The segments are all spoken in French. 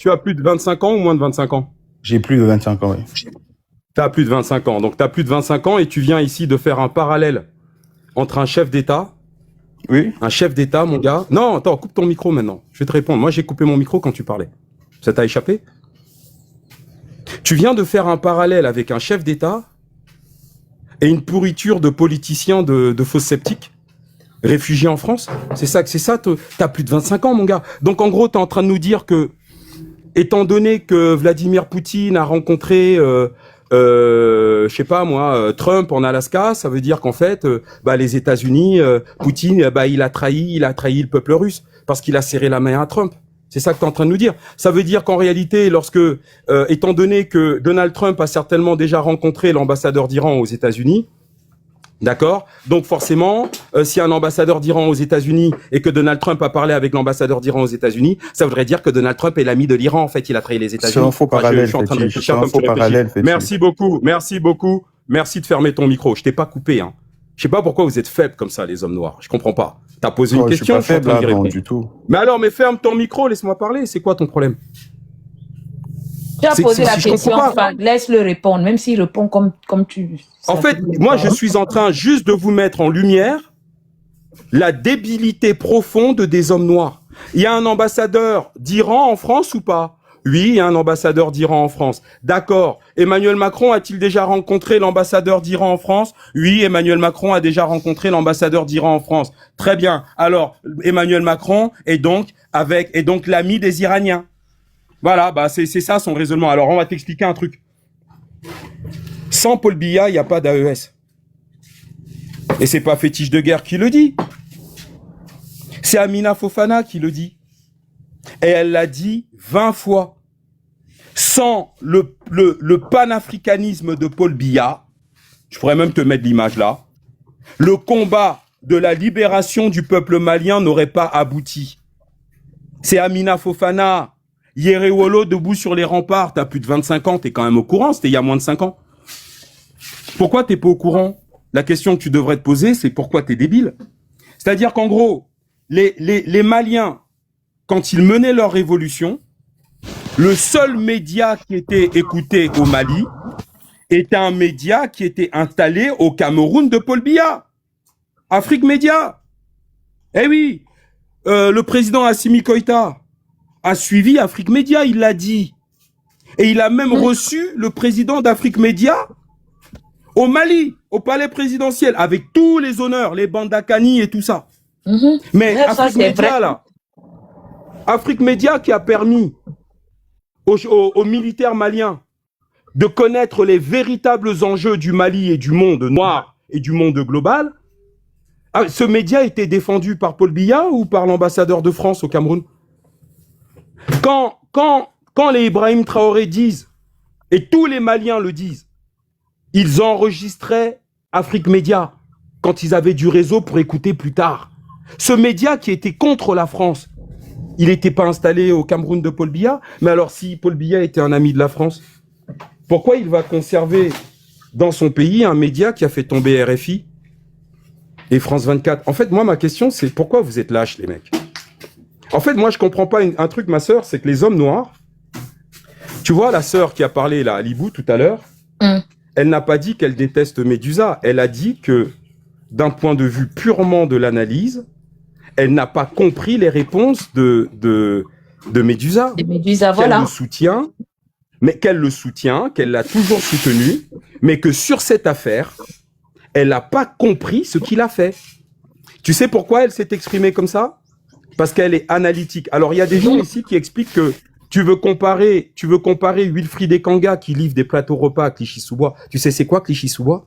Tu as plus de 25 ans ou moins de 25 ans? J'ai plus de 25 ans, oui. Tu as plus de 25 ans. Donc, tu as plus de 25 ans et tu viens ici de faire un parallèle entre un chef d'État. Oui. Un chef d'État, mon gars. Non, attends, coupe ton micro maintenant. Je vais te répondre. Moi, j'ai coupé mon micro quand tu parlais. Ça t'a échappé? Tu viens de faire un parallèle avec un chef d'État et une pourriture de politiciens de fausses sceptiques, réfugiés en France. C'est ça, t'as plus de 25 ans, mon gars. Donc, en gros, t'es en train de nous dire que, étant donné que Vladimir Poutine a rencontré, je sais pas moi, Trump en Alaska, ça veut dire qu'en fait, les États-Unis, Poutine, il a trahi le peuple russe parce qu'il a serré la main à Trump. C'est ça que tu es en train de nous dire. Ça veut dire qu'en réalité, étant donné que Donald Trump a certainement déjà rencontré l'ambassadeur d'Iran aux États-Unis, d'accord? Donc forcément, si un ambassadeur d'Iran aux États-Unis et que Donald Trump a parlé avec l'ambassadeur d'Iran aux États-Unis, ça voudrait dire que Donald Trump est l'ami de l'Iran. En fait, il a trahi les États-Unis. C'est un faux parallèle. Je suis en train de réfléchir comme tu réfléchis. Merci beaucoup. Merci de fermer ton micro. Je t'ai pas coupé, hein. Je sais pas pourquoi vous êtes faibles comme ça, les hommes noirs. Je comprends pas. T'as posé une question. Je suis pas faible, non, du tout. Mais alors, ferme ton micro, laisse-moi parler. C'est quoi ton problème? Tu as posé la question, laisse-le répondre, même s'il répond comme tu... En fait, moi, je suis en train juste de vous mettre en lumière la débilité profonde des hommes noirs. Il y a un ambassadeur d'Iran en France ou pas? Oui, il y a un ambassadeur d'Iran en France. D'accord. Emmanuel Macron a-t-il déjà rencontré l'ambassadeur d'Iran en France? Oui, Emmanuel Macron a déjà rencontré l'ambassadeur d'Iran en France. Très bien. Alors, Emmanuel Macron est donc l'ami des Iraniens. Voilà, c'est ça son raisonnement. Alors, on va t'expliquer un truc. Sans Paul Biya, il n'y a pas d'AES. Et c'est pas Fétiche de guerre qui le dit. C'est Amina Fofana qui le dit. Et elle l'a dit 20 fois. Sans le panafricanisme de Paul Biya, je pourrais même te mettre l'image là, le combat de la libération du peuple malien n'aurait pas abouti. C'est Amina Fofana, Yerewolo debout sur les remparts, t'as plus de 25 ans, t'es quand même au courant, c'était il y a moins de 5 ans. Pourquoi t'es pas au courant? La question que tu devrais te poser, c'est pourquoi t'es débile. C'est-à-dire qu'en gros, les Maliens, quand ils menaient leur révolution, le seul média qui était écouté au Mali était un média qui était installé au Cameroun de Paul Biya. Afrique Média. Eh oui, le président Assimi Goïta a suivi Afrique Média, il l'a dit. Et il a même reçu le président d'Afrique Média au Mali, au palais présidentiel, avec tous les honneurs, les Bandakani et tout ça. Mais Afrique Média, là, Afrique Média qui a permis aux militaires maliens de connaître les véritables enjeux du Mali et du monde noir et du monde global. Ce média était défendu par Paul Biya ou par l'ambassadeur de France au Cameroun? Quand les Ibrahim Traoré disent, et tous les Maliens le disent, ils enregistraient Afrique Média quand ils avaient du réseau pour écouter plus tard. Ce média qui était contre la France, il n'était pas installé au Cameroun de Paul Biya. Mais alors, si Paul Biya était un ami de la France, pourquoi il va conserver dans son pays un média qui a fait tomber RFI et France 24? En fait, moi, ma question, c'est pourquoi vous êtes lâches, les mecs? En fait, moi, je comprends pas un truc, ma sœur, c'est que les hommes noirs, tu vois, la sœur qui a parlé, là, à Libou, tout à l'heure, elle n'a pas dit qu'elle déteste Médusa. Elle a dit que, d'un point de vue purement de l'analyse, elle n'a pas compris les réponses de Médusa. Et Médusa, voilà. Qu'elle le soutient, qu'elle l'a toujours soutenu, mais que sur cette affaire, elle n'a pas compris ce qu'il a fait. Tu sais pourquoi elle s'est exprimée comme ça? Parce qu'elle est analytique. Alors, il y a des gens ici qui expliquent que tu veux comparer Wilfried Ekanga qui livre des plateaux repas à Clichy-sous-Bois. Tu sais c'est quoi Clichy-sous-Bois?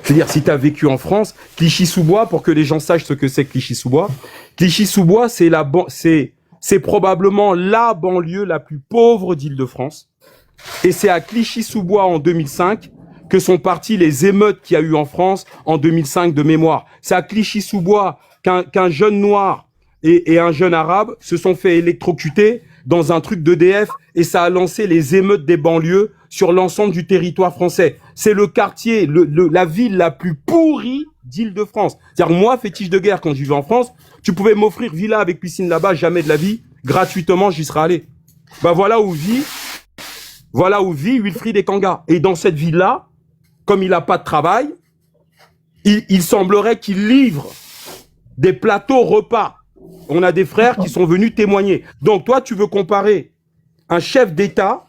C'est-à-dire, si tu as vécu en France, Clichy-sous-Bois, pour que les gens sachent ce que c'est Clichy-sous-Bois, Clichy-sous-Bois, c'est probablement la banlieue la plus pauvre d'Île-de-France. Et c'est à Clichy-sous-Bois en 2005 que sont parties les émeutes qu'il y a eu en France en 2005 de mémoire. C'est à Clichy-sous-Bois qu'un jeune noir et un jeune arabe se sont fait électrocuter dans un truc d'EDF et ça a lancé les émeutes des banlieues sur l'ensemble du territoire français. C'est le quartier, la ville la plus pourrie d'Île-de-France. C'est-à-dire, moi, fétiche de guerre, quand je vivais en France, tu pouvais m'offrir villa avec piscine là-bas, jamais de la vie, gratuitement, j'y serais allé. Bah voilà où vit Wilfried Ekanga. Et dans cette ville-là, comme il n'a pas de travail, il semblerait qu'il livre des plateaux repas. On a des frères qui sont venus témoigner. Donc toi, tu veux comparer un chef d'État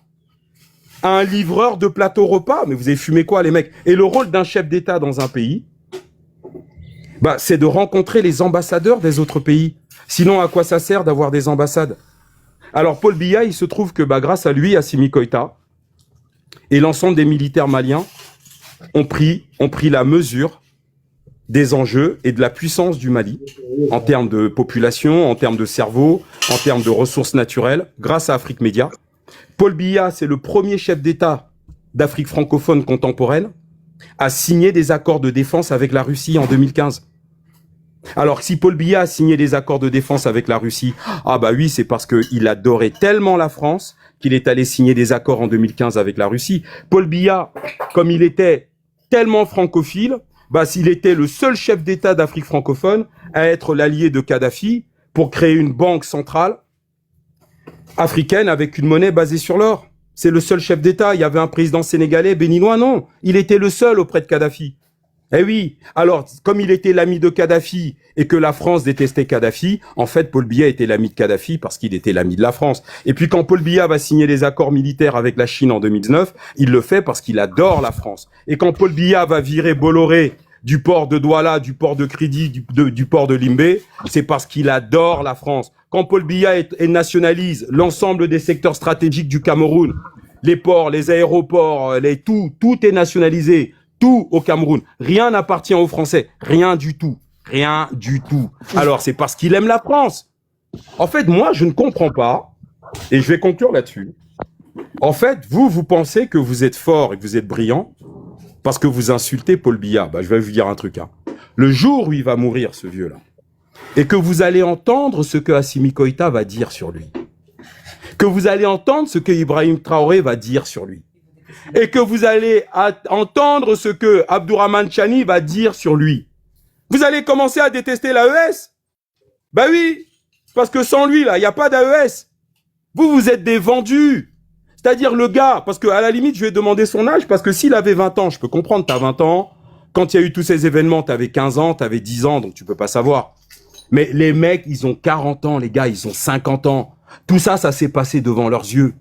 à un livreur de plateaux repas? Mais vous avez fumé quoi, les mecs? Et le rôle d'un chef d'État dans un pays, bah, c'est de rencontrer les ambassadeurs des autres pays. Sinon, à quoi ça sert d'avoir des ambassades? Alors, Paul Biya, il se trouve que bah, grâce à lui, Assimi Goïta et l'ensemble des militaires maliens ont pris la mesure des enjeux et de la puissance du Mali en termes de population, en termes de cerveau, en termes de ressources naturelles, grâce à Afrique Média. Paul Biya, c'est le premier chef d'État d'Afrique francophone contemporaine à signer des accords de défense avec la Russie en 2015. Alors, si Paul Biya a signé des accords de défense avec la Russie, ah bah oui, c'est parce qu'il adorait tellement la France qu'il est allé signer des accords en 2015 avec la Russie. Paul Biya, comme il était tellement francophile, bah s'il était le seul chef d'État d'Afrique francophone à être l'allié de Kadhafi pour créer une banque centrale africaine avec une monnaie basée sur l'or. C'est le seul chef d'État. Il y avait un président sénégalais, béninois, non. Il était le seul auprès de Kadhafi. Eh oui, alors, comme il était l'ami de Kadhafi et que la France détestait Kadhafi, en fait, Paul Biya était l'ami de Kadhafi parce qu'il était l'ami de la France. Et puis, quand Paul Biya va signer les accords militaires avec la Chine en 2019, il le fait parce qu'il adore la France. Et quand Paul Biya va virer Bolloré du port de Douala, du port de Kridi, du port de Limbé, c'est parce qu'il adore la France. Quand Paul Biya nationalise l'ensemble des secteurs stratégiques du Cameroun, les ports, les aéroports, tout est nationalisé. Tout au Cameroun. Rien n'appartient aux Français. Rien du tout. Rien du tout. Alors, c'est parce qu'il aime la France. En fait, moi, je ne comprends pas, et je vais conclure là-dessus. En fait, vous pensez que vous êtes fort et que vous êtes brillant parce que vous insultez Paul Biya. Bah, je vais vous dire un truc. Hein. Le jour où il va mourir, ce vieux-là, et que vous allez entendre ce que Assimi Goïta va dire sur lui, que vous allez entendre ce que Ibrahim Traoré va dire sur lui, et que vous allez entendre ce que Abdourahmane Chani va dire sur lui, vous allez commencer à détester l'AES. Bah oui, parce que sans lui, là, il n'y a pas d'AES. Vous êtes des vendus. C'est-à-dire le gars, parce qu'à la limite, je vais demander son âge, parce que s'il avait 20 ans, je peux comprendre, t'as 20 ans, quand il y a eu tous ces événements, t'avais 15 ans, t'avais 10 ans, donc tu peux pas savoir. Mais les mecs, ils ont 40 ans, les gars, ils ont 50 ans. Tout ça, ça s'est passé devant leurs yeux.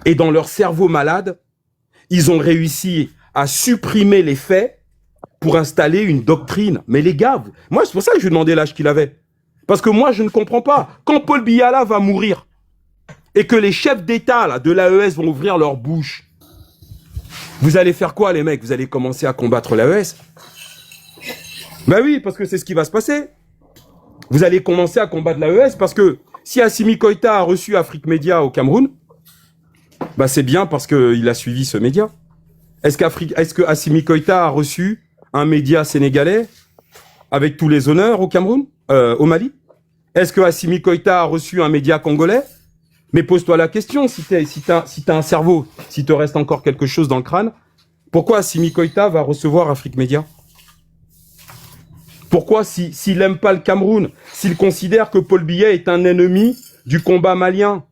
Et dans leur cerveau malade, ils ont réussi à supprimer les faits pour installer une doctrine. Mais les gars, moi, c'est pour ça que je lui ai demandé l'âge qu'il avait. Parce que moi, je ne comprends pas. Quand Paul Biya là va mourir et que les chefs d'État là de l'AES vont ouvrir leur bouche, vous allez faire quoi, les mecs? Vous allez commencer à combattre l'AES? Ben oui, parce que c'est ce qui va se passer. Vous allez commencer à combattre l'AES parce que si Assimi Goïta a reçu Afrique Média au Cameroun, bah c'est bien parce qu'il a suivi ce média. Est-ce que Assimi Goïta a reçu un média sénégalais avec tous les honneurs au Cameroun, au Mali? Est-ce que Assimi Goïta a reçu un média congolais? Mais pose-toi la question, si t'as un cerveau, si te reste encore quelque chose dans le crâne, pourquoi Assimi Goïta va recevoir Afrique Média? Pourquoi, s'il n'aime pas le Cameroun, s'il considère que Paul Biya est un ennemi du combat malien,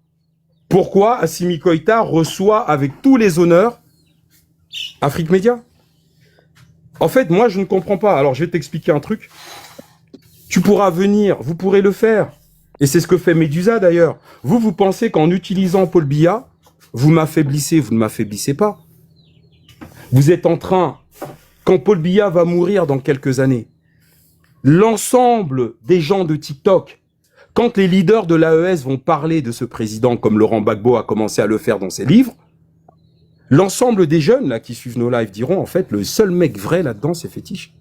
pourquoi Assimi Goïta reçoit avec tous les honneurs Afrique Média? En fait, moi, je ne comprends pas. Alors, je vais t'expliquer un truc. Tu pourras venir, vous pourrez le faire. Et c'est ce que fait Médusa, d'ailleurs. Vous pensez qu'en utilisant Paul Biya, vous m'affaiblissez. Vous ne m'affaiblissez pas. Vous êtes en train, quand Paul Biya va mourir dans quelques années, l'ensemble des gens de TikTok, quand les leaders de l'AES vont parler de ce président, comme Laurent Gbagbo a commencé à le faire dans ses livres, l'ensemble des jeunes là qui suivent nos lives diront, en fait, le seul mec vrai là-dedans, c'est Fétiche.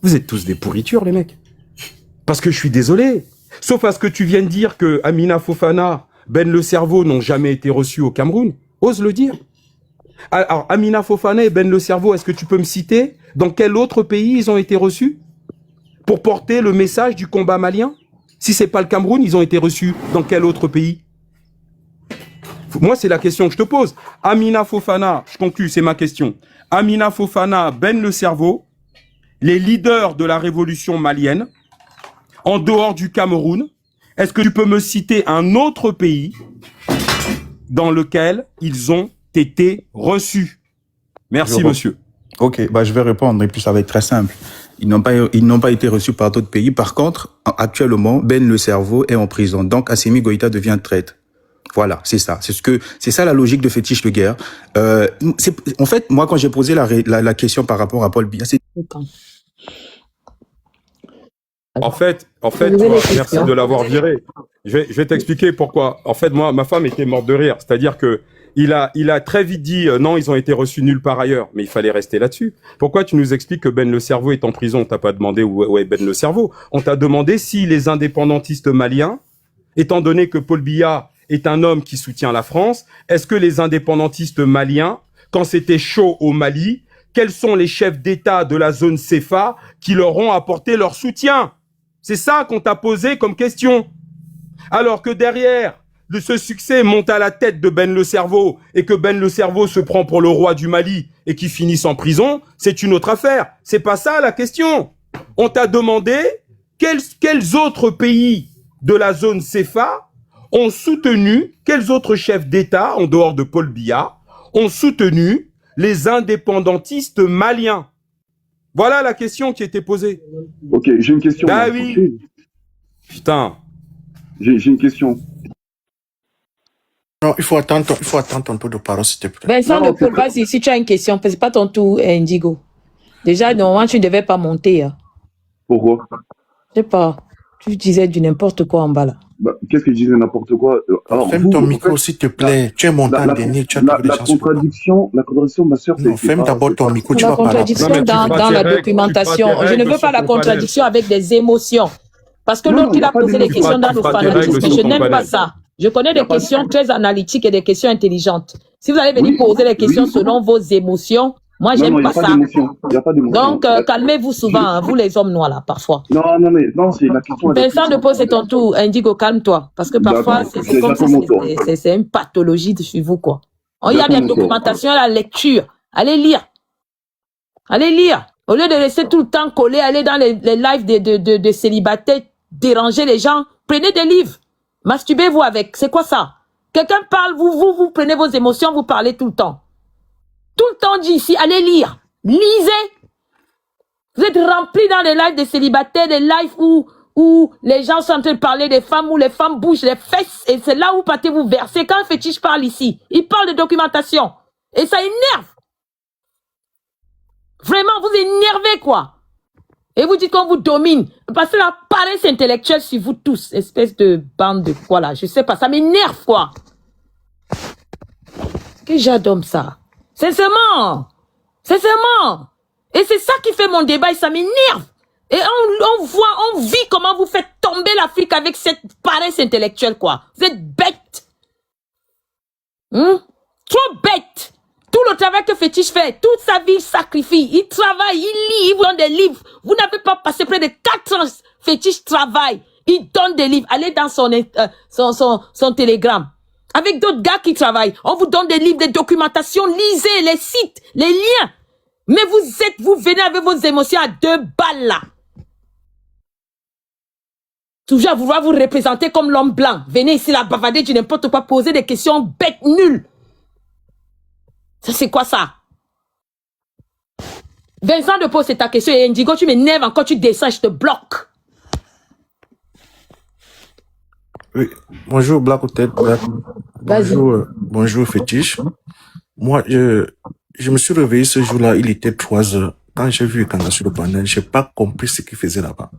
Vous êtes tous des pourritures, les mecs. Parce que je suis désolé. Sauf à ce que tu viens de dire que Amina Fofana, Ben Le Cerveau n'ont jamais été reçus au Cameroun. Ose le dire. Alors, Amina Fofana et Ben Le Cerveau, est-ce que tu peux me citer dans quel autre pays ils ont été reçus pour porter le message du combat malien? Si c'est pas le Cameroun, ils ont été reçus dans quel autre pays? Moi, c'est la question que je te pose. Amina Fofana, je conclue, c'est ma question. Amina Fofana, Ben Le Cerveau, les leaders de la révolution malienne, en dehors du Cameroun, est-ce que tu peux me citer un autre pays dans lequel ils ont été reçus. Merci, monsieur. Ok, bah, je vais répondre et puis ça va être très simple. Ils n'ont pas été reçus par d'autres pays. Par contre, actuellement, Ben Le Cerveau est en prison. Donc, Assimi Goïta devient traître. Voilà, c'est ça. C'est ça la logique de Fétiche de guerre. En fait, moi, quand j'ai posé la question par rapport à Paul Biya, c'est... En fait, merci de l'avoir viré. Je vais t'expliquer pourquoi. En fait, moi, ma femme était morte de rire. C'est-à-dire que il a très vite dit non, ils ont été reçus nulle part ailleurs. Mais il fallait rester là-dessus. Pourquoi tu nous expliques que Ben Le Cerveau est en prison? On t'a pas demandé où est Ben Le Cerveau. On t'a demandé si les indépendantistes maliens, étant donné que Paul Biya est un homme qui soutient la France, est-ce que les indépendantistes maliens, quand c'était chaud au Mali, quels sont les chefs d'État de la zone CFA qui leur ont apporté leur soutien? C'est ça qu'on t'a posé comme question. Alors que derrière, ce succès monte à la tête de Ben Le Cerveau et que Ben Le Cerveau se prend pour le roi du Mali et qu'il finisse en prison, c'est une autre affaire. C'est pas ça la question. On t'a demandé quels autres pays de la zone CFA ont soutenu, quels autres chefs d'État, en dehors de Paul Biya, ont soutenu les indépendantistes maliens. Voilà la question qui était posée. Ok, j'ai une question. Ah oui. Putain. J'ai une question. Non, il faut attendre ton tour de parole, s'il te plaît. Vincent de Paul, vas-y, si tu as une question, c'est pas ton tour, Indigo. Déjà, normalement, tu ne devais pas monter. Hein. Pourquoi? Je sais pas. Tu disais du n'importe quoi en bas là. Bah, qu'est-ce que je disais n'importe quoi? Alors, ferme ton micro, s'il te plaît. Tu es monté en dernier, tu as trouvé des chances. La contradiction, ma soeur, non, ferme d'abord ton micro, tu vas parler. La contradiction dans la documentation. Je ne veux pas la contradiction avec des émotions. Parce que l'autre, il a posé des questions dans le fanatisme. Je n'aime pas ça. Je connais des questions très analytiques et des questions intelligentes. Si vous allez venir poser des questions selon vos émotions, moi, j'aime pas ça. Donc, calmez-vous souvent, hein, vous les hommes noirs, là, parfois. Non, c'est la question. Vincent de Paul, c'est ton tour. Indigo, calme-toi. Parce que parfois, c'est comme si c'est une pathologie chez vous, quoi. Il y a des documentations à la lecture. Allez lire. Allez lire. Au lieu de rester tout le temps collé, aller dans les lives de célibataires, déranger les gens, prenez des livres. Masturbez-vous avec. C'est quoi ça? Quelqu'un parle, vous prenez vos émotions, vous parlez tout le temps. Tout le temps dit ici, allez lire. Lisez. Vous êtes remplis dans les lives des célibataires, des lives où les gens sont en train de parler des femmes, où les femmes bougent les fesses, et c'est là où partez vous verser. Quand un fétiche parle ici, il parle de documentation. Et ça énerve. Vraiment, vous énervez, quoi. Et vous dites qu'on vous domine. Parce que la paresse intellectuelle sur vous tous, espèce de bande de quoi là, je sais pas, ça m'énerve, quoi. Que j'adore ça. Sincèrement. Et c'est ça qui fait mon débat et ça m'énerve. Et on vit comment vous faites tomber l'Afrique avec cette paresse intellectuelle, quoi. Vous êtes bêtes. Trop bêtes. Tout le travail que Fétiche fait, toute sa vie, il sacrifie. Il travaille, il lit, il vous donne des livres. Vous n'avez pas passé près de 4 ans. Fétiche travaille. Il donne des livres. Allez dans son télégramme. Avec d'autres gars qui travaillent. On vous donne des livres, des documentations. Lisez les sites, les liens. Mais vous venez avec vos émotions à 2 balles là. Toujours à vouloir vous représenter comme l'homme blanc. Venez ici là, bavarder du n'importe quoi, poser des questions bêtes, nulles. Ça, c'est quoi ça? Vincent de Pau, c'est ta question. Et Indigo, tu m'énerves encore, tu descends, je te bloque. Oui. Bonjour, Black Hôtel. Bonjour, Fétiche. Moi, je me suis réveillé ce jour-là, il était 3 heures. Quand j'ai vu Kanda sur le panel, j'ai pas compris ce qu'il faisait là-bas.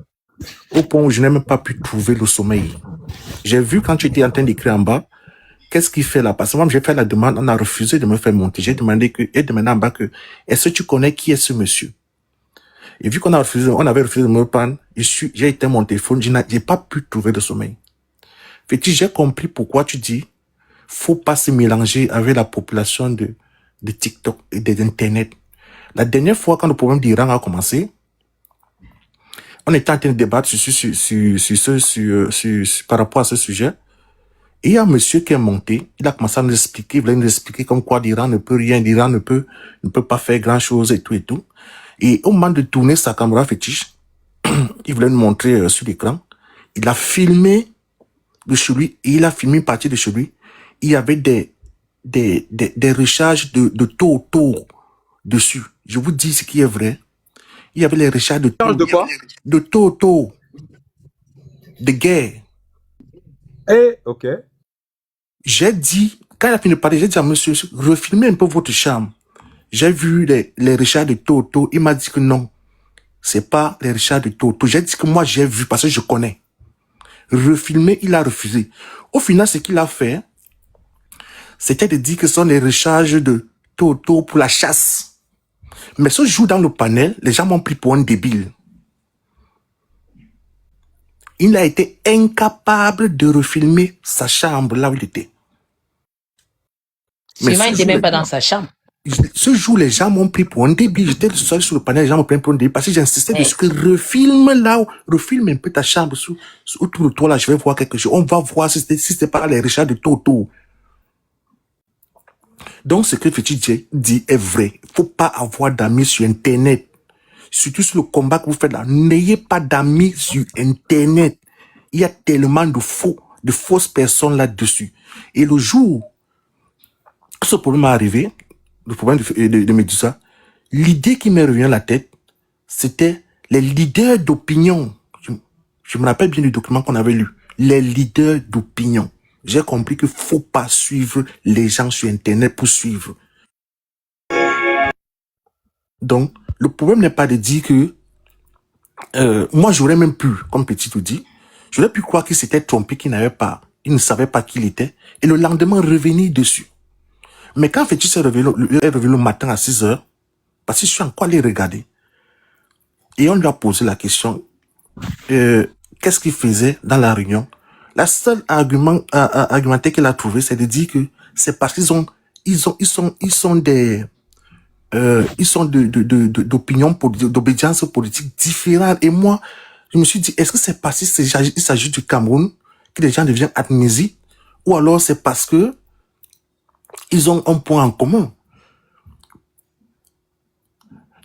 Au point où je n'ai même pas pu trouver le sommeil. J'ai vu quand tu étais en train d'écrire en bas, qu'est-ce qu'il fait là? Parce que moi, j'ai fait la demande, on a refusé de me faire monter. J'ai demandé en bas que, est-ce que tu connais qui est ce monsieur? Et vu on avait refusé de me prendre, j'ai éteint mon téléphone, j'ai pas pu trouver de sommeil. Fétiche, j'ai compris pourquoi tu dis, faut pas se mélanger avec la population de TikTok et d'Internet. La dernière fois, quand le problème d'Iran a commencé, on était en train de débattre par rapport à ce sujet. Et il y a un monsieur qui est monté, il a commencé à nous expliquer, il voulait nous expliquer comme quoi l'Iran ne peut rien, l'Iran ne peut pas faire grand chose et tout et tout. Et au moment de tourner sa caméra Fétiche, il voulait nous montrer sur l'écran, il a filmé de chez lui, et il a filmé une partie de chez lui. Il y avait des des recharges de Toto dessus. Je vous dis ce qui est vrai. Il y avait les recharges de Charge de quoi? de Toto, de guerre. Eh, ok. J'ai dit, quand il a fini de parler, j'ai dit à monsieur, refilmez un peu votre chambre. J'ai vu les recharges de Toto. Il m'a dit que non, c'est pas les recharges de Toto. J'ai dit que moi, j'ai vu parce que je connais. Refilmer, il a refusé. Au final, ce qu'il a fait, c'était de dire que ce sont les recharges de Toto pour la chasse. Mais ce jour dans le panel, les gens m'ont pris pour un débile. Il a été incapable de refilmer sa chambre là où il était. Mais il n'était même pas dans sa chambre. Ce jour, les gens m'ont pris pour un débile. J'étais le seul sur le panel, les gens m'ont pris pour un débile parce que j'insistais dessus que refilme là, refilme un peu ta chambre autour de toi là, je vais voir quelque chose. On va voir si c'était pas les richards de Toto. Donc, ce que Fetty J dit est vrai. Il ne faut pas avoir d'amis sur Internet. Surtout sur le combat que vous faites là. N'ayez pas d'amis sur Internet. Il y a tellement de fausses personnes là-dessus. Et le jour où ce problème est arrivé, le problème de Medusa, l'idée qui m'est revenue à la tête, c'était les leaders d'opinion. Je me rappelle bien du document qu'on avait lu. Les leaders d'opinion. J'ai compris qu'il ne faut pas suivre les gens sur Internet pour suivre. Donc, le problème n'est pas de dire que moi, j'aurais même pu, comme Petit tout dit, j'aurais pu croire qu'il s'était trompé, qu'il ne savait pas qui il était, et le lendemain revenir dessus. Mais quand Petit est revenu le matin à 6 heures, parce que je suis encore allé regarder, et on lui a posé la question, qu'est-ce qu'il faisait dans la réunion? La seule argumentaire qu'il a trouvé, c'est de dire que c'est parce qu'ils sont d'opinion, d'obédience politique différente. Et moi, je me suis dit, est-ce que c'est parce qu'il s'agit du Cameroun que les gens deviennent amnésiques, ou alors c'est parce que ils ont un point en commun?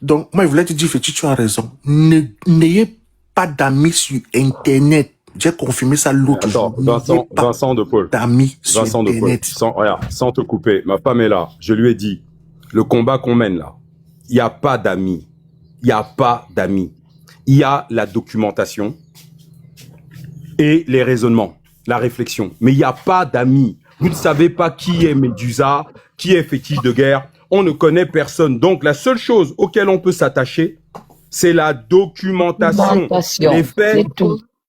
Donc, moi, je voulais te dire, Fetty, tu as raison. N'ayez pas d'amis sur Internet. J'ai confirmé ça l'autre jour. Vincent de Paul. D'amis sur Internet. Sans te couper, ma femme est là. Je lui ai dit, le combat qu'on mène là, il n'y a pas d'amis. Il n'y a pas d'amis. Il y a la documentation et les raisonnements, la réflexion. Mais il n'y a pas d'amis. Vous ne savez pas qui est Medusa, qui est Fétiche de guerre. On ne connaît personne. Donc, la seule chose auquel on peut s'attacher, c'est la documentation. Les faits,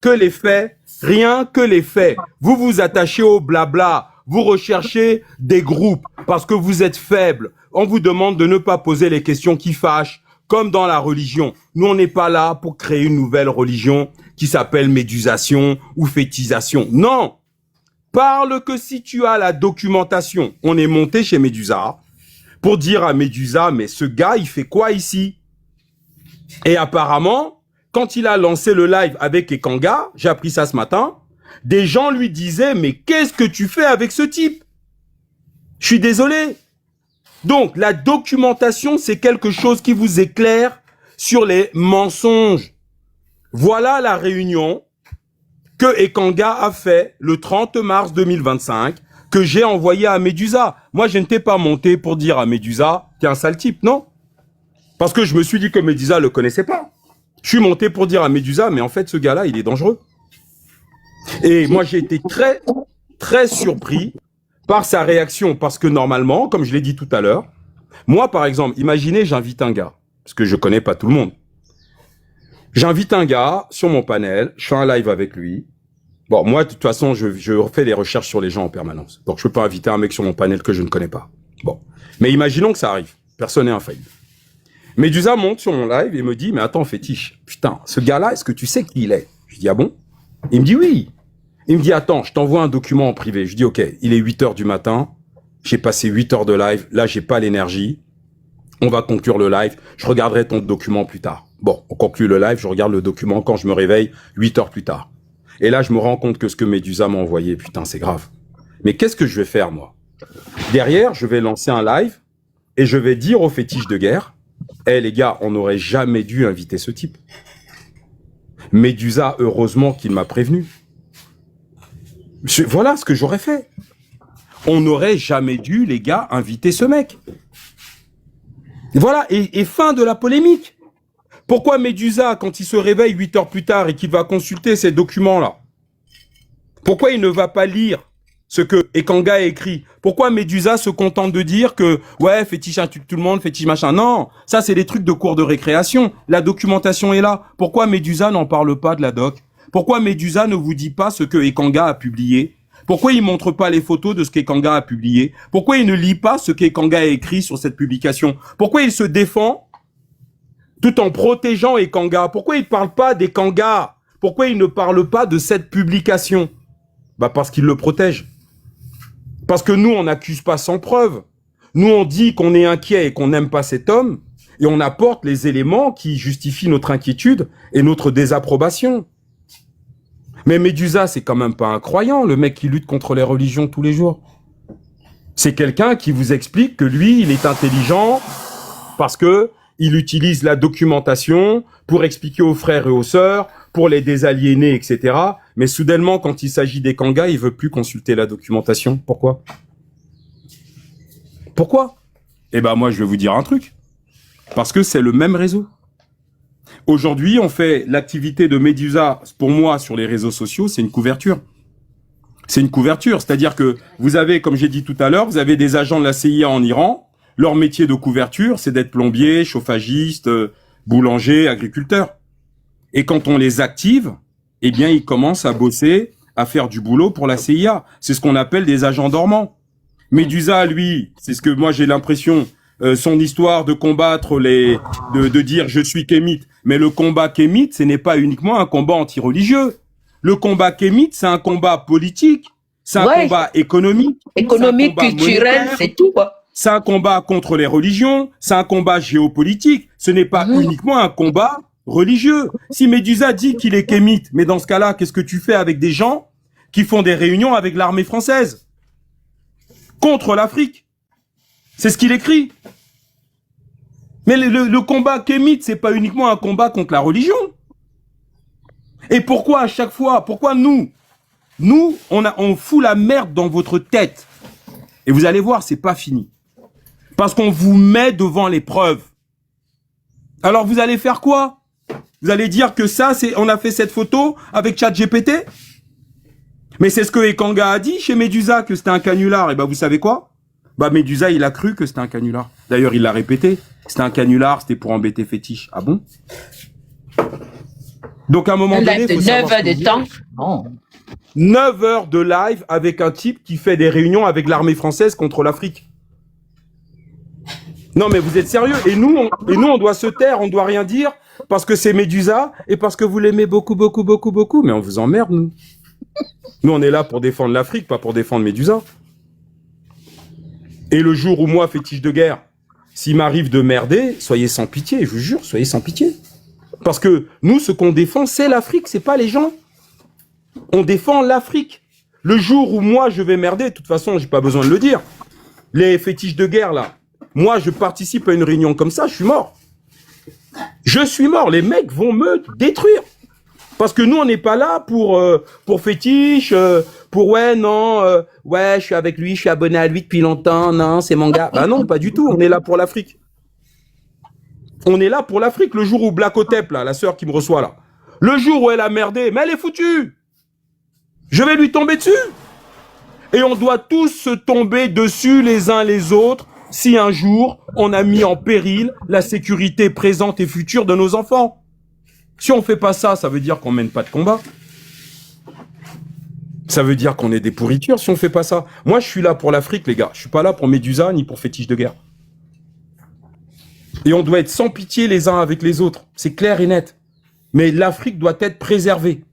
que les faits, rien que les faits. Vous vous attachez au blabla. Vous recherchez des groupes parce que vous êtes faible. On vous demande de ne pas poser les questions qui fâchent, comme dans la religion. Nous, on n'est pas là pour créer une nouvelle religion qui s'appelle médusation ou fétisation. Non! Parle que si tu as la documentation. On est monté chez Medusa pour dire à Medusa, mais ce gars, il fait quoi ici? Et apparemment, quand il a lancé le live avec Ekanga, j'ai appris ça ce matin, des gens lui disaient, mais qu'est-ce que tu fais avec ce type? Je suis désolé. Donc, la documentation, c'est quelque chose qui vous éclaire sur les mensonges. Voilà la réunion que Ekanga a fait le 30 mars 2025, que j'ai envoyé à Medusa. Moi, je ne t'ai pas monté pour dire à Medusa, t'es un sale type, non? Parce que je me suis dit que Medusa le connaissait pas. Je suis monté pour dire à Medusa, mais en fait, ce gars-là, il est dangereux. Et moi, j'ai été très, très surpris par sa réaction. Parce que normalement, comme je l'ai dit tout à l'heure, moi, par exemple, imaginez, j'invite un gars, parce que je connais pas tout le monde. J'invite un gars sur mon panel, je fais un live avec lui. Bon, moi, de toute façon, je fais des recherches sur les gens en permanence. Donc, je peux pas inviter un mec sur mon panel que je ne connais pas. Bon. Mais imaginons que ça arrive. Personne n'est infaillible. Medusa monte sur mon live et me dit, mais attends, Fétiche, putain, ce gars-là, est-ce que tu sais qui il est? Je dis, ah bon? Il me dit, oui. Il me dit, attends, je t'envoie un document en privé. Je dis, ok, il est 8 heures du matin. J'ai passé 8 heures de live. Là, j'ai pas l'énergie. On va conclure le live. Je regarderai ton document plus tard. Bon, on conclut le live. Je regarde le document quand je me réveille 8 heures plus tard. Et là, je me rends compte que ce que Medusa m'a envoyé, putain, c'est grave. Mais qu'est-ce que je vais faire, moi? Derrière, je vais lancer un live et je vais dire aux fétiches de guerre, les gars, on n'aurait jamais dû inviter ce type. Medusa, heureusement qu'il m'a prévenu. Voilà ce que j'aurais fait. On n'aurait jamais dû, les gars, inviter ce mec. Et voilà, et fin de la polémique. Pourquoi Médusa, quand il se réveille 8 heures plus tard et qu'il va consulter ces documents-là, pourquoi il ne va pas lire ce que Ekanga a écrit? Pourquoi Médusa se contente de dire que, ouais, fétiche tout le monde, fétiche machin? Non, ça c'est des trucs de cours de récréation. La documentation est là. Pourquoi Médusa n'en parle pas de la doc? Pourquoi Médusa ne vous dit pas ce que Ekanga a publié? Pourquoi il montre pas les photos de ce qu'Ekanga a publié? Pourquoi il ne lit pas ce qu'Ekanga a écrit sur cette publication? Pourquoi il se défend tout en protégeant Ekanga? Pourquoi il ne parle pas d'Ekanga? Pourquoi il ne parle pas de cette publication? Bah parce qu'il le protège. Parce que nous, on n'accuse pas sans preuve. Nous, on dit qu'on est inquiet et qu'on n'aime pas cet homme, et on apporte les éléments qui justifient notre inquiétude et notre désapprobation. Mais Médusa, c'est quand même pas un croyant, le mec qui lutte contre les religions tous les jours. C'est quelqu'un qui vous explique que lui, il est intelligent parce que il utilise la documentation pour expliquer aux frères et aux sœurs, pour les désaliéner, etc. Mais soudainement, quand il s'agit d'Ekanga, il veut plus consulter la documentation. Pourquoi? Pourquoi? Eh ben, moi, je vais vous dire un truc. Parce que c'est le même réseau. Aujourd'hui, on fait l'activité de Médusa, pour moi, sur les réseaux sociaux, c'est une couverture. C'est une couverture, c'est-à-dire que vous avez, comme j'ai dit tout à l'heure, vous avez des agents de la CIA en Iran, leur métier de couverture, c'est d'être plombier, chauffagiste, boulanger, agriculteur. Et quand on les active, eh bien, ils commencent à bosser, à faire du boulot pour la CIA. C'est ce qu'on appelle des agents dormants. Médusa, lui, c'est ce que moi j'ai l'impression, son histoire de combattre de dire je suis kémite. Mais le combat kémite, ce n'est pas uniquement un combat anti-religieux. Le combat kémite, c'est un combat politique, c'est un combat économique, économique, culturel, c'est tout, quoi. C'est un combat contre les religions, c'est un combat géopolitique. Ce n'est pas uniquement un combat religieux. Si Médusa dit qu'il est kémite, mais dans ce cas-là, qu'est-ce que tu fais avec des gens qui font des réunions avec l'armée française contre l'Afrique? C'est ce qu'il écrit. Mais le combat kémite, c'est pas uniquement un combat contre la religion. Et pourquoi à chaque fois, pourquoi nous, on fout la merde dans votre tête? Et vous allez voir, c'est pas fini. Parce qu'on vous met devant les preuves. Alors vous allez faire quoi? Vous allez dire que ça, on a fait cette photo avec ChatGPT? Mais c'est ce que Ekanga a dit chez Médusa, que c'était un canular. Et ben vous savez quoi? Bah Médusa, il a cru que c'était un canular. D'ailleurs, il l'a répété. C'était un canular, c'était pour embêter Fétiche. Ah bon? Donc à un moment donné, il faut 9 heures de temps. Non. 9 heures de live avec un type qui fait des réunions avec l'armée française contre l'Afrique. Non mais vous êtes sérieux? Et nous, on doit se taire, on doit rien dire parce que c'est Médusa et parce que vous l'aimez beaucoup, beaucoup, beaucoup, beaucoup. Mais on vous emmerde, nous. Nous, on est là pour défendre l'Afrique, pas pour défendre Médusa. Et le jour où moi, fétiche de guerre, s'il m'arrive de merder, soyez sans pitié, je vous jure, soyez sans pitié. Parce que nous, ce qu'on défend, c'est l'Afrique, c'est pas les gens. On défend l'Afrique. Le jour où moi, je vais merder, de toute façon, j'ai pas besoin de le dire. Les fétiches de guerre, là, moi, je participe à une réunion comme ça, je suis mort. Je suis mort. Les mecs vont me détruire. Parce que nous, on n'est pas là pour fétiche, pour ouais, non, ouais, je suis avec lui, je suis abonné à lui depuis longtemps, non, c'est mon gars. Bah non, pas du tout, on est là pour l'Afrique. On est là pour l'Afrique. Le jour où Black Otep, là, la sœur qui me reçoit là, le jour où elle a merdé, mais elle est foutue. Je vais lui tomber dessus. Et on doit tous se tomber dessus les uns les autres si un jour on a mis en péril la sécurité présente et future de nos enfants. Si on fait pas ça, ça veut dire qu'on mène pas de combat. Ça veut dire qu'on est des pourritures si on fait pas ça. Moi, je suis là pour l'Afrique, les gars. Je suis pas là pour Médusa ni pour fétiche de guerre. Et on doit être sans pitié les uns avec les autres. C'est clair et net. Mais l'Afrique doit être préservée.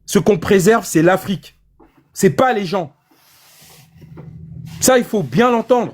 Ce qu'on préserve, c'est l'Afrique. C'est pas les gens. Ça, il faut bien l'entendre.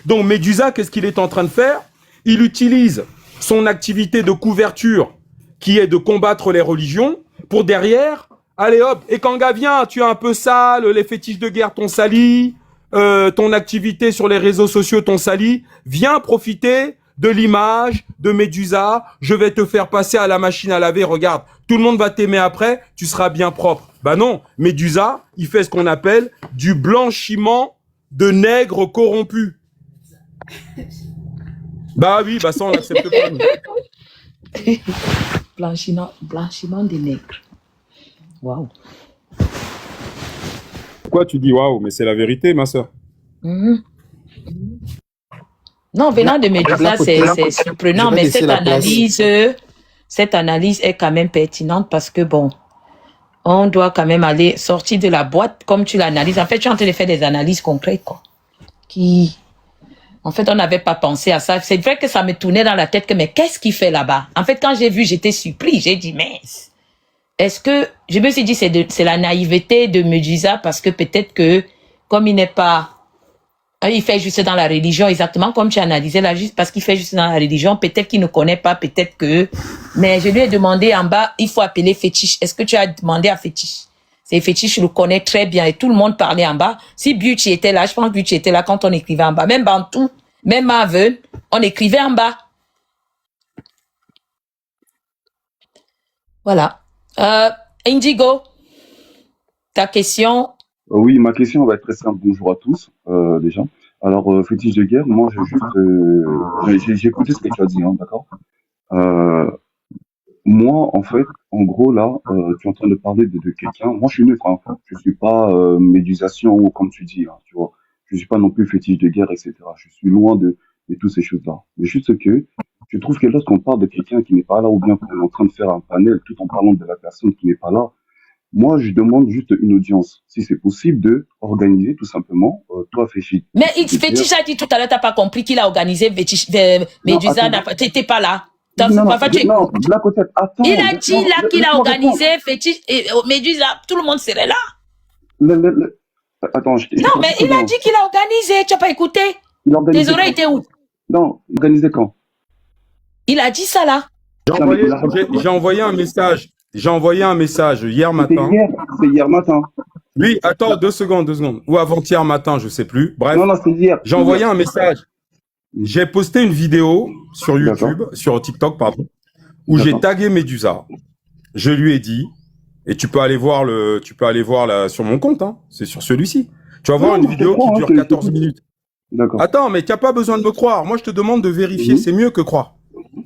Donc, Médusa, qu'est-ce qu'il est en train de faire? Il utilise son activité de couverture, qui est de combattre les religions, pour derrière, allez hop, Ekanga, viens, tu es un peu sale, les fétiches de guerre t'ont sali, ton activité sur les réseaux sociaux t'ont sali, viens profiter de l'image de Médusa, je vais te faire passer à la machine à laver, regarde, tout le monde va t'aimer après, tu seras bien propre. Bah non, Médusa, il fait ce qu'on appelle du blanchiment de nègre corrompu. Bah oui, bah ça, on l'accepte pas. nous. Blanchiment des nègres. Waouh. Pourquoi tu dis waouh? Mais c'est la vérité, ma sœur. Mhm. Non, venant de Médusa, c'est surprenant, mais cette analyse est quand même pertinente parce que bon, on doit quand même aller sortir de la boîte comme tu l'analyses. En fait, tu es en train de faire des analyses concrètes, quoi. En fait, on n'avait pas pensé à ça. C'est vrai que ça me tournait dans la tête que, mais qu'est-ce qu'il fait là-bas? En fait, quand j'ai vu, j'étais surpris. J'ai dit, mais est-ce que, je me suis dit, c'est la naïveté de Médusa parce que peut-être que, comme il n'est pas, il fait juste dans la religion, exactement comme tu analysais là, juste parce qu'il fait juste dans la religion, peut-être qu'il ne connaît pas, peut-être que, mais je lui ai demandé en bas, il faut appeler fétiche. Est-ce que tu as demandé à fétiche? C'est fétiche, je le connais très bien et tout le monde parlait en bas. Si Beauty était là, je pense que Beauty était là quand on écrivait en bas. Même Bantou, même Marvel, on écrivait en bas. Voilà. Indigo, ta question? Oui, ma question va être très simple. Bonjour à tous, déjà. Alors, fétiche de guerre, moi, j'ai écouté ce que tu as dit, hein, d'accord? Moi, en fait, en gros, là, tu es en train de parler de quelqu'un. Moi, je suis neutre, hein. Je suis pas médusation ou comme tu dis, hein, tu vois. Je suis pas non plus fétiche de guerre, etc. Je suis loin de toutes ces choses-là. Mais juste que je trouve que lorsqu'on parle de quelqu'un qui n'est pas là, ou bien qu'on est en train de faire un panel tout en parlant de la personne qui n'est pas là, moi, je demande juste une audience. Si c'est possible de organiser tout simplement, toi, fétiche. Mais fétiche a dit tout à l'heure, t'as pas compris qu'il a organisé Médusa, t'étais pas là. Non, Black Otet, attends. Il a dit là qu'il a organisé fétiche et Médusa, tout le monde serait là. Attends, non, mais il a dit qu'il a organisé, tu n'as pas écouté? Tes oreilles étaient où? Non, organisé quand? Il a dit ça là. J'ai envoyé un message. J'ai envoyé un message hier matin. C'est hier matin. Oui, attends, 2 secondes. Ou avant-hier matin, je sais plus. Bref. Non, c'est hier. J'ai envoyé un message. J'ai posté une vidéo sur YouTube, sur TikTok, pardon, où j'ai tagué Médusa. Je lui ai dit, et tu peux aller voir là sur mon compte, hein, c'est sur celui-ci. Tu vas voir une vidéo qui dure 14 minutes. Attends, mais tu n'as pas besoin de me croire. Moi, je te demande de vérifier. C'est mieux que croire.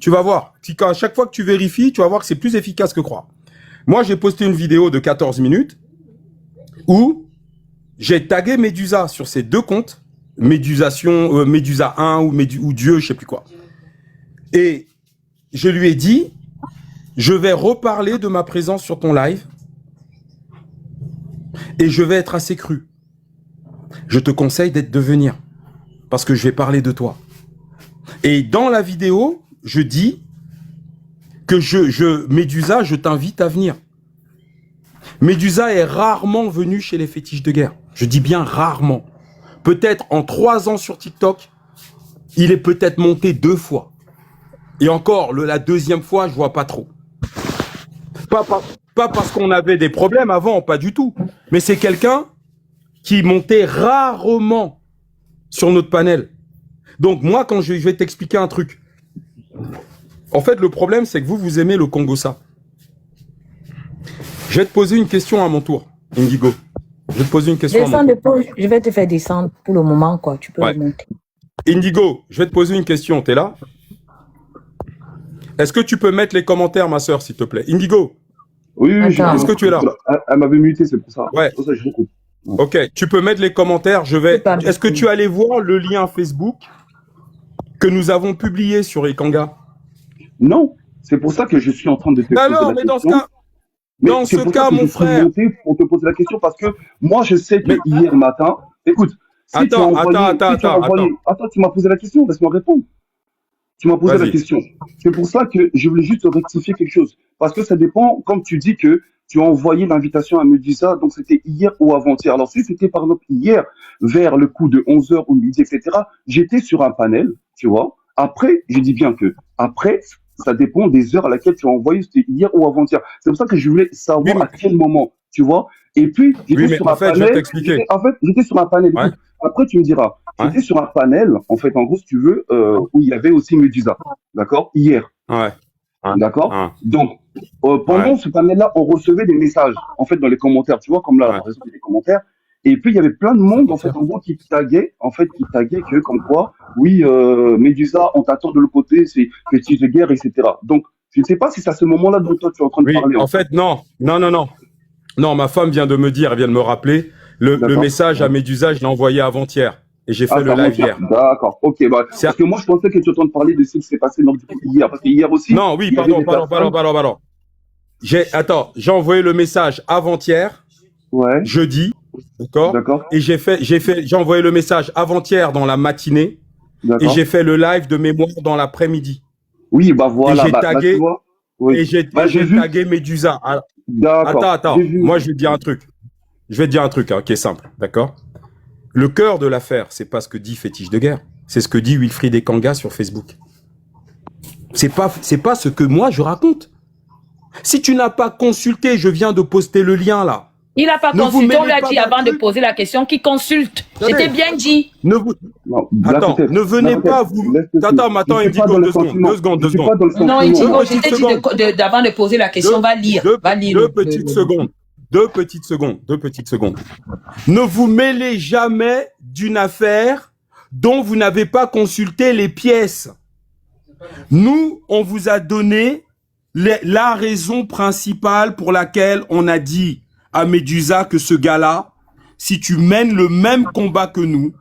Tu vas voir. À chaque fois que tu vérifies, tu vas voir que c'est plus efficace que croire. Moi, j'ai posté une vidéo de 14 minutes où j'ai tagué Médusa sur ces 2 comptes. Médusa 1 ou Dieu, je sais plus quoi. Et je lui ai dit, je vais reparler de ma présence sur ton live et je vais être assez cru. Je te conseille de venir parce que je vais parler de toi. Et dans la vidéo, je dis que Médusa, je t'invite à venir. Médusa est rarement venu chez les fétiches de guerre. Je dis bien rarement. Peut-être en 3 ans sur TikTok, il est peut-être monté 2 fois. Et encore, la 2e fois, je vois pas trop. Pas parce qu'on avait des problèmes avant, pas du tout. Mais c'est quelqu'un qui montait rarement sur notre panel. Donc moi, quand je vais t'expliquer un truc. En fait, le problème, c'est que vous aimez le Congossa. Je vais te poser une question à mon tour, Indigo. Je vais te poser une question. Je vais te faire descendre pour le moment, quoi. Tu peux remonter. Indigo, je vais te poser une question. T'es là? Est-ce que tu peux mettre les commentaires, ma sœur, s'il te plaît? Indigo. Oui. Est-ce que tu es là? Elle m'avait muté, c'est pour ça. Ouais. C'est pour ça que je l'écoute. Ok, tu peux mettre les commentaires. Est-ce que tu allais voir le lien Facebook que nous avons publié sur Ikanga? Non, c'est pour ça que je suis en train de te poser la question. Dans ce cas, mon frère. Pour te poser la question parce que moi, je sais que hier matin, écoute, attends, tu m'as posé la question, laisse-moi répondre. Tu m'as posé la question. C'est pour ça que je voulais juste rectifier quelque chose. Parce que ça dépend, comme tu dis que tu as envoyé l'invitation à Médusa, donc c'était hier ou avant-hier. Alors si c'était par exemple hier, vers le coup de 11h ou midi, etc., j'étais sur un panel, tu vois. Après, je dis bien que, après, ça dépend des heures à laquelle tu as envoyé, c'était hier ou avant-hier. C'est pour ça que je voulais savoir à quel moment, tu vois. Et puis, j'étais sur un panel. J'étais sur un panel. Ouais. Après, tu me diras, j'étais sur un panel, en fait, en gros, si tu veux, où il y avait aussi Médusa. D'accord? Hier. Ouais. D'accord? Donc, pendant ce panel-là, on recevait des messages, en fait, dans les commentaires. Tu vois, comme là, on recevait des commentaires. Et puis, il y avait plein de monde, en fait, en gros, qui taguait que, comme quoi, oui, Médusa, on t'attend de l'autre côté, c'est fétiche de guerre, etc. Donc, je ne sais pas si c'est à ce moment-là dont toi, tu es en train de Oui, parler. en fait, non. Non, ma femme vient de me dire, elle vient de me rappeler, le D'accord. message à Médusa, je l'ai envoyé avant-hier. Et j'ai fait le c'est live hier. D'accord. Ok, bah, C'est- parce que moi, je pensais que tu es en train de parler de ce qui s'est passé donc, du coup, hier. Parce que hier aussi, Non, oui, il y avait pardon, des personnes. pardon. J'ai envoyé le message avant-hier, Ouais, jeudi, d'accord? d'accord, Et j'ai envoyé le message avant-hier dans la matinée, et d'accord. j'ai fait le live de mémoire dans l'après-midi. Oui, bah voilà, j'ai tu tagué, vois. Oui. et j'ai Vu. tagué Médusa. Ah, D'accord. attends, J'ai vu. moi je vais te dire un truc. Je vais te dire un truc qui est simple, d'accord? Le cœur de l'affaire, c'est pas ce que dit Fétiche de guerre, c'est ce que dit Wilfried Ekanga sur Facebook. C'est pas ce que moi je raconte. Si tu n'as pas consulté, je viens de poster le lien là. Il n'a pas consulté, on lui a dit avant de poser la question qu'il consulte. C'était bien dit. Attends, ne venez pas vous... Attends, Indigo, 2 secondes. Non, Indigo, je t'ai dit d'avant de poser la question, va lire. Deux petites secondes. Ne vous mêlez jamais d'une affaire dont vous n'avez pas consulté les pièces. Nous, on vous a donné la raison principale pour laquelle on a dit à Médusa que ce gars-là, si tu mènes le même combat que nous,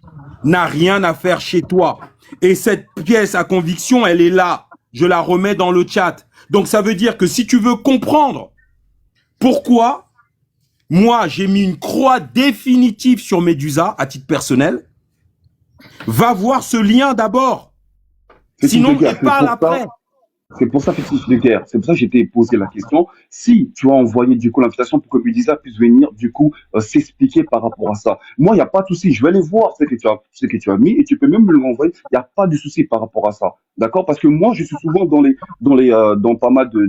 n'a rien à faire chez toi. Et cette pièce à conviction, elle est là. Je la remets dans le chat. Donc ça veut dire que si tu veux comprendre pourquoi moi j'ai mis une croix définitive sur Médusa à titre personnel, va voir ce lien d'abord. Sinon, elle parle après. C'est pour ça, Fétiche de guerre. C'est pour ça que j'ai été posé la question. Si tu as envoyé du coup l'invitation pour que Médusa puisse venir du coup s'expliquer par rapport à ça. Moi, il n'y a pas de souci. Je vais aller voir ce que tu as mis et tu peux même me l'envoyer. Il n'y a pas de souci par rapport à ça. D'accord? Parce que moi, je suis souvent dans pas mal de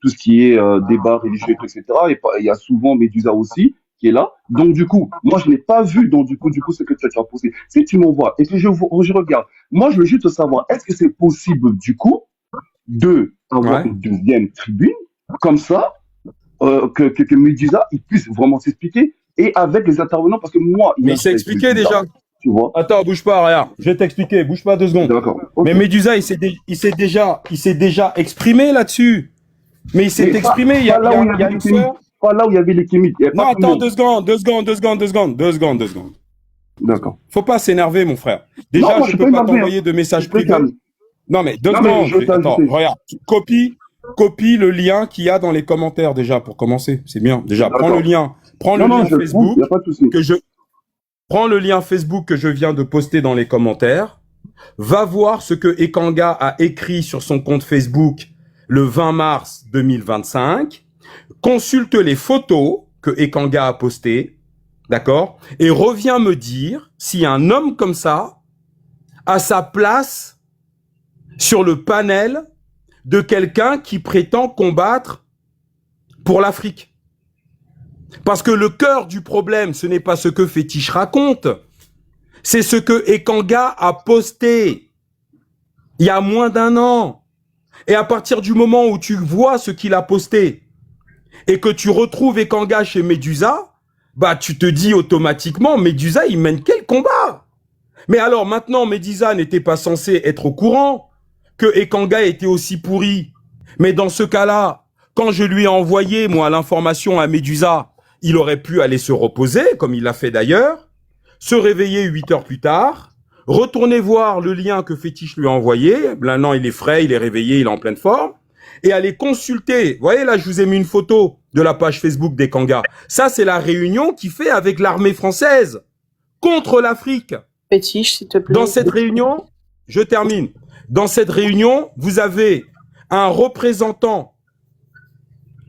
tout ce qui est débat religieux, etc. Et il y a souvent Médusa aussi qui est là. Donc du coup, moi je n'ai pas vu donc du coup ce que tu as posé. Si tu m'envoies et que je regarde, moi je veux juste savoir est-ce que c'est possible du coup de avoir une deuxième tribune comme ça que Médusa il puisse vraiment s'expliquer et avec les intervenants parce que moi mais il s'est expliqué déjà. Tu vois. Attends, bouge pas, regarde. Je vais t'expliquer. Bouge pas 2 secondes. D'accord. Okay. Mais Médusa, il s'est déjà exprimé là-dessus. Mais il s'est exprimé. Il y a une sœur. Pas là où il y avait les kémites. Non, attends, 2 secondes. D'accord. Faut pas s'énerver, mon frère. Déjà, je peux pas t'envoyer de messages privés. Non, mais 2 secondes. Attends, regarde. Copie le lien qu'il y a dans les commentaires déjà pour commencer. C'est bien. Déjà, prends le lien. Prends le lien Facebook Prends le lien Facebook que je viens de poster dans les commentaires. Va voir ce que Ekanga a écrit sur son compte Facebook le 20 mars 2025. Consulte les photos que Ekanga a postées. D'accord? Et reviens me dire si un homme comme ça a sa place sur le panel de quelqu'un qui prétend combattre pour l'Afrique. Parce que le cœur du problème, ce n'est pas ce que Fétiche raconte, c'est ce que Ekanga a posté il y a moins d'1 an. Et à partir du moment où tu vois ce qu'il a posté et que tu retrouves Ekanga chez Médusa, bah tu te dis automatiquement, Médusa, il mène quel combat? Mais alors maintenant, Médusa n'était pas censé être au courant que Ekanga était aussi pourri. Mais dans ce cas-là, quand je lui ai envoyé, moi, l'information à Médusa, il aurait pu aller se reposer, comme il l'a fait d'ailleurs, se réveiller 8 heures plus tard, retourner voir le lien que Fétiche lui a envoyé, maintenant il est frais, il est réveillé, il est en pleine forme, et aller consulter. Vous voyez là, je vous ai mis une photo de la page Facebook d'Ekanga. Ça, c'est la réunion qu'il fait avec l'armée française contre l'Afrique. Fétiche, s'il te plaît. Dans cette réunion, je termine. Dans cette réunion, vous avez un représentant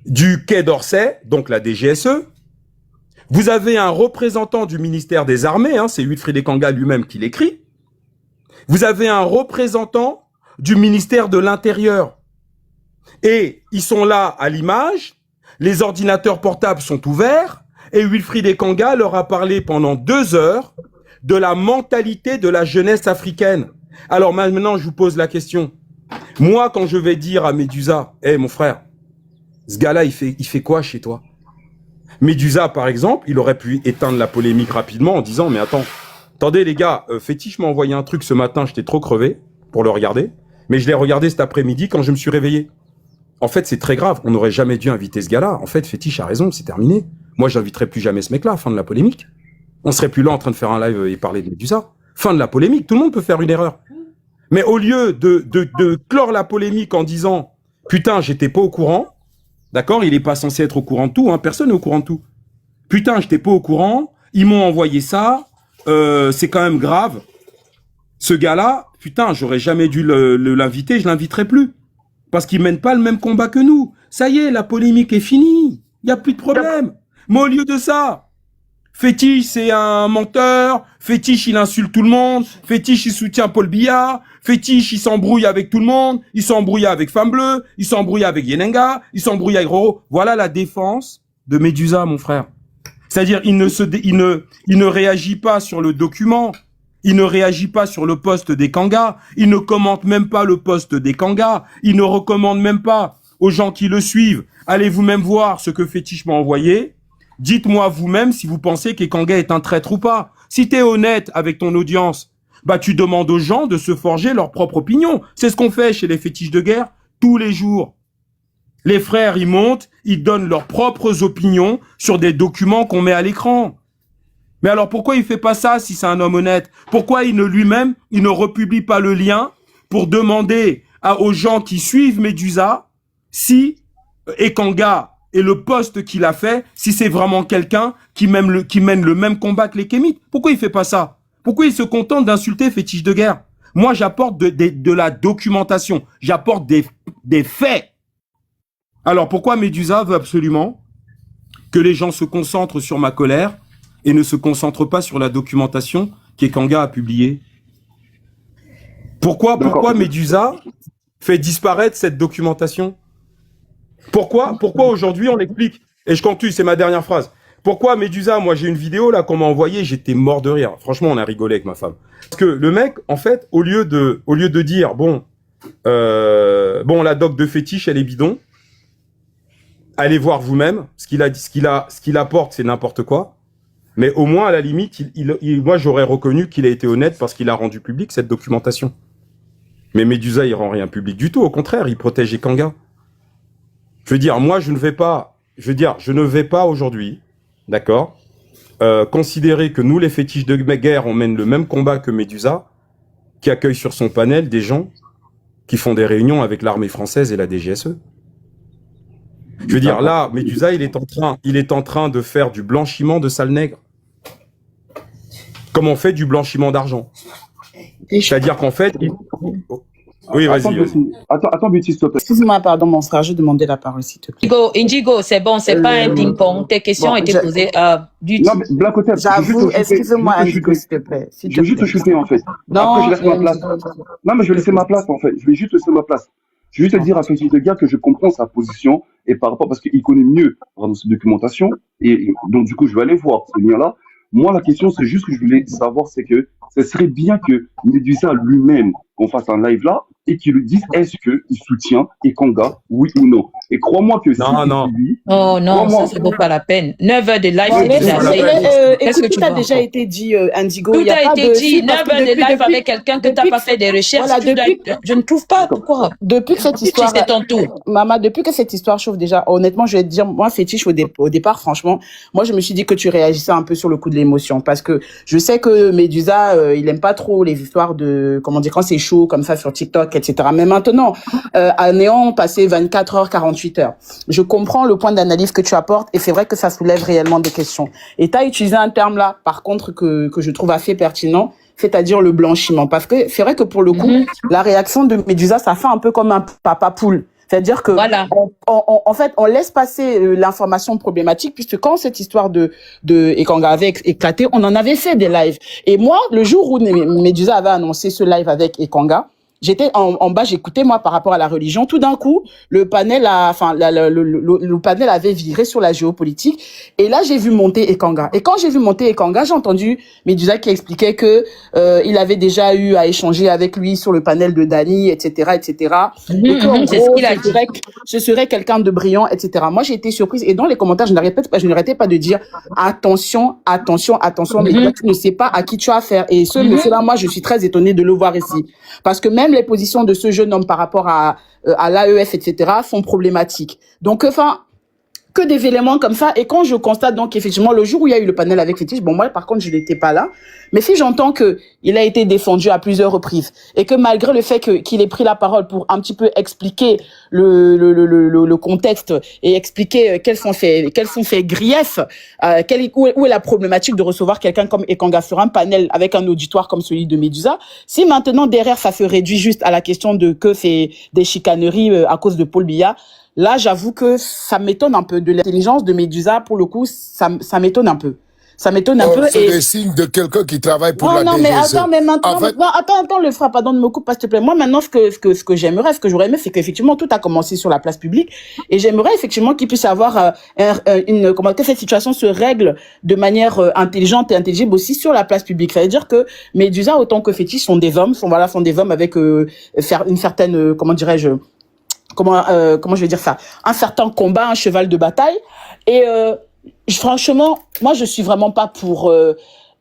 du Quai d'Orsay, donc la DGSE. Vous avez un représentant du ministère des Armées, c'est Wilfried Ekanga lui-même qui l'écrit. Vous avez un représentant du ministère de l'Intérieur. Et ils sont là à l'image, les ordinateurs portables sont ouverts, et Wilfried Ekanga leur a parlé pendant 2 heures de la mentalité de la jeunesse africaine. Alors maintenant, je vous pose la question. Moi, quand je vais dire à Médusa, mon frère, ce gars-là, il fait quoi chez toi? Médusa, par exemple, il aurait pu éteindre la polémique rapidement en disant, mais attendez les gars, Fétiche m'a envoyé un truc ce matin, j'étais trop crevé pour le regarder, mais je l'ai regardé cet après-midi quand je me suis réveillé. En fait, c'est très grave, on n'aurait jamais dû inviter ce gars-là. En fait, Fétiche a raison, c'est terminé. Moi, j'inviterai plus jamais ce mec-là, fin de la polémique. On serait plus là en train de faire un live et parler de Médusa. Fin de la polémique, tout le monde peut faire une erreur. Mais au lieu de clore la polémique en disant « Putain, j'étais pas au courant », d'accord, il est pas censé être au courant de tout, hein, personne n'est au courant de tout. « Putain, j'étais pas au courant, ils m'ont envoyé ça, c'est quand même grave. Ce gars-là, putain, j'aurais jamais dû l'inviter, je l'inviterai plus. Parce qu'il mène pas le même combat que nous. Ça y est, la polémique est finie, il y a plus de problème. Mais au lieu de ça, Fétiche, c'est un menteur. Fétiche, il insulte tout le monde. Fétiche, il soutient Paul Biya. Fétiche, il s'embrouille avec tout le monde. Il s'embrouille avec Femme Bleue. Il s'embrouille avec Yenenga. Il s'embrouille avec Roro. Voilà la défense de Médusa, mon frère. C'est-à-dire, il ne réagit pas sur le document. Il ne réagit pas sur le poste des Kangas. Il ne commente même pas le poste des Kangas. Il ne recommande même pas aux gens qui le suivent. Allez vous-même voir ce que Fétiche m'a envoyé. Dites-moi vous-même si vous pensez qu'Ekanga est un traître ou pas. Si tu es honnête avec ton audience, bah tu demandes aux gens de se forger leur propre opinion. C'est ce qu'on fait chez les fétiches de guerre tous les jours. Les frères, ils montent, ils donnent leurs propres opinions sur des documents qu'on met à l'écran. Mais alors pourquoi il fait pas ça si c'est un homme honnête? Pourquoi il ne republie pas le lien pour demander aux gens qui suivent Médusa si Ekanga et le poste qu'il a fait, si c'est vraiment quelqu'un qui mène le même combat que les Kémites. Pourquoi il fait pas ça? Pourquoi il se contente d'insulter fétiche de guerre? Moi, j'apporte de la documentation. J'apporte des faits. Alors, pourquoi Médusa veut absolument que les gens se concentrent sur ma colère et ne se concentrent pas sur la documentation qu'Ekanga a publiée? Pourquoi Médusa fait disparaître cette documentation? Pourquoi aujourd'hui on l'explique? Et je conclue, c'est ma dernière phrase. Pourquoi Médusa, moi j'ai une vidéo là qu'on m'a envoyée, j'étais mort de rire. Franchement, on a rigolé avec ma femme. Parce que le mec, en fait, au lieu de dire bon, la doc de fétiche, elle est bidon. Allez voir vous-même. Ce qu'il apporte, c'est n'importe quoi. Mais au moins, à la limite, moi j'aurais reconnu qu'il a été honnête parce qu'il a rendu public cette documentation. Mais Médusa, il rend rien public du tout. Au contraire, il protège Ekanga. Je veux dire, moi, je ne vais pas aujourd'hui, d'accord, considérer que nous, les fétiches de guerre, on mène le même combat que Médusa, qui accueille sur son panel des gens qui font des réunions avec l'armée française et la DGSE. Je veux dire, là, Médusa, il est en train de faire du blanchiment de sale nègre. Comme on fait du blanchiment d'argent. C'est-à-dire qu'en fait... Oui, vas-y. Attends, Betty, s'il te plaît. Excuse-moi, pardon, mon frère, je demandais la parole, s'il te plaît. Indigo, c'est bon, c'est pas un ping-pong. Tes questions étaient posées du Non, mais Blacotel, j'avoue, excuse-moi, Indigo, s'il te plaît. Je vais juste te chuter, en fait. Non, après, je laisse ma place. Non, mais je vais laisser ma place, en fait. Je vais juste laisser ma place. Je vais juste te dire à Fétiche de guerre que je comprends sa position et par rapport, parce qu'il connaît mieux, pardon, cette documentation. Et donc, du coup, je vais aller voir ce lien-là. Moi, la question, c'est juste que je voulais savoir, c'est que ce serait bien que Médusa lui-même, qu'on fasse un live là, et qu'il lui dise est-ce qu'il soutient Ekanga, oui ou non. Et crois-moi que non. Oh non, ça vaut pas la peine. 9 heures de live, c'est déjà écoute, tout a déjà été dit, Indigo. Tout a été dit. 9 heures de live avec quelqu'un que tu n'as pas fait des recherches. Voilà, je ne trouve pas pourquoi. Depuis que cette histoire... C'est ton tour. Maman, depuis que cette histoire chauffe déjà, honnêtement, je vais te dire, moi, fétiche, au départ, franchement, moi, je me suis dit que tu réagissais un peu sur le coup de l'émotion. Parce que je sais que Médusa, il aime pas trop les histoires de, comment dire, quand c'est chaud, comme ça, sur TikTok, etc. Mais maintenant, à Néant, passé 24 heures, 48 heures. Je comprends le point d'analyse que tu apportes et c'est vrai que ça soulève réellement des questions. Et tu as utilisé un terme là, par contre, que je trouve assez pertinent, c'est-à-dire le blanchiment. Parce que c'est vrai que pour le coup, la réaction de Médusa, ça fait un peu comme un papa poule. C'est-à-dire que, voilà. En fait, on laisse passer l'information problématique puisque quand cette histoire de Ekanga avait éclaté, on en avait fait des lives. Et moi, le jour où Médusa avait annoncé ce live avec Ekanga, j'étais en bas, j'écoutais moi par rapport à la religion. Tout d'un coup, le panel le panel avait viré sur la géopolitique. Et là, j'ai vu monter Ekanga. Et quand j'ai vu monter Ekanga, j'ai entendu Medusa qui expliquait que il avait déjà eu à échanger avec lui sur le panel de Dani, etc., etc. Et que en C'est ce gros, qu'il a dit. ce serait quelqu'un de brillant, etc. Moi, j'ai été surprise. Et dans les commentaires, je n'arrêtais pas de dire attention, attention, attention, mais tu ne sais pas à qui tu as affaire. Et ce monsieur-là, moi, je suis très étonnée de le voir ici. Parce que même les positions de ce jeune homme par rapport à l'AEF, etc., sont problématiques. Donc, enfin, que des éléments comme ça. Et quand je constate donc effectivement le jour où il y a eu le panel avec Fétiche, bon moi par contre je n'étais pas là, mais si j'entends que il a été défendu à plusieurs reprises et que malgré le fait qu'il ait pris la parole pour un petit peu expliquer le contexte et expliquer quels sont ses griefs, où est la problématique de recevoir quelqu'un comme Ekanga sur un panel avec un auditoire comme celui de Medusa, si maintenant derrière ça se réduit juste à la question de que c'est des chicaneries à cause de Paul Biya. Là, j'avoue que ça m'étonne un peu de l'intelligence de Medusa. Pour le coup, ça m'étonne un peu. Ça m'étonne un peu. C'est des signes de quelqu'un qui travaille pour la DGSE. Non, mais attends, maintenant, En fait, attends, le frère, pardon, ne me coupe pas, s'il te plaît. Moi, maintenant, ce que j'aimerais, ce que j'aurais aimé, c'est qu'effectivement, tout a commencé sur la place publique. Et j'aimerais, effectivement, qu'il puisse avoir que cette situation se règle de manière intelligente et intelligible aussi sur la place publique. Ça veut dire que Medusa, autant que Fétiche, sont des hommes avec, une certaine, comment dirais-je, comment je vais dire ça, un certain combat, un cheval de bataille. Et franchement, moi je suis vraiment pas pour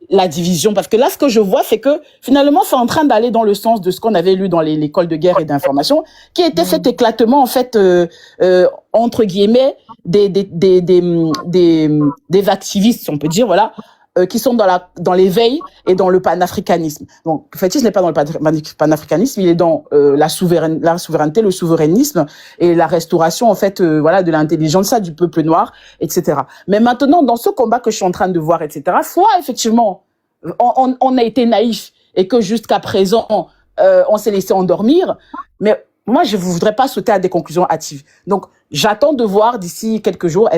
la division, parce que là ce que je vois c'est que finalement c'est en train d'aller dans le sens de ce qu'on avait lu dans l'école de guerre et d'information, qui était cet éclatement en fait entre guillemets des activistes, on peut dire, voilà, qui sont dans l'éveil et dans le panafricanisme. Donc, Fétiche n'est pas dans le panafricanisme, il est dans la souveraineté, le souverainisme et la restauration, en fait, voilà, de l'intelligence du peuple noir, etc. Mais maintenant, dans ce combat que je suis en train de voir, etc., soit effectivement, on a été naïf et que jusqu'à présent, on s'est laissé endormir, mais moi, je ne voudrais pas sauter à des conclusions hâtives. Donc, j'attends de voir d'ici quelques jours,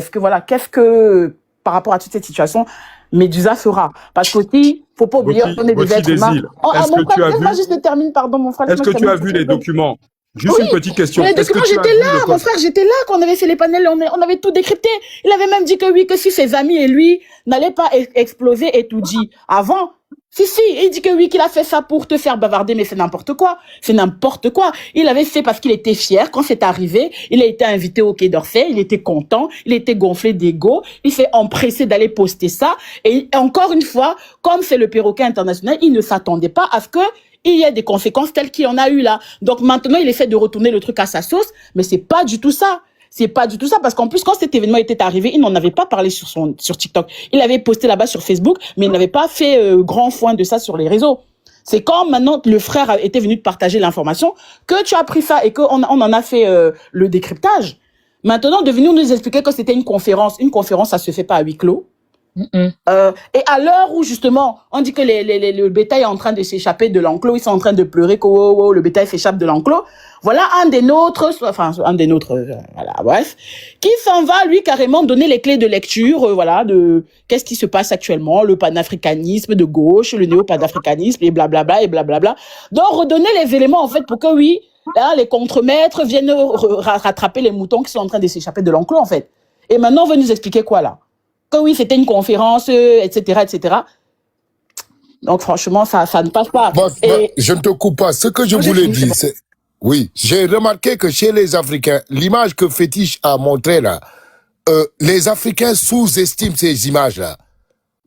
qu'est-ce que, par rapport à toute cette situation, Medusa fera. Parce qu'aussi, faut pas oublier, on est des êtres humains. Est-ce que tu as vu, juste termine, pardon, mon frère. est-ce que tu as vu les documents? Juste une petite question. Les documents, j'étais là, mon frère, j'étais là quand on avait fait les panels, on avait tout décrypté. Il avait même dit que oui, que si ses amis et lui n'allaient pas exploser et tout dit avant. Si, il dit que oui, qu'il a fait ça pour te faire bavarder, mais c'est n'importe quoi. C'est n'importe quoi. Il avait fait parce qu'il était fier. Quand c'est arrivé, il a été invité au Quai d'Orsay, il était content, il était gonflé d'ego, il s'est empressé d'aller poster ça. Et encore une fois, comme c'est le perroquet international, il ne s'attendait pas à ce que il y ait des conséquences telles qu'il y en a eu là. Donc maintenant, il essaie de retourner le truc à sa sauce, mais c'est pas du tout ça. C'est pas du tout ça, parce qu'en plus, quand cet événement était arrivé, il n'en avait pas parlé sur TikTok. Il avait posté là-bas sur Facebook, mais il n'avait pas fait grand foin de ça sur les réseaux. C'est quand maintenant le frère était venu te partager l'information que tu as pris ça et qu'on en a fait le décryptage. Maintenant, de venir nous expliquer que c'était une conférence. Une conférence, ça se fait pas à huis clos. Et à l'heure où justement on dit que le bétail est en train de s'échapper de l'enclos, ils sont en train de pleurer que le bétail s'échappe de l'enclos, voilà un des nôtres, voilà, bref, qui s'en va lui carrément donner les clés de lecture, voilà, de qu'est-ce qui se passe actuellement, le panafricanisme de gauche, le néo-panafricanisme et blablabla et blablabla. Donc redonner les éléments en fait pour que oui, là, les contremaîtres viennent rattraper les moutons qui sont en train de s'échapper de l'enclos en fait. Et maintenant on veut nous expliquer quoi là? Que oui, c'était une conférence, etc., etc. Donc, franchement, ça ne passe pas. Je ne te coupe pas. Ce que je voulais dire, c'est... Oui, j'ai remarqué que chez les Africains, l'image que Fétiche a montrée là, les Africains sous-estiment ces images-là.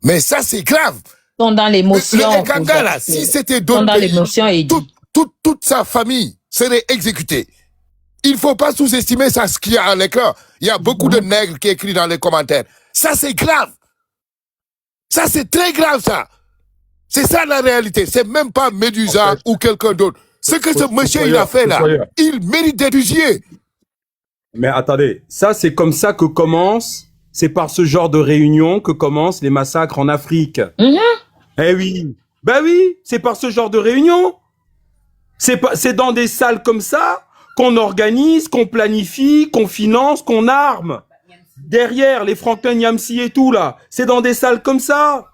Mais ça, c'est grave. Sont dans l'émotion. Le Ekanga, là, si c'était d'autres pays, toute sa famille serait exécutée. Il ne faut pas sous-estimer ça, ce qu'il y a à l'écran. Il y a beaucoup de nègres qui écrivent dans les commentaires. Ça, c'est grave. Ça, c'est très grave, ça. C'est ça, la réalité. C'est même pas Medusa ou quelqu'un d'autre. Ce que ce monsieur, il a fait, là, il mérite d'être fusillé. Mais attendez, ça, c'est comme ça que commence, c'est par ce genre de réunion que commencent les massacres en Afrique. Eh oui. Ben oui, c'est par ce genre de réunion. C'est dans des salles comme ça qu'on organise, qu'on planifie, qu'on finance, qu'on arme. Derrière, les Franklin Nyamsi et tout, là, c'est dans des salles comme ça.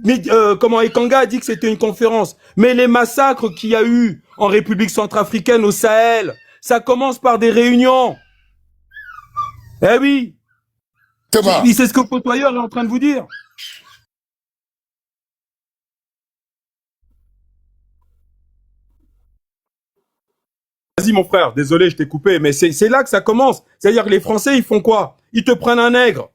Mais comment Ekanga a dit que c'était une conférence. Mais les massacres qu'il y a eu en République centrafricaine, au Sahel. Ça commence par des réunions. Eh oui. C'est ce que Côtoyeur est en train de vous dire. Vas-y mon frère, désolé, je t'ai coupé, mais c'est là que ça commence. C'est-à-dire que les Français, ils font quoi? Ils te prennent un nègre.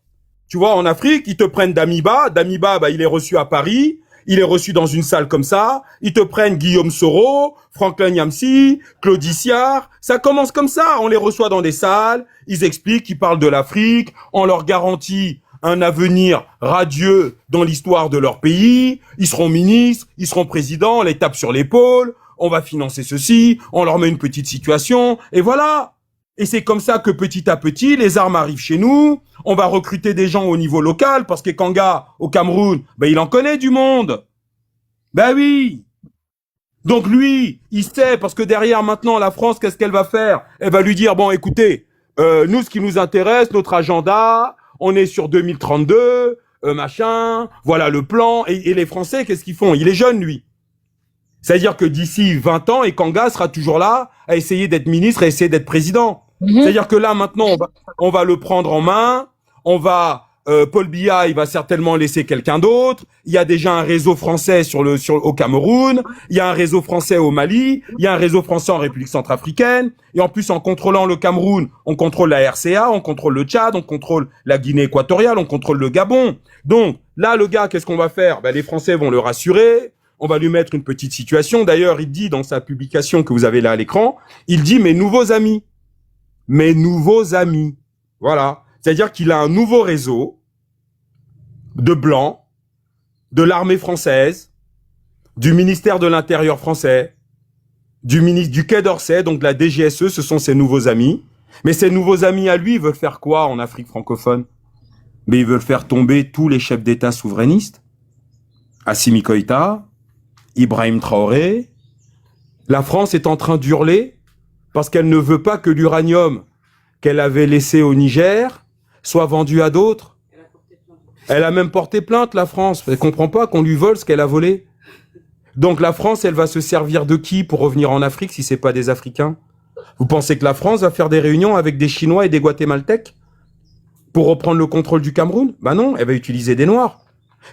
Tu vois, en Afrique, ils te prennent Damiba. Damiba, bah, il est reçu à Paris. Il est reçu dans une salle comme ça. Ils te prennent Guillaume Soro, Franklin Nyamsi, Claude Issard. Ça commence comme ça. On les reçoit dans des salles. Ils expliquent, ils parlent de l'Afrique. On leur garantit un avenir radieux dans l'histoire de leur pays. Ils seront ministres, ils seront présidents. On les tape sur l'épaule. On va financer ceci. On leur met une petite situation. Et voilà. Et c'est comme ça que petit à petit, les armes arrivent chez nous. On va recruter des gens au niveau local parce que Kanga, au Cameroun, ben, il en connaît du monde. Ben oui. Donc lui, il sait parce que derrière maintenant, la France, qu'est-ce qu'elle va faire? Elle va lui dire, bon, écoutez, nous, ce qui nous intéresse, notre agenda, on est sur 2032, machin, voilà le plan. Et les Français, qu'est-ce qu'ils font? Il est jeune, lui. C'est-à-dire que d'ici 20 ans, Kanga sera toujours là à essayer d'être ministre, à essayer d'être président. C'est-à-dire que là, maintenant, on va le prendre en main. On va, Paul Biya, il va certainement laisser quelqu'un d'autre. Il y a déjà un réseau français au Cameroun. Il y a un réseau français au Mali. Il y a un réseau français en République centrafricaine. Et en plus, en contrôlant le Cameroun, on contrôle la RCA, on contrôle le Tchad, on contrôle la Guinée équatoriale, on contrôle le Gabon. Donc, là, le gars, qu'est-ce qu'on va faire? Ben, les Français vont le rassurer. On va lui mettre une petite situation. D'ailleurs, il dit dans sa publication que vous avez là à l'écran, il dit mes nouveaux amis. Mes nouveaux amis. Voilà. C'est-à-dire qu'il a un nouveau réseau de blancs, de l'armée française, du ministère de l'Intérieur français, du Quai d'Orsay, donc de la DGSE, ce sont ses nouveaux amis. Mais ces nouveaux amis à lui, ils veulent faire quoi en Afrique francophone? Mais ils veulent faire tomber tous les chefs d'État souverainistes. Assimi Goïta, Ibrahim Traoré. La France est en train d'hurler parce qu'elle ne veut pas que l'uranium qu'elle avait laissé au Niger soit vendu à d'autres. Elle a même porté plainte, la France. Elle comprend pas qu'on lui vole ce qu'elle a volé. Donc la France, elle va se servir de qui pour revenir en Afrique si c'est pas des Africains? Vous pensez que la France va faire des réunions avec des Chinois et des Guatémaltèques pour reprendre le contrôle du Cameroun? Bah non, elle va utiliser des Noirs.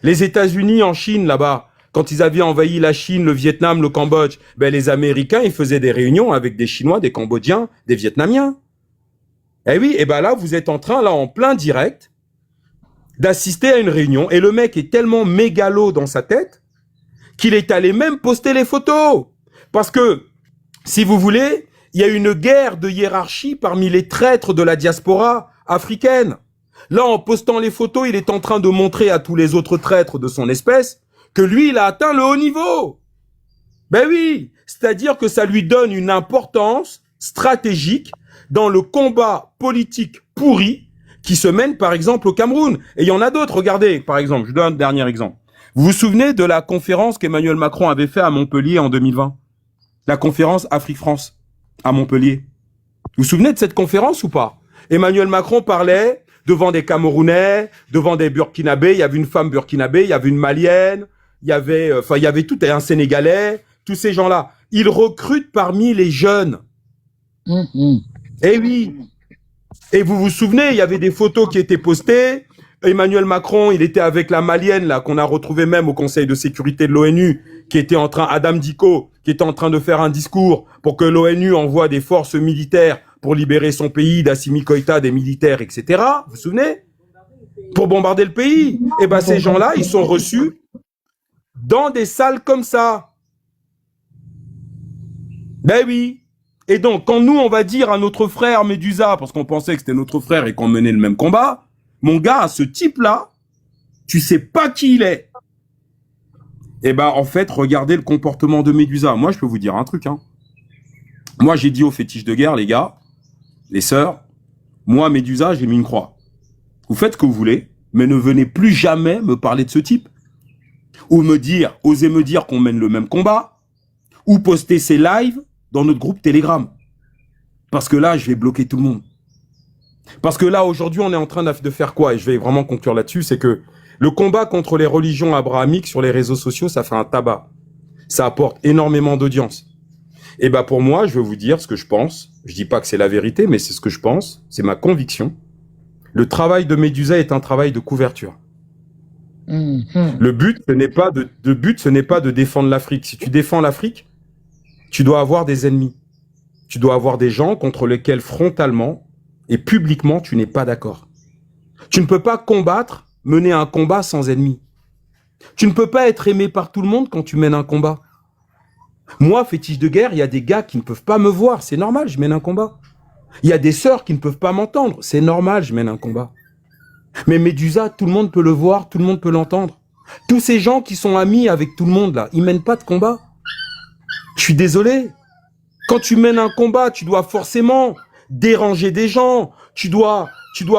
Les États-Unis en Chine, là-bas, quand ils avaient envahi la Chine, le Vietnam, le Cambodge, ben les Américains, ils faisaient des réunions avec des Chinois, des Cambodgiens, des Vietnamiens. Eh oui, et ben là, vous êtes en train, là, en plein direct, d'assister à une réunion, et le mec est tellement mégalo dans sa tête qu'il est allé même poster les photos. Parce que, si vous voulez, il y a une guerre de hiérarchie parmi les traîtres de la diaspora africaine. Là, en postant les photos, il est en train de montrer à tous les autres traîtres de son espèce que lui, il a atteint le haut niveau. Ben oui, c'est-à-dire que ça lui donne une importance stratégique dans le combat politique pourri qui se mène, par exemple, au Cameroun. Et il y en a d'autres. Regardez, par exemple, je donne un dernier exemple. Vous vous souvenez de la conférence qu'Emmanuel Macron avait fait à Montpellier en 2020? La conférence Afrique-France à Montpellier. Vous vous souvenez de cette conférence ou pas? Emmanuel Macron parlait devant des Camerounais, devant des Burkinabés. Il y avait une femme burkinabé, il y avait une Malienne, il y avait tout, un Sénégalais, tous ces gens-là. Il recrute parmi les jeunes. Eh oui. Et vous vous souvenez, il y avait des photos qui étaient postées. Emmanuel Macron, il était avec la Malienne, là, qu'on a retrouvé même au Conseil de sécurité de l'ONU, Adam Dicko, qui était en train de faire un discours pour que l'ONU envoie des forces militaires pour libérer son pays, d'Assimi Goïta, des militaires, etc. Vous vous souvenez? Pour bombarder le pays. Eh ben, ces gens-là, ils sont reçus dans des salles comme ça. Ben oui. Et donc, quand nous, on va dire à notre frère Médusa, parce qu'on pensait que c'était notre frère et qu'on menait le même combat, mon gars, ce type-là, tu sais pas qui il est. Eh ben, en fait, regardez le comportement de Médusa. Moi, je peux vous dire un truc, hein. Moi, j'ai dit aux fétiches de guerre, les gars, les sœurs, moi, Médusa, j'ai mis une croix. Vous faites ce que vous voulez, mais ne venez plus jamais me parler de ce type. Ou osez me dire qu'on mène le même combat, ou poster ces lives dans notre groupe Telegram. Parce que là, je vais bloquer tout le monde. Parce que là, aujourd'hui, on est en train de faire quoi? Et je vais vraiment conclure là-dessus, c'est que le combat contre les religions abrahamiques sur les réseaux sociaux, ça fait un tabac. Ça apporte énormément d'audience. Et ben pour moi, je veux vous dire ce que je pense. Je dis pas que c'est la vérité, mais c'est ce que je pense. C'est ma conviction. Le travail de Médusa est un travail de couverture. Le but, ce n'est pas de défendre l'Afrique. Si tu défends l'Afrique, tu dois avoir des ennemis. Tu dois avoir des gens contre lesquels frontalement et publiquement tu n'es pas d'accord. Tu ne peux pas mener un combat sans ennemis. Tu ne peux pas être aimé par tout le monde quand tu mènes un combat. Moi, fétiche de guerre, il y a des gars qui ne peuvent pas me voir, c'est normal, je mène un combat. Il y a des sœurs qui ne peuvent pas m'entendre, c'est normal, je mène un combat. Mais Médusa, tout le monde peut le voir, tout le monde peut l'entendre. Tous ces gens qui sont amis avec tout le monde là, ils mènent pas de combat. Je suis désolé. Quand tu mènes un combat, tu dois forcément déranger des gens. Tu dois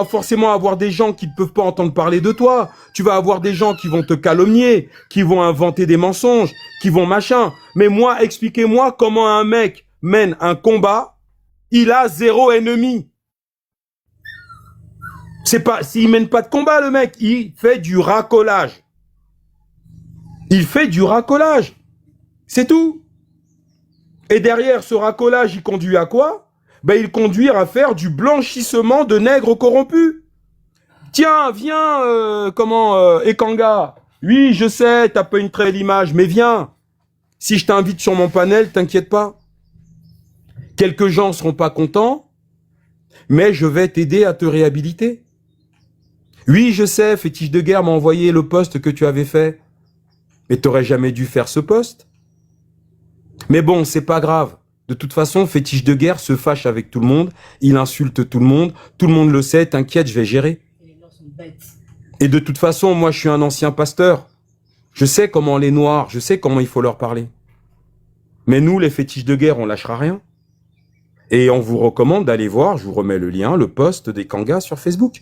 forcément avoir des gens qui ne peuvent pas entendre parler de toi. Tu vas avoir des gens qui vont te calomnier, qui vont inventer des mensonges, qui vont machin. Mais moi, expliquez-moi comment un mec mène un combat, il a 0 ennemi. C'est pas, s'il mène pas de combat, le mec, il fait du racolage. Il fait du racolage. C'est tout. Et derrière ce racolage, il conduit à quoi? Ben, il conduit à faire du blanchissement de nègres corrompus. Tiens, viens, Ekanga. Oui, je sais, t'as pas une très belle image, mais viens. Si je t'invite sur mon panel, t'inquiète pas. Quelques gens seront pas contents, mais je vais t'aider à te réhabiliter. Oui, je sais, Fétiche de guerre m'a envoyé le post que tu avais fait. Mais t'aurais jamais dû faire ce post. Mais bon, c'est pas grave. De toute façon, Fétiche de guerre se fâche avec tout le monde, il insulte tout le monde le sait, t'inquiète, je vais gérer. Et de toute façon, moi je suis un ancien pasteur. Je sais comment les noirs, je sais comment il faut leur parler. Mais nous, les fétiches de guerre, on lâchera rien. Et on vous recommande d'aller voir, je vous remets le lien, le post des Kangas sur Facebook.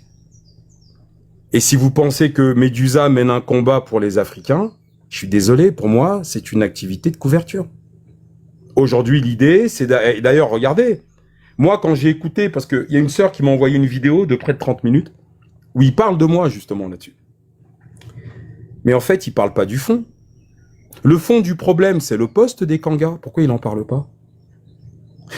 Et si vous pensez que Médusa mène un combat pour les Africains, je suis désolé, pour moi, c'est une activité de couverture. Aujourd'hui, l'idée, c'est d'ailleurs, regardez, moi, quand j'ai écouté, parce qu'il y a une sœur qui m'a envoyé une vidéo de près de 30 minutes, où il parle de moi, justement, là-dessus. Mais en fait, il parle pas du fond. Le fond du problème, c'est le poste des Kangas. Pourquoi il en parle pas?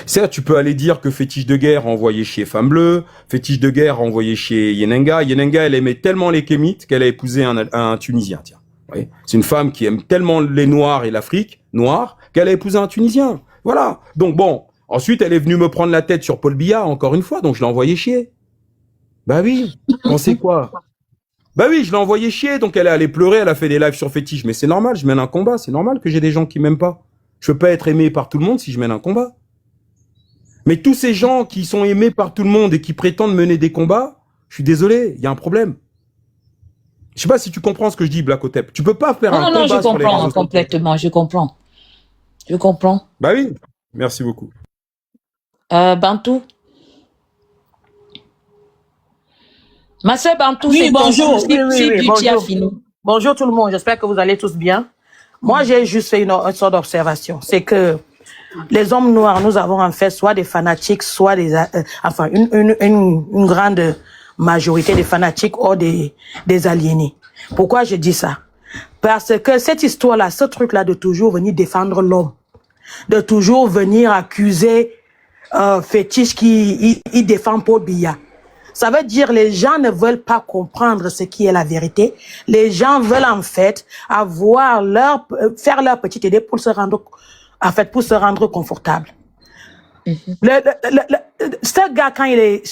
Certes, tu peux aller dire que Fétiche de guerre a envoyé chez Femme Bleue, Fétiche de guerre a envoyé chez Yenenga. Yenenga, elle aimait tellement les Kémites qu'elle a épousé un Tunisien, tiens. Oui. C'est une femme qui aime tellement les Noirs et l'Afrique noire qu'elle a épousé un Tunisien. Voilà. Donc bon, ensuite elle est venue me prendre la tête sur Paul Biya encore une fois, donc je l'ai envoyé chier. Bah oui, pensez quoi? Bah oui, je l'ai envoyé chier, donc elle est allée pleurer, elle a fait des lives sur Fétiche, mais c'est normal, je mène un combat, c'est normal que j'ai des gens qui m'aiment pas. Je peux pas être aimé par tout le monde si je mène un combat. Mais tous ces gens qui sont aimés par tout le monde et qui prétendent mener des combats, je suis désolé, il y a un problème. Je sais pas si tu comprends ce que je dis, Black Otep. Tu peux pas faire un combat sur les réseaux sociaux. Non, je comprends complètement, je comprends. Je comprends. Bah oui, merci beaucoup. Bantou. Ma sœur Bantou, oui, c'est bonjour. Bonjour. Bonjour tout le monde, j'espère que vous allez tous bien. Moi, j'ai juste fait une sorte d'observation. C'est que les hommes noirs, nous avons en fait soit des fanatiques, soit des... une grande majorité des fanatiques ou des aliénés. Pourquoi je dis ça? Parce que cette histoire-là, ce truc-là de toujours venir défendre l'homme, de toujours venir accuser Fétiche qui il défend Paul Biya. Ça veut dire les gens ne veulent pas comprendre ce qui est la vérité. Les gens veulent en fait avoir faire leur petite idée pour se rendre confortable. Ce gars,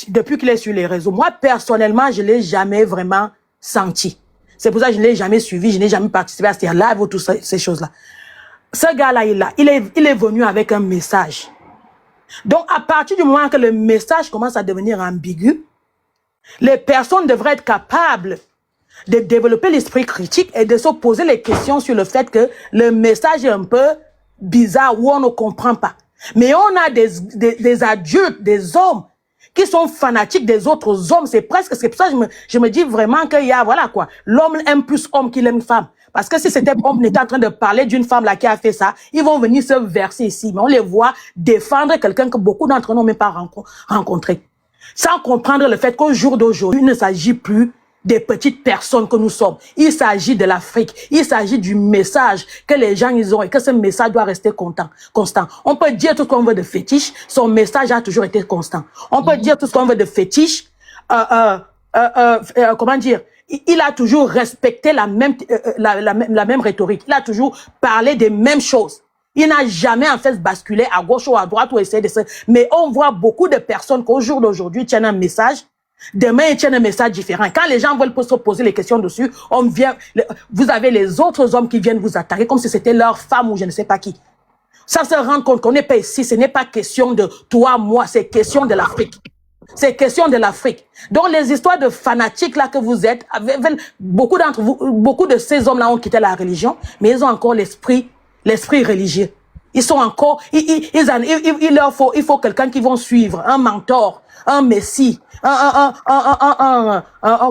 depuis qu'il est sur les réseaux, moi personnellement, je l'ai jamais vraiment senti. C'est pour ça que je ne l'ai jamais suivi, je n'ai jamais participé à ces lives ou toutes ces choses-là. Ce gars-là, il est venu avec un message. Donc, à partir du moment que le message commence à devenir ambigu, les personnes devraient être capables de développer l'esprit critique et de se poser les questions sur le fait que le message est un peu bizarre ou on ne comprend pas. Mais on a des adultes, des hommes qui sont fanatiques des autres hommes. C'est pour ça que je me dis vraiment qu'il y a, voilà quoi, l'homme aime plus homme qu'il aime femme. Parce que si c'était homme était en train de parler d'une femme là qui a fait ça, ils vont venir se verser ici. Mais on les voit défendre quelqu'un que beaucoup d'entre nous n'ont même pas rencontré. Sans comprendre le fait qu'au jour d'aujourd'hui, il ne s'agit plus des petites personnes que nous sommes. Il s'agit de l'Afrique. Il s'agit du message que les gens ils ont et que ce message doit rester constant. On peut dire tout ce qu'on veut de fétiche, son message a toujours été constant. On peut dire tout ce qu'on veut de fétiche, comment dire, il a toujours respecté la même rhétorique. Il a toujours parlé des mêmes choses. Il n'a jamais en fait basculé à gauche ou à droite ou essayer de se... Mais on voit beaucoup de personnes qu'au jour d'aujourd'hui tiennent un message. Demain, ils tiennent un message différent. Quand les gens veulent se poser les questions dessus, vous avez les autres hommes qui viennent vous attaquer comme si c'était leur femme ou je ne sais pas qui. Ça se rend compte qu'on n'est pas ici. Ce n'est pas question de toi, moi, c'est question de l'Afrique. C'est question de l'Afrique. Donc, les histoires de fanatiques là que vous êtes, beaucoup d'entre vous, beaucoup de ces hommes-là ont quitté la religion, mais ils ont encore l'esprit religieux. Ils sont encore, il faut quelqu'un qui vont suivre, un mentor, un messie,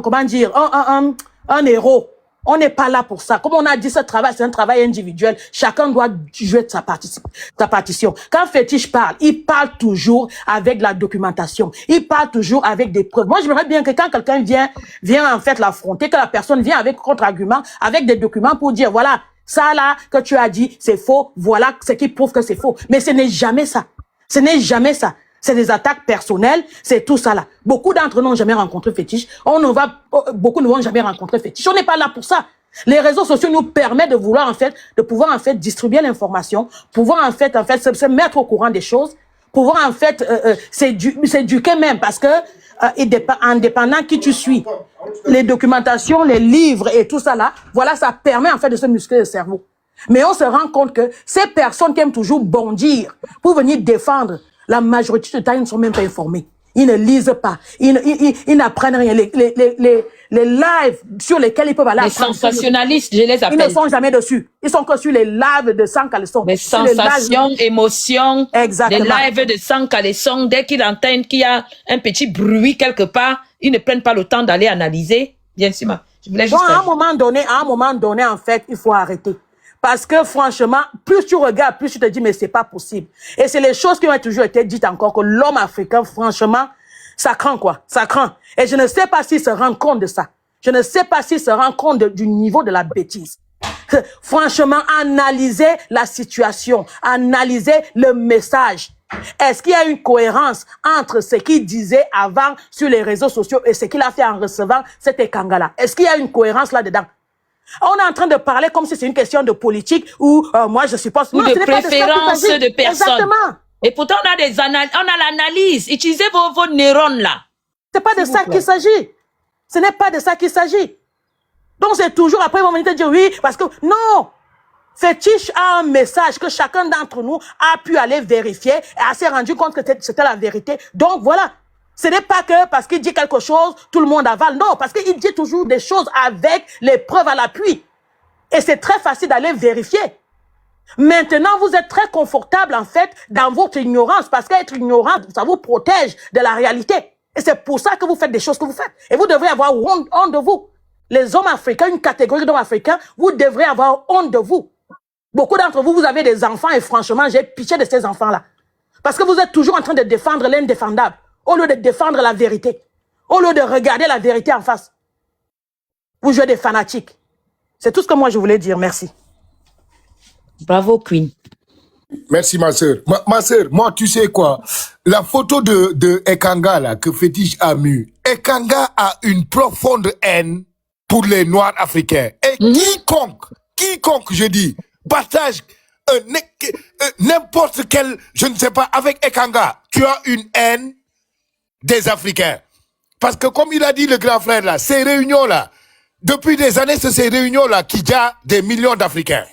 comment dire, un héros. On n'est pas là pour ça. Comme on a dit, ce travail, c'est un travail individuel. Chacun doit jouer sa partition. Quand Fétiche parle, il parle toujours avec la documentation. Il parle toujours avec des preuves. Moi, j'aimerais bien que quand quelqu'un vient en fait l'affronter, que la personne vient avec contre-argument, avec des documents pour dire, voilà, ça là que tu as dit, c'est faux. Voilà ce qui prouve que c'est faux. Mais ce n'est jamais ça. Ce n'est jamais ça. C'est des attaques personnelles, c'est tout ça là. Beaucoup d'entre nous n'ont jamais rencontré Fétiche. Beaucoup ne vont jamais rencontrer Fétiche. On n'est pas là pour ça. Les réseaux sociaux nous permettent de pouvoir en fait distribuer l'information, pouvoir en fait se mettre au courant des choses, pouvoir en fait s'éduquer même parce que indépendant qui tu suis, les documentations, les livres et tout ça là, voilà, ça permet en fait de se muscler le cerveau. Mais on se rend compte que ces personnes qui aiment toujours bondir pour venir défendre, la majorité du temps, ils ne sont même pas informés. Ils ne lisent pas. Ils n'apprennent rien. Les lives sur lesquels ils peuvent aller apprendre. Les sensationnalistes, je les appelle. Ils ne sont jamais dessus. Ils sont que sur les lives de 100 caleçons. Les sensations, émotions. Exactement. Les lives de 100 caleçons. Dès qu'ils entendent qu'il y a un petit bruit quelque part, ils ne prennent pas le temps d'aller analyser. Bien sûr, je voulais juste... Donc, à un moment donné, en fait, il faut arrêter. Parce que franchement, plus tu regardes, plus tu te dis, mais c'est pas possible. Et c'est les choses qui ont toujours été dites encore, que l'homme africain, franchement, ça craint quoi, ça craint. Et je ne sais pas s'il se rend compte de ça. Je ne sais pas s'il se rend compte du niveau de la bêtise. Franchement, analyser la situation, analyser le message. Est-ce qu'il y a une cohérence entre ce qu'il disait avant sur les réseaux sociaux et ce qu'il a fait en recevant cet Ekanga-là? Est-ce qu'il y a une cohérence là-dedans? On est en train de parler comme si c'est une question de politique ou moi je suppose... Ou non, de préférence de personnes. Exactement. Et pourtant on a l'analyse. Utilisez vos neurones là. C'est pas de ça qu'il s'agit. Ce n'est pas de ça qu'il s'agit. Donc c'est toujours après ils vont venir te dire oui parce que non. Fétiche a un message que chacun d'entre nous a pu aller vérifier et a s'est rendu compte que c'était la vérité. Donc voilà. Ce n'est pas que parce qu'il dit quelque chose, tout le monde avale. Non, parce qu'il dit toujours des choses avec les preuves à l'appui. Et c'est très facile d'aller vérifier. Maintenant, vous êtes très confortable, en fait, dans votre ignorance. Parce qu'être ignorant, ça vous protège de la réalité. Et c'est pour ça que vous faites des choses que vous faites. Et vous devrez avoir honte de vous. Les hommes africains, une catégorie d'hommes africains, vous devrez avoir honte de vous. Beaucoup d'entre vous, vous avez des enfants et franchement, j'ai pitié de ces enfants-là. Parce que vous êtes toujours en train de défendre l'indéfendable. Au lieu de défendre la vérité, au lieu de regarder la vérité en face, vous jouez des fanatiques. C'est tout ce que moi je voulais dire. Merci. Bravo, Queen. Merci, ma sœur. Ma sœur, moi, tu sais quoi? La photo de Ekanga, là, que Fétiche a mis, Ekanga a une profonde haine pour les Noirs africains. Et quiconque, je dis, partage n'importe quel, je ne sais pas, avec Ekanga, tu as une haine des Africains. Parce que comme il a dit le grand frère là, ces réunions-là, depuis des années, c'est ces réunions-là qui gardent des millions d'Africains.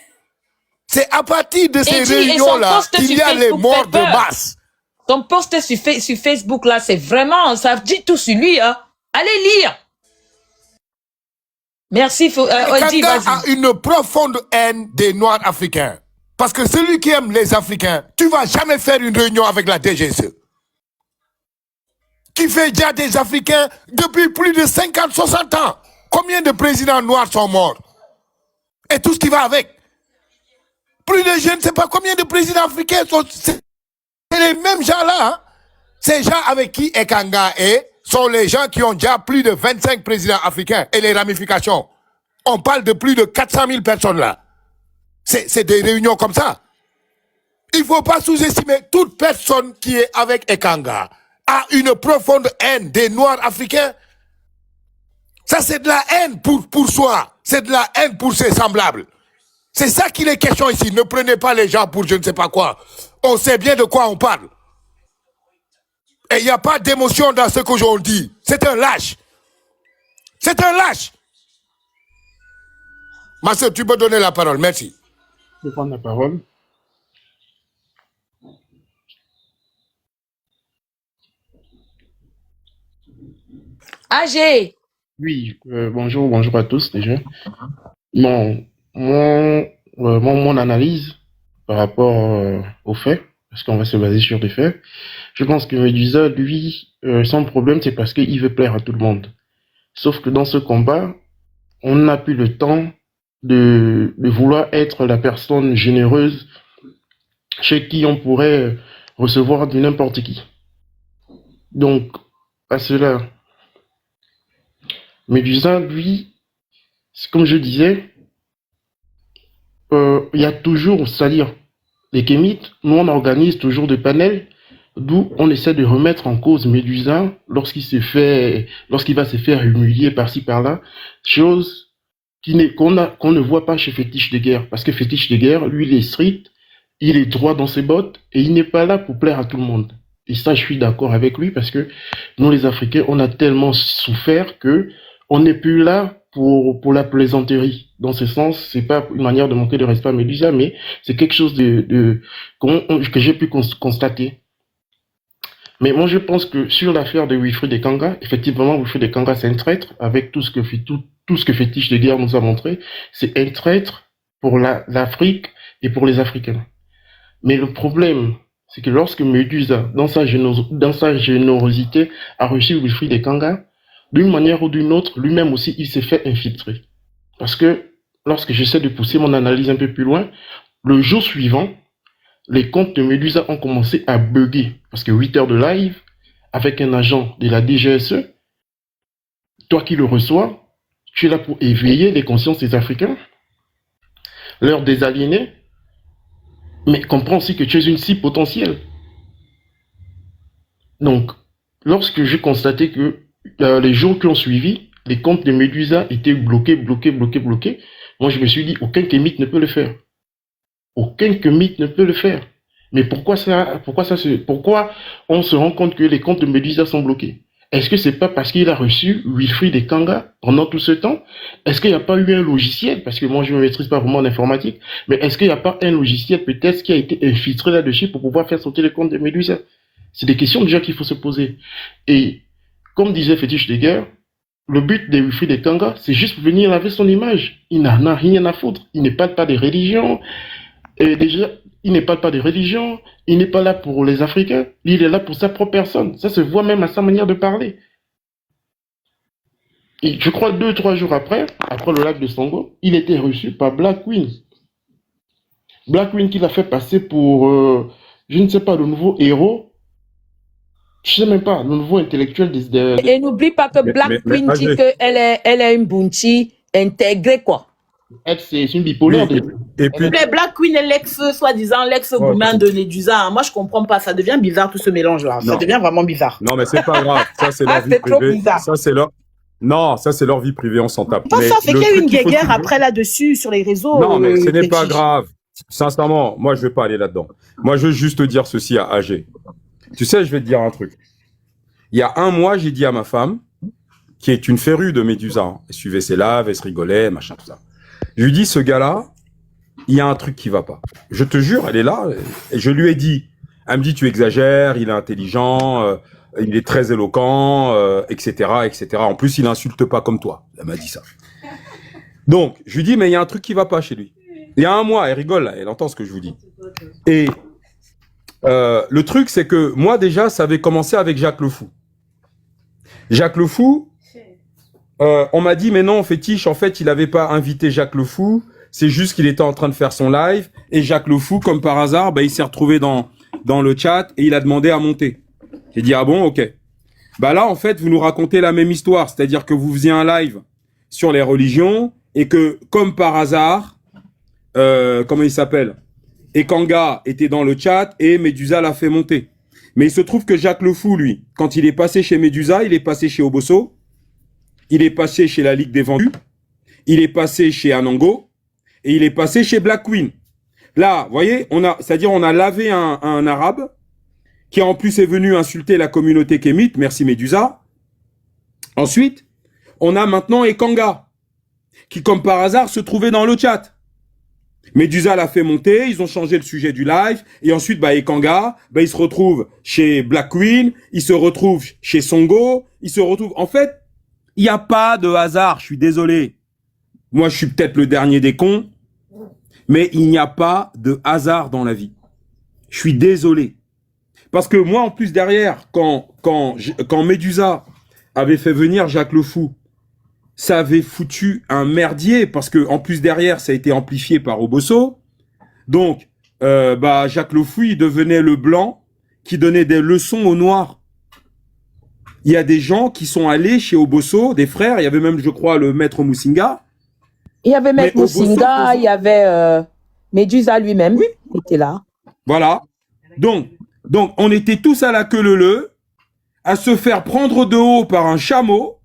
C'est à partir de ces réunions-là qu'il y a les morts de masse. Ton post sur Facebook là, c'est vraiment, ça dit tout sur lui. Hein. Allez lire. Merci. Kanga a une profonde haine des Noirs africains. Parce que celui qui aime les Africains, tu vas jamais faire une réunion avec la DGSE. Qui fait déjà des Africains depuis plus de 50, 60 ans. Combien de présidents noirs sont morts? Et tout ce qui va avec. Plus de je ne sais pas combien de présidents africains sont... C'est les mêmes gens-là. Hein? Ces gens avec qui Ekanga est, sont les gens qui ont déjà plus de 25 présidents africains et les ramifications. On parle de plus de 400 000 personnes là. C'est des réunions comme ça. Il ne faut pas sous-estimer toute personne qui est avec Ekanga a une profonde haine des Noirs africains. Ça, c'est de la haine pour soi. C'est de la haine pour ses semblables. C'est ça qu'il est question ici. Ne prenez pas les gens pour je ne sais pas quoi. On sait bien de quoi on parle. Et il n'y a pas d'émotion dans ce que j'en dis. C'est un lâche. C'est un lâche. Ma soeur, tu peux donner la parole. Merci. Je vais prendre la parole. AG. Oui, bonjour à tous déjà. Bon, mon analyse par rapport aux faits, parce qu'on va se baser sur des faits, je pense que Medusa, lui, son problème, c'est parce qu'il veut plaire à tout le monde. Sauf que dans ce combat, on n'a plus le temps de vouloir être la personne généreuse chez qui on pourrait recevoir de n'importe qui. Donc, à cela, Medusa, lui, comme je disais, il y a toujours, c'est-à-dire les kémites, nous on organise toujours des panels d'où on essaie de remettre en cause Medusa lorsqu'il va se faire humilier par-ci par-là, chose qu'on ne voit pas chez Fétiche de Guerre, parce que Fétiche de Guerre, lui, il est strict, il est droit dans ses bottes et il n'est pas là pour plaire à tout le monde. Et ça, je suis d'accord avec lui parce que nous, les Africains, on a tellement souffert que on n'est plus là pour la plaisanterie. Dans ce sens, c'est pas une manière de manquer de respect à Medusa, mais c'est quelque chose que j'ai pu constater. Mais moi, je pense que sur l'affaire de Wilfried Ekanga, effectivement, Wilfried Ekanga, c'est un traître, avec tout ce que Fétiche de Guerre nous a montré. C'est un traître pour l'Afrique et pour les Africains. Mais le problème, c'est que lorsque Medusa, dans sa générosité, a reçu Wilfried Ekanga, d'une manière ou d'une autre, lui-même aussi, il s'est fait infiltrer. Parce que lorsque j'essaie de pousser mon analyse un peu plus loin, le jour suivant, les comptes de Medusa ont commencé à bugger. Parce que 8 heures de live, avec un agent de la DGSE, toi qui le reçois, tu es là pour éveiller les consciences des Africains, leur désaliéner, mais comprends aussi que tu es une cible potentielle. Donc, lorsque j'ai constaté que les jours qui ont suivi, les comptes de Medusa étaient bloqués, moi je me suis dit, aucun kémite ne peut le faire. Aucun kémite ne peut le faire. Mais pourquoi on se rend compte que les comptes de Medusa sont bloqués? Est-ce que c'est pas parce qu'il a reçu Wilfried Ekanga pendant tout ce temps? Est-ce qu'il n'y a pas eu un logiciel? Parce que moi, je ne maîtrise pas vraiment l'informatique. Mais est-ce qu'il n'y a pas un logiciel peut-être qui a été infiltré là-dessus pour pouvoir faire sauter les comptes de Medusa? C'est des questions déjà qu'il faut se poser. Et comme disait Fétiche de Guerre, le but de Wilfried Ekanga, c'est juste venir laver son image. Il n'en a rien à foutre. Il ne parle pas des religions. Et déjà, il ne parle pas des religions, il n'est pas là pour les Africains, il est là pour sa propre personne. Ça se voit même à sa manière de parler. Et je crois 2-3 jours après le lac de Songo, il était reçu par Black Queen. Black Queen qui l'a fait passer pour, je ne sais pas, le nouveau héros. Je ne sais même pas, le nouveau intellectuel Et n'oublie pas que Black Queen dit qu'elle est une bounty intégrée, quoi. C'est une bipolaire. Et puis Black Queen est soi-disant l'ex-gourmand de Medusa. Moi, je comprends pas. Ça devient bizarre tout ce mélange-là. Ça devient vraiment bizarre. Non, mais c'est pas grave. Ça, c'est leur vie privée. Ça, c'est leur. Non, ça, c'est leur vie privée. On s'en tape. Ça fait qu'il y a eu une guerre après là-dessus sur les réseaux. Non, mais ce n'est pas grave. Sincèrement, moi, je vais pas aller là-dedans. Moi, je veux juste te dire ceci à AG. Tu sais, je vais te dire un truc. Il y a un mois, j'ai dit à ma femme, qui est une férue de Medusa, elle suivait ses lives, elle se rigolait, machin, tout ça. Je lui dis, ce gars-là, il y a un truc qui va pas. Je te jure, elle est là. Et je lui ai dit, elle me dit, tu exagères, il est intelligent, il est très éloquent, etc., etc. En plus, il insulte pas comme toi. Elle m'a dit ça. Donc, je lui dis, mais il y a un truc qui va pas chez lui. Il y a un mois, elle rigole, là, elle entend ce que je vous dis. Et le truc, c'est que moi, déjà, ça avait commencé avec Jacques Le Fou. Jacques Le Fou, on m'a dit, mais non, Fétiche, en fait, il n'avait pas invité Jacques Le Fou, c'est juste qu'il était en train de faire son live, et Jacques Le Fou, comme par hasard, il s'est retrouvé dans le chat, et il a demandé à monter. J'ai dit, ah bon, ok. Bah là, en fait, vous nous racontez la même histoire. C'est-à-dire que vous faisiez un live sur les religions et que, comme par hasard, comment il s'appelle? Ekanga était dans le chat et Medusa l'a fait monter. Mais il se trouve que Jacques Le Fou, lui, quand il est passé chez Medusa, il est passé chez Obosso, il est passé chez la Ligue des Vendus, il est passé chez Anango et il est passé chez Black Queen. Là, vous voyez, c'est-à-dire on a lavé un arabe qui en plus est venu insulter la communauté kémite, merci Medusa. Ensuite, on a maintenant Ekanga, qui comme par hasard se trouvait dans le chat. Medusa l'a fait monter, ils ont changé le sujet du live, et ensuite, Ekanga, il se retrouve chez Black Queen, il se retrouve chez Songo, il se retrouve... En fait, il n'y a pas de hasard, je suis désolé. Moi, je suis peut-être le dernier des cons, mais il n'y a pas de hasard dans la vie. Je suis désolé. Parce que moi, en plus, derrière, quand Medusa avait fait venir Jacques Le Fou, ça avait foutu un merdier, parce que en plus, derrière, ça a été amplifié par Obosso. Donc, Jacques Le Fou, il devenait le blanc qui donnait des leçons aux noirs. Il y a des gens qui sont allés chez Obosso, des frères, il y avait même, je crois, le maître Moussinga. Il y avait maître Moussinga, il y avait Medusa lui-même, oui. Il était là. Voilà. Donc, on était tous à la queue leu-leu, à se faire prendre de haut par un chameau,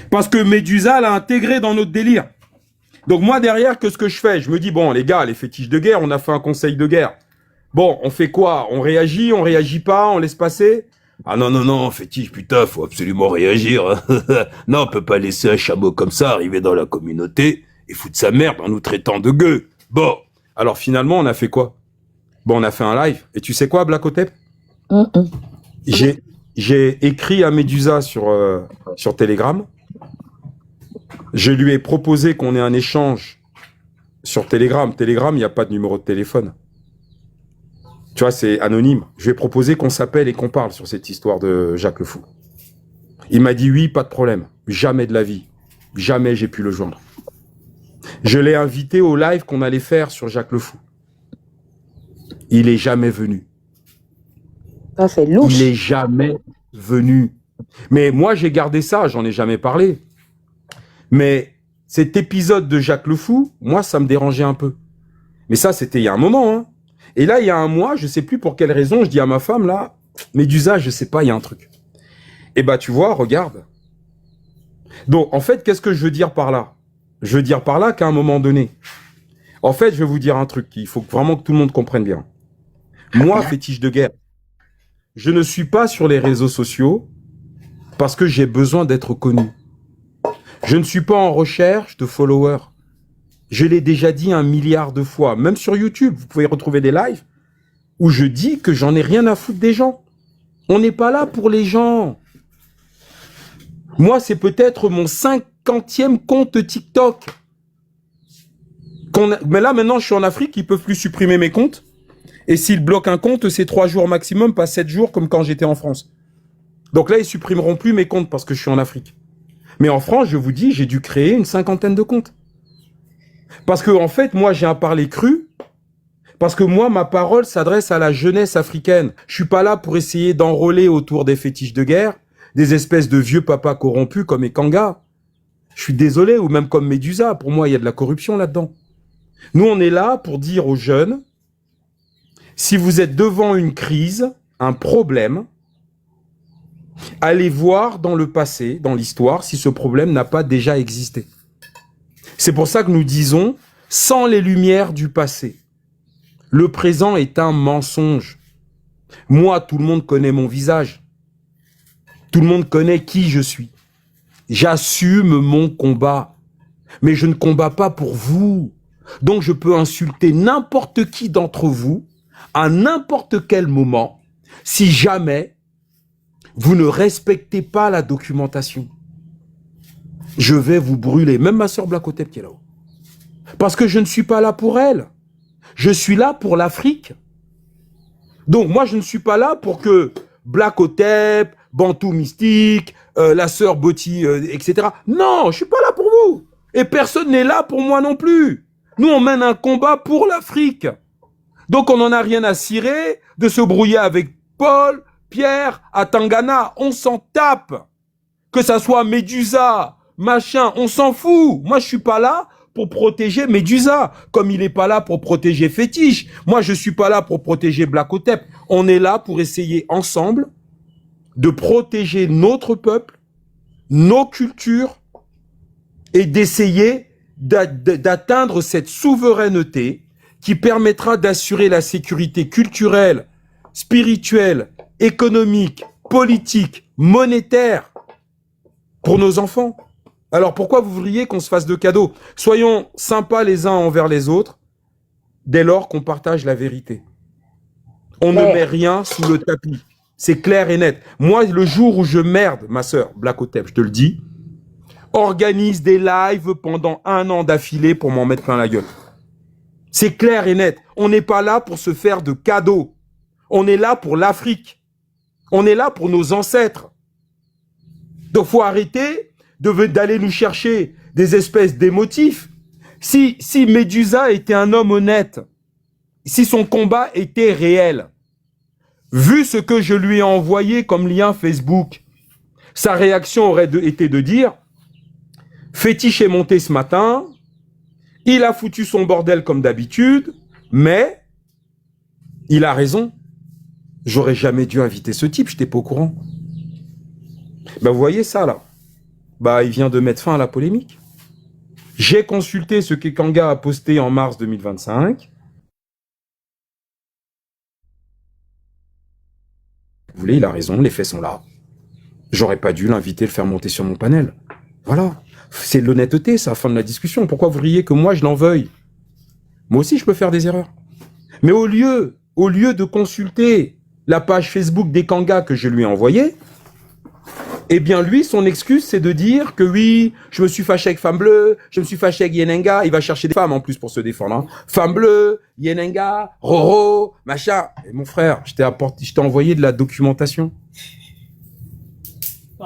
parce que Medusa l'a intégré dans notre délire. Donc moi, derrière, ce que je fais? Je me dis, bon, les gars, les fétiches de guerre, on a fait un conseil de guerre. Bon, on fait quoi? On réagit pas, on laisse passer? Ah non, fétiche, putain, faut absolument réagir. Non, on peut pas laisser un chameau comme ça arriver dans la communauté et foutre sa merde en nous traitant de gueux. Bon. Alors finalement, on a fait quoi? Bon, on a fait un live. Et tu sais quoi, Black Otep? J'ai écrit à Medusa sur Telegram. Je lui ai proposé qu'on ait un échange sur Telegram. Telegram, il n'y a pas de numéro de téléphone. Tu vois, c'est anonyme. Je lui ai proposé qu'on s'appelle et qu'on parle sur cette histoire de Jacques Le Fou. Il m'a dit oui, pas de problème. Jamais de la vie. Jamais j'ai pu le joindre. Je l'ai invité au live qu'on allait faire sur Jacques Le Fou. Il est jamais venu. Ça, c'est louche. Il est jamais venu. Mais moi, j'ai gardé ça, j'en ai jamais parlé. Mais cet épisode de Jacques Le Fou, moi, ça me dérangeait un peu. Mais ça, c'était il y a un moment, hein. Et là, il y a un mois, je sais plus pour quelle raison, je dis à ma femme, là, Medusa, je sais pas, il y a un truc. Et tu vois, regarde. Donc, en fait, qu'est-ce que je veux dire par là? Je veux dire par là qu'à un moment donné, en fait, je vais vous dire un truc, il faut vraiment que tout le monde comprenne bien. Moi, fétiche de guerre, je ne suis pas sur les réseaux sociaux parce que j'ai besoin d'être connu. Je ne suis pas en recherche de followers. Je l'ai déjà dit 1 milliard de fois. Même sur YouTube, vous pouvez retrouver des lives où je dis que j'en ai rien à foutre des gens. On n'est pas là pour les gens. Moi, c'est peut-être mon 50e compte TikTok. Mais là, maintenant, je suis en Afrique, ils peuvent plus supprimer mes comptes. Et s'ils bloquent un compte, c'est 3 jours maximum, pas 7 jours, comme quand j'étais en France. Donc là, ils supprimeront plus mes comptes parce que je suis en Afrique. Mais en France, je vous dis, j'ai dû créer une 50aine de comptes. Parce que, en fait, moi, j'ai un parler cru. Parce que moi, ma parole s'adresse à la jeunesse africaine. Je suis pas là pour essayer d'enrôler autour des fétiches de guerre, des espèces de vieux papas corrompus comme Ekanga. Je suis désolé, ou même comme Medusa. Pour moi, il y a de la corruption là-dedans. Nous, on est là pour dire aux jeunes, si vous êtes devant une crise, un problème, allez voir dans le passé, dans l'histoire, si ce problème n'a pas déjà existé. C'est pour ça que nous disons, sans les lumières du passé, le présent est un mensonge. Moi, tout le monde connaît mon visage. Tout le monde connaît qui je suis. J'assume mon combat. Mais je ne combats pas pour vous. Donc je peux insulter n'importe qui d'entre vous, à n'importe quel moment, si jamais vous ne respectez pas la documentation. Je vais vous brûler, même ma sœur Black Otep qui est là-haut. Parce que je ne suis pas là pour elle. Je suis là pour l'Afrique. Donc moi, je ne suis pas là pour que Black Otep, Bantou Mystique, la sœur Boti, etc. Non, je suis pas là pour vous. Et personne n'est là pour moi non plus. Nous, on mène un combat pour l'Afrique. Donc on n'en a rien à cirer de se brouiller avec Paul, Pierre à Tangana, on s'en tape. Que ça soit Médusa, machin, on s'en fout. Moi, je suis pas là pour protéger Médusa, comme il est pas là pour protéger Fétiche. Moi, je suis pas là pour protéger Black Otep. On est là pour essayer ensemble de protéger notre peuple, nos cultures, et d'essayer d'atteindre cette souveraineté qui permettra d'assurer la sécurité culturelle, spirituelle, économique, politique, monétaire pour nos enfants. Alors pourquoi vous voudriez qu'on se fasse de cadeaux? Soyons sympas les uns envers les autres dès lors qu'on partage la vérité. On ne met rien sous le tapis. C'est clair et net. Moi, le jour où je merde, ma sœur, Black Otep, je te le dis, organise des lives pendant 1 an d'affilée pour m'en mettre plein la gueule. C'est clair et net. On n'est pas là pour se faire de cadeaux. On est là pour l'Afrique. On est là pour nos ancêtres. Donc, faut arrêter d'aller nous chercher des espèces d'émotifs. Si Médusa était un homme honnête, si son combat était réel, vu ce que je lui ai envoyé comme lien Facebook, sa réaction aurait été de dire « Fétiche est monté ce matin, il a foutu son bordel comme d'habitude, mais il a raison. J'aurais jamais dû inviter ce type, je n'étais pas au courant. » Ben vous voyez ça là, bah il vient de mettre fin à la polémique. J'ai consulté ce qu'Ekanga a posté en mars 2025. Vous voulez, il a raison, les faits sont là. J'aurais pas dû l'inviter, le faire monter sur mon panel. Voilà. C'est de l'honnêteté, ça, fin de la discussion. Pourquoi vous riez que moi je l'en veuille? Moi aussi je peux faire des erreurs. Mais au lieu de consulter la page Facebook d'Ekanga que je lui ai envoyée, eh bien lui, son excuse, c'est de dire que oui, je me suis fâché avec Femme Bleue, je me suis fâché avec Yenenga, il va chercher des femmes en plus pour se défendre. Hein. Femme Bleue, Yenenga, Roro, machin. Et mon frère, je t'ai envoyé de la documentation.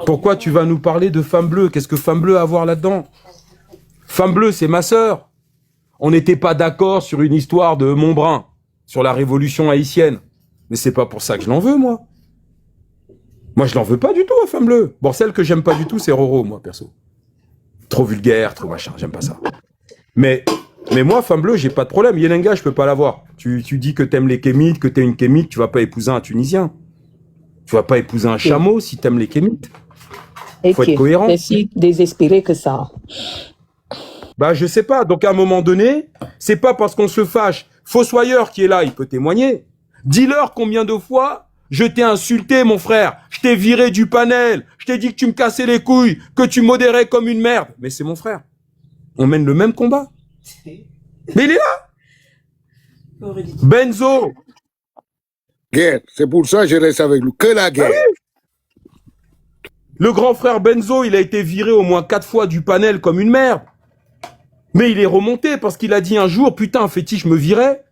Pourquoi tu vas nous parler de Femme Bleue? Qu'est-ce que Femme Bleue a à voir là-dedans? Femme Bleue, c'est ma sœur. On n'était pas d'accord sur une histoire de Montbrun, sur la révolution haïtienne. Mais c'est pas pour ça que je l'en veux, moi. Moi, je l'en veux pas du tout à Femme Bleue. Bon, celle que j'aime pas du tout, c'est Roro, moi, perso. Trop vulgaire, trop machin, j'aime pas ça. Mais moi, Femme Bleue, j'ai pas de problème. Yenenga, je peux pas l'avoir. Tu dis que t'aimes les Kémites, que t'es une Kémite, tu vas pas épouser un Tunisien. Tu vas pas épouser un chameau si t'aimes les Kémites. Faut être cohérent. C'est si désespéré que ça. Bah, je sais pas. Donc, à un moment donné, c'est pas parce qu'on se fâche. Fossoyeur qui est là, il peut témoigner. Dis-leur combien de fois je t'ai insulté, mon frère. Je t'ai viré du panel. Je t'ai dit que tu me cassais les couilles, que tu modérais comme une merde. Mais c'est mon frère. On mène le même combat. Mais il est là. Benzo. Guerre. C'est pour ça que je reste avec lui. Que la guerre. Ah oui. Le grand frère Benzo, il a été viré au moins 4 fois du panel comme une merde. Mais il est remonté parce qu'il a dit un jour, putain, Fétiche me virait.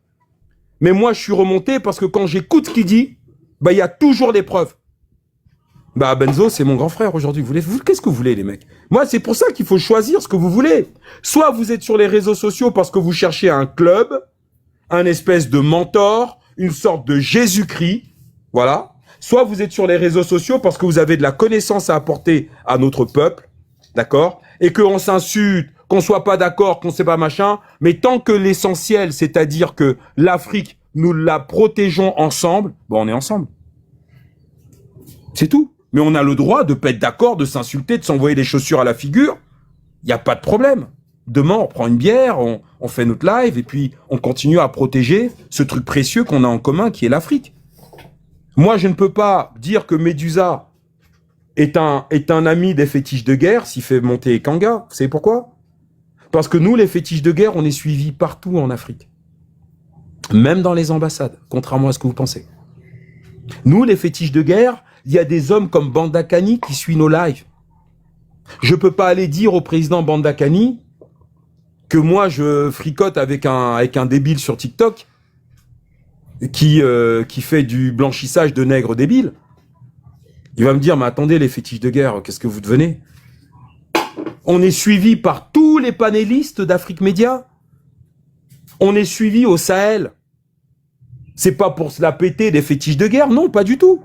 Mais moi, je suis remonté parce que quand j'écoute ce qu'il dit, bah, il y a toujours des preuves. Bah, Benzo, c'est mon grand frère aujourd'hui. Qu'est-ce que vous voulez, les mecs? Moi, c'est pour ça qu'il faut choisir ce que vous voulez. Soit vous êtes sur les réseaux sociaux parce que vous cherchez un club, un espèce de mentor, une sorte de Jésus-Christ. Voilà. Soit vous êtes sur les réseaux sociaux parce que vous avez de la connaissance à apporter à notre peuple. D'accord? Et qu'on s'insulte, qu'on soit pas d'accord, qu'on sait pas machin. Mais tant que l'essentiel, c'est-à-dire que l'Afrique, nous la protégeons ensemble, bon, on est ensemble. C'est tout. Mais on a le droit de pas être d'accord, de s'insulter, de s'envoyer des chaussures à la figure. Il n'y a pas de problème. Demain, on prend une bière, on fait notre live, et puis on continue à protéger ce truc précieux qu'on a en commun, qui est l'Afrique. Moi, je ne peux pas dire que Médusa est un ami des fétiches de guerre s'il fait monter Ekanga. Vous savez pourquoi? Parce que nous, les fétiches de guerre, on est suivis partout en Afrique. Même dans les ambassades, contrairement à ce que vous pensez. Nous, les fétiches de guerre, il y a des hommes comme Bandakani qui suivent nos lives. Je peux pas aller dire au président Bandakani que moi, je fricote avec un débile sur TikTok qui fait du blanchissage de nègres débiles. Il va me dire, mais attendez, les fétiches de guerre, qu'est-ce que vous devenez? On est suivi par tous les panélistes d'Afrique Média. On est suivi au Sahel. C'est pas pour se la péter des fétiches de guerre, non, pas du tout.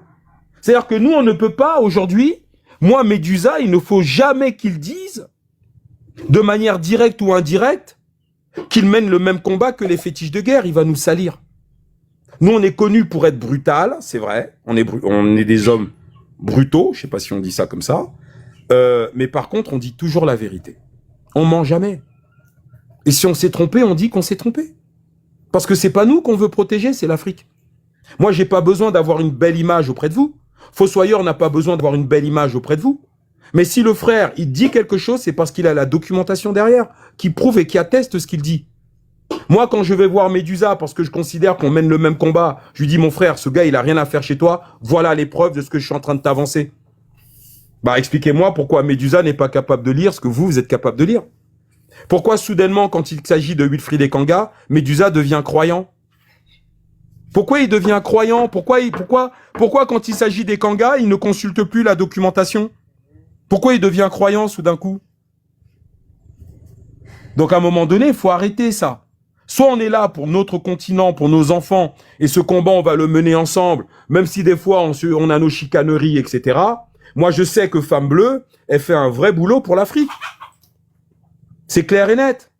C'est-à-dire que nous, on ne peut pas aujourd'hui, moi, Médusa, il ne faut jamais qu'il dise, de manière directe ou indirecte, qu'il mène le même combat que les fétiches de guerre. Il va nous salir. Nous, on est connus pour être brutal, c'est vrai. On est des hommes brutaux, je sais pas si on dit ça comme ça. Mais par contre, on dit toujours la vérité. On ment jamais. Et si on s'est trompé, on dit qu'on s'est trompé. Parce que c'est pas nous qu'on veut protéger, c'est l'Afrique. Moi, j'ai pas besoin d'avoir une belle image auprès de vous. Fossoyeur n'a pas besoin d'avoir une belle image auprès de vous. Mais si le frère, il dit quelque chose, c'est parce qu'il a la documentation derrière, qui prouve et qui atteste ce qu'il dit. Moi, quand je vais voir Médusa, parce que je considère qu'on mène le même combat, je lui dis, mon frère, ce gars, il a rien à faire chez toi, voilà les preuves de ce que je suis en train de t'avancer. Bah, expliquez-moi pourquoi Médusa n'est pas capable de lire ce que vous êtes capable de lire. Pourquoi, soudainement, quand il s'agit de Wilfried Ekanga, Médusa devient croyant? Pourquoi il devient croyant? Pourquoi, quand il s'agit d'Ekanga, il ne consulte plus la documentation? Pourquoi il devient croyant, soudain coup? Donc, à un moment donné, il faut arrêter ça. Soit on est là pour notre continent, pour nos enfants, et ce combat, on va le mener ensemble, même si des fois, on a nos chicaneries, etc. Moi, je sais que Femme Bleue, elle fait un vrai boulot pour l'Afrique. C'est clair et net.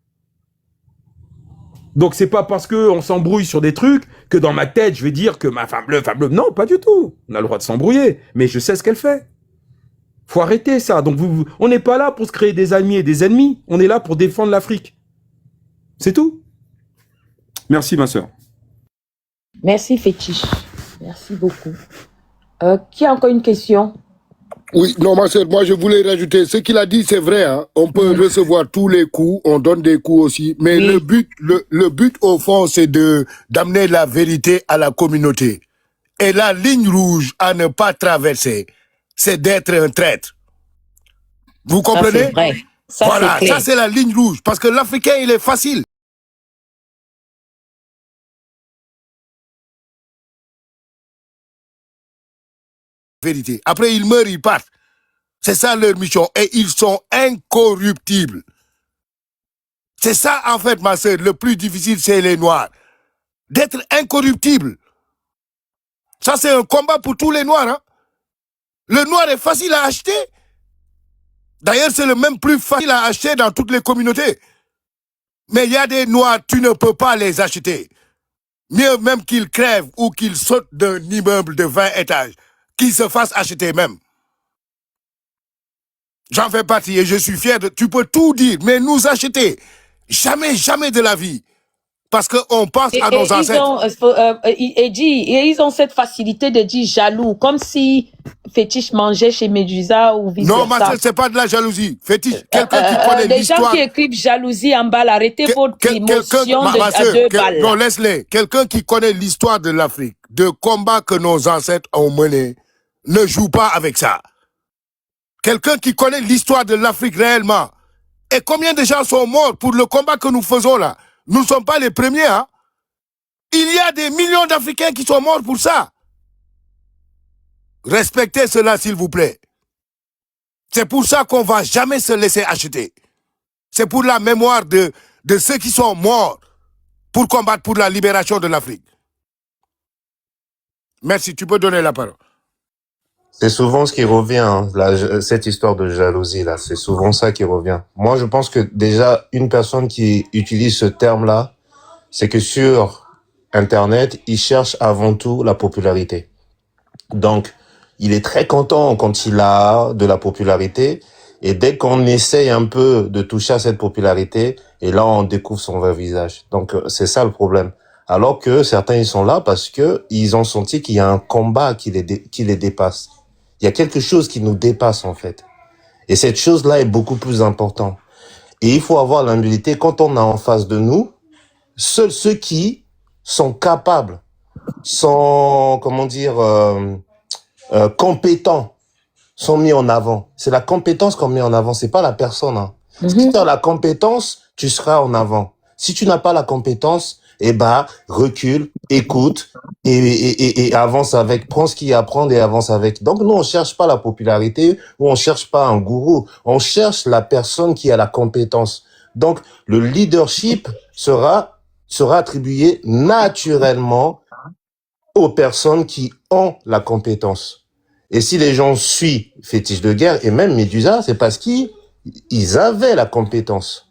Donc, c'est pas parce qu'on s'embrouille sur des trucs que dans ma tête, je vais dire que ma Femme Bleue, non, pas du tout. On a le droit de s'embrouiller, mais je sais ce qu'elle fait. Faut arrêter ça. Donc, on n'est pas là pour se créer des amis et des ennemis. On est là pour défendre l'Afrique. C'est tout. Merci, ma sœur. Merci, Fétiche. Merci beaucoup. Qui a encore une question? Oui, non, ma sœur, moi je voulais rajouter, ce qu'il a dit, c'est vrai, hein. On peut recevoir tous les coups, on donne des coups aussi, mais le but au fond, c'est d'amener la vérité à la communauté. Et la ligne rouge à ne pas traverser, c'est d'être un traître. Vous comprenez? Ça, c'est vrai. Voilà, ça c'est la ligne rouge, parce que l'Africain, il est facile. Vérité. Après, ils meurent, ils partent. C'est ça leur mission. Et ils sont incorruptibles. C'est ça, en fait, ma sœur, le plus difficile, c'est les Noirs. D'être incorruptible. Ça, c'est un combat pour tous les Noirs. Hein? Le Noir est facile à acheter. D'ailleurs, c'est le même plus facile à acheter dans toutes les communautés. Mais il y a des Noirs, tu ne peux pas les acheter. Mieux même qu'ils crèvent ou qu'ils sautent d'un immeuble de 20 étages. Qu'ils se fassent acheter même. J'en fais partie et je suis fier de... Tu peux tout dire, mais nous acheter, jamais, jamais de la vie. Parce qu'on pense à nos ancêtres. Ils ont cette facilité de dire jaloux, comme si Fétiche mangeait chez Médusa ou vice-versa. Non, ma sœur, c'est pas de la jalousie. Fétiche, quelqu'un qui connaît l'histoire... Les gens qui écrivent jalousie en bas, arrêtez votre émotion à 2 balles. Non, laisse-les. Quelqu'un qui connaît l'histoire de l'Afrique, de combats que nos ancêtres ont menés, ne joue pas avec ça. Quelqu'un qui connaît l'histoire de l'Afrique réellement. Et combien de gens sont morts pour le combat que nous faisons là? Nous ne sommes pas les premiers. Hein? Il y a des millions d'Africains qui sont morts pour ça. Respectez cela, s'il vous plaît. C'est pour ça qu'on ne va jamais se laisser acheter. C'est pour la mémoire de ceux qui sont morts pour combattre pour la libération de l'Afrique. Merci, tu peux donner la parole. C'est souvent ce qui revient, hein, cette histoire de jalousie là, c'est souvent ça qui revient. Moi, je pense que déjà une personne qui utilise ce terme-là, c'est que sur Internet, il cherche avant tout la popularité. Donc, il est très content quand il a de la popularité, et dès qu'on essaye un peu de toucher à cette popularité, et là on découvre son vrai visage. Donc c'est ça le problème. Alors que certains ils sont là parce que ils ont senti qu'il y a un combat qui les dépasse. Il y a quelque chose qui nous dépasse en fait. Et cette chose-là est beaucoup plus importante. Et il faut avoir l'humilité quand on a en face de nous, seuls ceux qui sont capables, sont, compétents, sont mis en avant. C'est la compétence qu'on met en avant, c'est pas la personne. Hein. Si tu as la compétence, tu seras en avant. Si tu n'as pas la compétence, recule, écoute et avance avec, prends ce qu'il y a à prendre et avance avec. Donc nous, on cherche pas la popularité ou on cherche pas un gourou, on cherche la personne qui a la compétence. Donc le leadership sera attribué naturellement aux personnes qui ont la compétence. Et si les gens suivent Fétiche de guerre et même Médusa, c'est parce qu'ils avaient la compétence.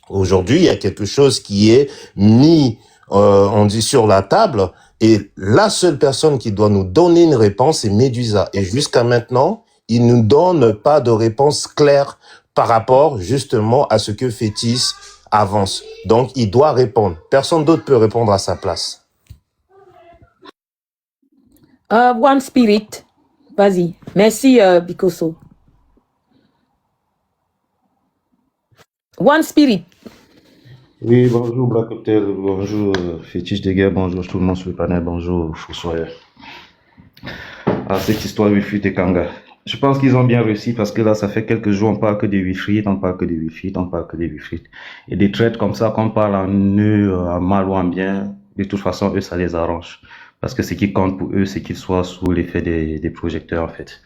Aujourd'hui, il y a quelque chose qui est mis, on dit, sur la table, et la seule personne qui doit nous donner une réponse, c'est Médusa. Et jusqu'à maintenant, il ne nous donne pas de réponse claire par rapport justement à ce que Fétiche avance. Donc, il doit répondre. Personne d'autre peut répondre à sa place. One Spirit, vas-y. Merci, Bikoso. One Spirit. Oui, bonjour Black Hotel, bonjour Fétiche de guerre, bonjour tout le monde sur le panel, bonjour Fossoyeur. Cette histoire Wi-Fi et Kanga. Je pense qu'ils ont bien réussi parce que là, ça fait quelques jours, on parle que des Wi-Fi, on parle que des Wi-Fi, on parle que des Wi-Fi. Et des traites comme ça, qu'on parle en eux, en mal ou en bien, de toute façon, eux, ça les arrange. Parce que ce qui compte pour eux, c'est qu'ils soient sous l'effet des projecteurs, en fait.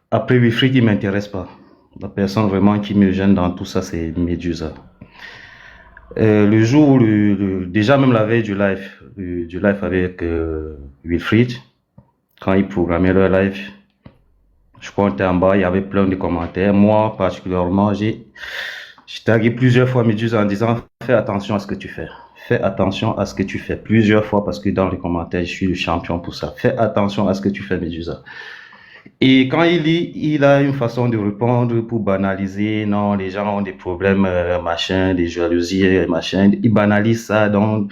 Après Wi-Fi, il m'intéresse pas. La personne vraiment qui me gêne dans tout ça, c'est Médusa. Le jour où déjà même la veille du live avec Wilfried, quand ils programmaient leur live, je crois qu'on était en bas, il y avait plein de commentaires. Moi, particulièrement, j'ai tagué plusieurs fois Médusa en disant fais attention à ce que tu fais. Fais attention à ce que tu fais. Plusieurs fois, parce que dans les commentaires, je suis le champion pour ça. Fais attention à ce que tu fais, Médusa. Et quand il lit, il a une façon de répondre pour banaliser. Non, les gens ont des problèmes, machin, des jalousies, machin. Il banalise ça, donc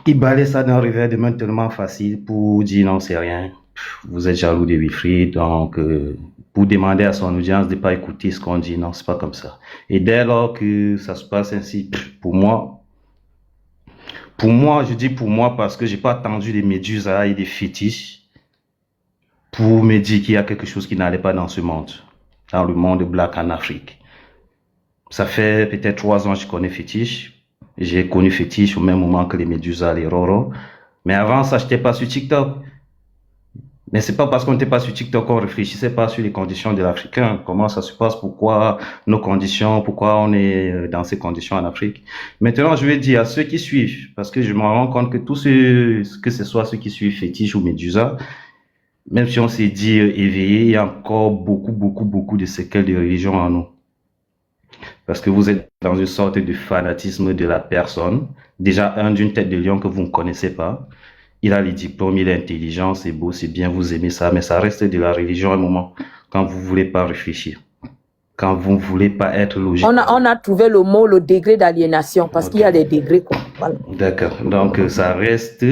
il balaye ça d'un revers de main tellement facile pour dire non, c'est rien. Vous êtes jaloux des Wi-Fi, donc pour demander à son audience de pas écouter ce qu'on dit, non, c'est pas comme ça. Et dès lors que ça se passe ainsi, pour moi, je dis pour moi parce que j'ai pas attendu des Médusa et des fétiches pour me dire qu'il y a quelque chose qui n'allait pas dans ce monde, dans le monde black en Afrique. Ça fait peut-être 3 ans que je connais Fétiche. J'ai connu Fétiche au même moment que les Médusa, les Roro. Mais avant ça, je n'étais pas sur TikTok. Mais c'est pas parce qu'on n'était pas sur TikTok qu'on réfléchissait pas sur les conditions de l'Africain. Comment ça se passe, pourquoi nos conditions, pourquoi on est dans ces conditions en Afrique. Maintenant, je vais dire à ceux qui suivent, parce que je me rends compte que tous ceux, que ce soit ceux qui suivent Fétiche ou Médusa, même si on s'est dit éveillé, il y a encore beaucoup de séquelles de religion en nous. Parce que vous êtes dans une sorte de fanatisme de la personne. Déjà, d'une tête de lion que vous ne connaissez pas. Il a les diplômes, il est intelligent, c'est beau, c'est bien, vous aimez ça, mais ça reste de la religion à un moment. Quand vous ne voulez pas réfléchir. Quand vous ne voulez pas être logique. On a trouvé le mot, le degré d'aliénation, parce qu'il y a des degrés, quoi. Voilà. D'accord. Donc, ça reste,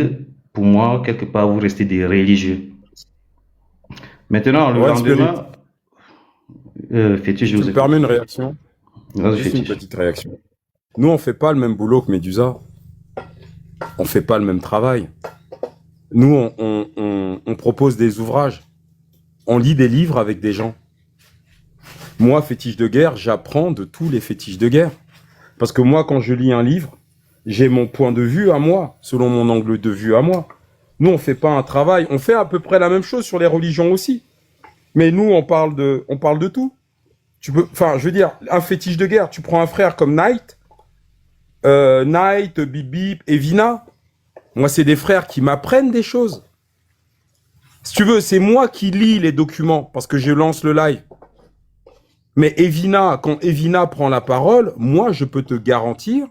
pour moi, quelque part, vous restez des religieux. Maintenant, le lendemain, Fétiche, je vous permets une réaction. Juste une petite réaction. Nous, on fait pas le même boulot que Médusa. On fait pas le même travail. Nous, on propose des ouvrages. On lit des livres avec des gens. Moi, Fétiche de guerre, j'apprends de tous les fétiches de guerre. Parce que moi, quand je lis un livre, j'ai mon point de vue à moi, selon mon angle de vue à moi. Nous, on fait pas un travail. On fait à peu près la même chose sur les religions aussi. Mais nous, on parle de tout. Enfin, je veux dire, un fétiche de guerre, tu prends un frère comme Knight, Bip Bip, Evina. Moi, c'est des frères qui m'apprennent des choses. Si tu veux, c'est moi qui lis les documents parce que je lance le live. Mais Evina, quand Evina prend la parole, moi, je peux te garantir,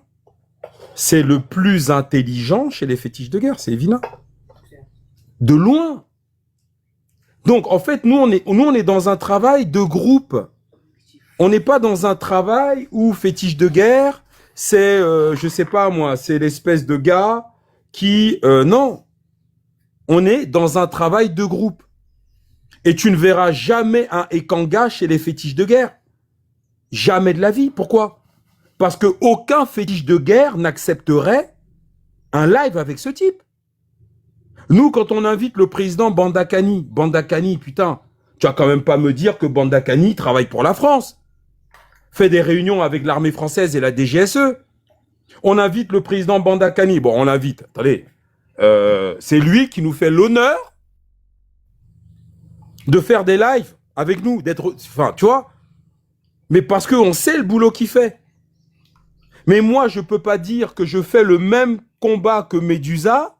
c'est le plus intelligent chez les fétiches de guerre, c'est Evina. De loin. Donc, en fait, nous, on est dans un travail de groupe. On n'est pas dans un travail où fétiche de guerre, c'est, je sais pas moi, c'est l'espèce de gars qui... non. On est dans un travail de groupe. Et tu ne verras jamais un Ekanga chez les fétiches de guerre. Jamais de la vie. Pourquoi? Parce que aucun fétiche de guerre n'accepterait un live avec ce type. Nous, quand on invite le président Bandakani, putain, tu vas quand même pas me dire que Bandakani travaille pour la France. Fait des réunions avec l'armée française et la DGSE. On invite le président Bandakani. Bon, on l'invite. Attendez. C'est lui qui nous fait l'honneur de faire des lives avec nous, d'être, enfin, tu vois. Mais parce qu'on sait le boulot qu'il fait. Mais moi, je peux pas dire que je fais le même combat que Médusa,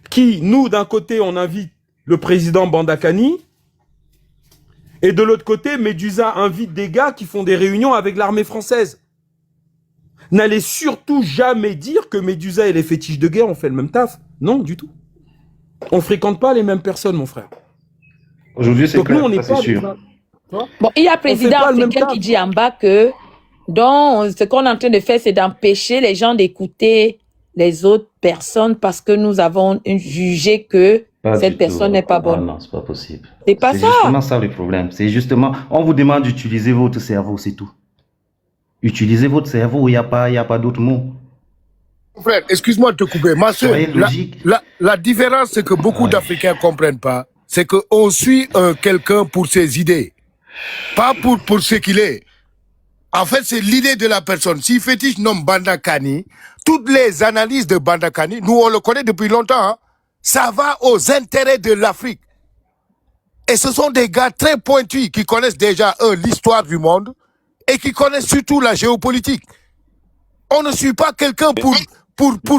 qui, nous, d'un côté, on invite le président Bandakani. Et de l'autre côté, Médusa invite des gars qui font des réunions avec l'armée française. N'allez surtout jamais dire que Médusa et les fétiches de guerre ont fait le même taf. Non, du tout. On fréquente pas les mêmes personnes, mon frère. Aujourd'hui, c'est clair, nous, on ça c'est sûr. Bon, il y a un président africain qui dit en bas que donc, ce qu'on est en train de faire, c'est d'empêcher les gens d'écouter les autres personnes parce que nous avons jugé que cette personne n'est pas bonne. Non, c'est pas possible. C'est pas ça. C'est justement ça le problème. C'est justement, on vous demande d'utiliser votre cerveau, c'est tout. Utilisez votre cerveau, il n'y a pas d'autre mot. Frère, excuse-moi de te couper. Ma soeur, la différence, c'est que beaucoup d'Africains ne comprennent pas, c'est qu'on suit quelqu'un pour ses idées, pas pour ce qu'il est. En fait, c'est l'idée de la personne. Si Fétiche nomme Bandakani, toutes les analyses de Bandakani, nous on le connaît depuis longtemps, hein, ça va aux intérêts de l'Afrique. Et ce sont des gars très pointus qui connaissent déjà, l'histoire du monde et qui connaissent surtout la géopolitique. On ne suit pas quelqu'un pour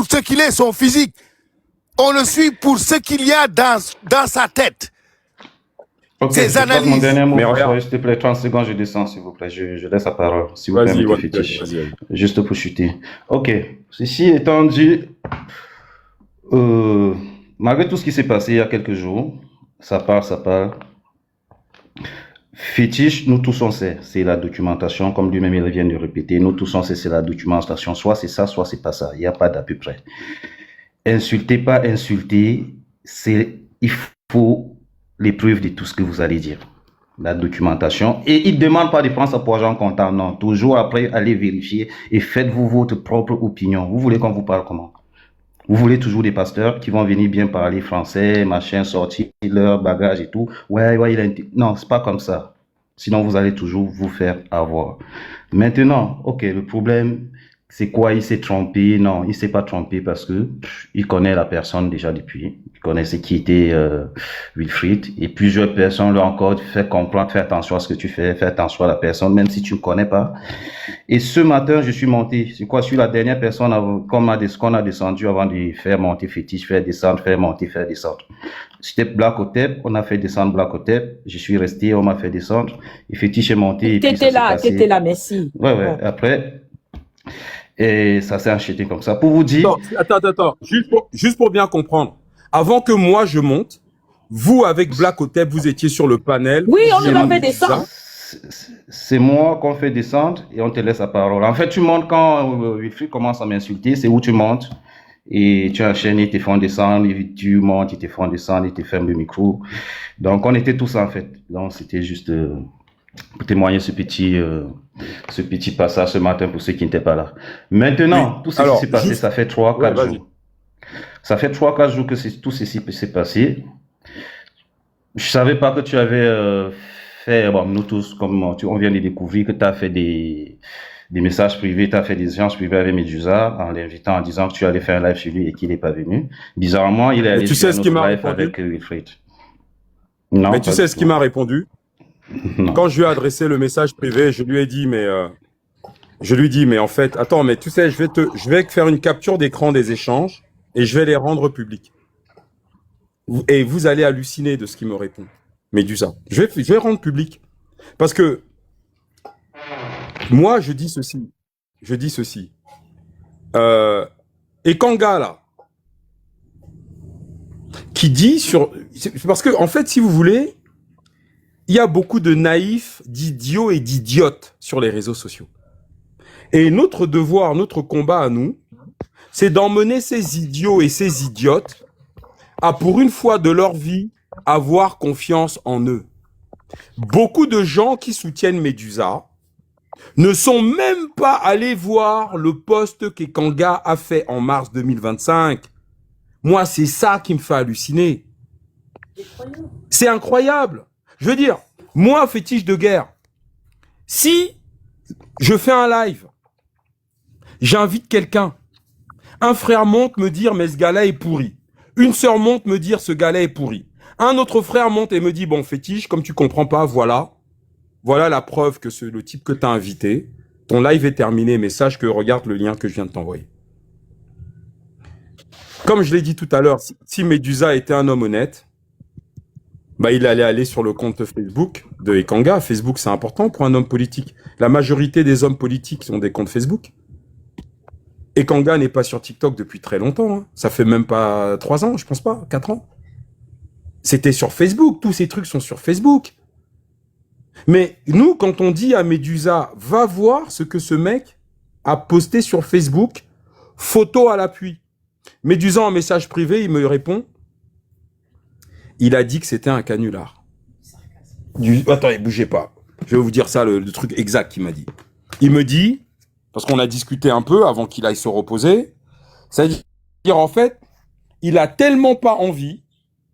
ce qu'il est, son physique. On le suit pour ce qu'il y a dans sa tête. Ok, Ces analyses. Mon dernier mot, s'il te plaît, 30 secondes, je descends, s'il vous plaît. Je laisse la parole, s'il vous plaît, Fétiche. Juste pour chuter. Ok, ceci étant dit, malgré tout ce qui s'est passé il y a quelques jours, ça part. Fétiche, nous tous on sait, c'est la documentation, comme lui-même il vient de répéter, nous tous on sait, c'est la documentation, soit c'est ça, soit c'est pas ça, il n'y a pas d'à peu près. Insultez pas insulter, il faut les preuves de tout ce que vous allez dire, la documentation, et il ne demande pas de prendre ça pour argent comptant, non, toujours après, allez vérifier et faites-vous votre propre opinion. Vous voulez qu'on vous parle comment? Vous voulez toujours des pasteurs qui vont venir bien parler français, machin, sortir leur bagage et tout. Ouais, non, c'est pas comme ça. Sinon, vous allez toujours vous faire avoir. Maintenant, ok, le problème, c'est quoi? Il s'est trompé? Non, il s'est pas trompé parce que il connaît la personne déjà depuis. Il connaissait qui était Wilfried. Et plusieurs personnes l'ont encore fait comprendre, fais attention à ce que tu fais, fais attention à la personne, même si tu ne connais pas. Et ce matin, je suis monté. C'est quoi? Je suis la dernière personne qu'on a descendu avant de faire monter Fétiche, faire descendre, faire monter, faire descendre. C'était Black Otep, on a fait descendre Black Otep. Je suis resté, on m'a fait descendre. Et Fétiche est monté. T'étais là, merci. Ouais. Après. Et ça s'est acheté comme ça. Pour vous dire... Non, attends. Juste pour bien comprendre. Avant que moi je monte, vous avec Black Otep, vous étiez sur le panel. Oui, on nous a fait descendre. C'est moi qu'on fait descendre et on te laisse la parole. En fait, tu montes quand Wilfried commence à m'insulter, c'est où tu montes et tu enchaînes, ils te font descendre, et tu montes, ils te font descendre, ils te ferment le micro. Donc, on était tous en fait. Donc, c'était juste... pour témoigner ce petit passage ce matin pour ceux qui n'étaient pas là. Maintenant, tout ce qui s'est passé, ça fait 3-4 jours. Ça fait 3-4 jours que tout ceci s'est passé. Je savais pas que tu avais fait, bon, nous tous, comme on vient de découvrir que tu as fait des messages privés, tu as fait des échanges privés avec Médusa en l'invitant en disant que tu allais faire un live chez lui et qu'il n'est pas venu. Bizarrement, il est allé faire un autre live avec Wilfried. Non, mais tu sais ce qu'il m'a répondu? Non. Quand je lui ai adressé le message privé, je lui ai dit, mais en fait, attends, mais tu sais, je vais faire une capture d'écran des échanges et je vais les rendre publics. Et vous allez halluciner de ce qu'il me répond. Médusa. Je vais rendre public. Parce que, moi, je dis ceci. Et Kanga, là, qui dit parce que, en fait, si vous voulez, il y a beaucoup de naïfs, d'idiots et d'idiotes sur les réseaux sociaux. Et notre devoir, notre combat à nous, c'est d'emmener ces idiots et ces idiotes à, pour une fois de leur vie, avoir confiance en eux. Beaucoup de gens qui soutiennent Médusa ne sont même pas allés voir le post que Kanga a fait en mars 2025. Moi, c'est ça qui me fait halluciner. C'est incroyable. Je veux dire, moi, fétiche de guerre, si je fais un live, j'invite quelqu'un, un frère monte me dire, mais ce gars-là est pourri. Une sœur monte me dire, ce gars-là est pourri. Un autre frère monte et me dit, bon, fétiche, comme tu comprends pas, voilà la preuve que c'est le type que tu as invité, ton live est terminé, mais sache que regarde le lien que je viens de t'envoyer. Comme je l'ai dit tout à l'heure, si Médusa était un homme honnête, Bah, il allait aller sur le compte Facebook de Ekanga. Facebook, c'est important pour un homme politique. La majorité des hommes politiques ont des comptes Facebook. Ekanga n'est pas sur TikTok depuis très longtemps. Hein. Ça fait même pas 3 ans, je pense pas, 4 ans. C'était sur Facebook. Tous ces trucs sont sur Facebook. Mais nous, quand on dit à Medusa, va voir ce que ce mec a posté sur Facebook, photo à l'appui. Medusa, en message privé, il me répond, il a dit que c'était un canular. Attendez, bougez pas. Je vais vous dire ça, le truc exact qu'il m'a dit. Il me dit, parce qu'on a discuté un peu avant qu'il aille se reposer, c'est-à-dire, en fait, il a tellement pas envie,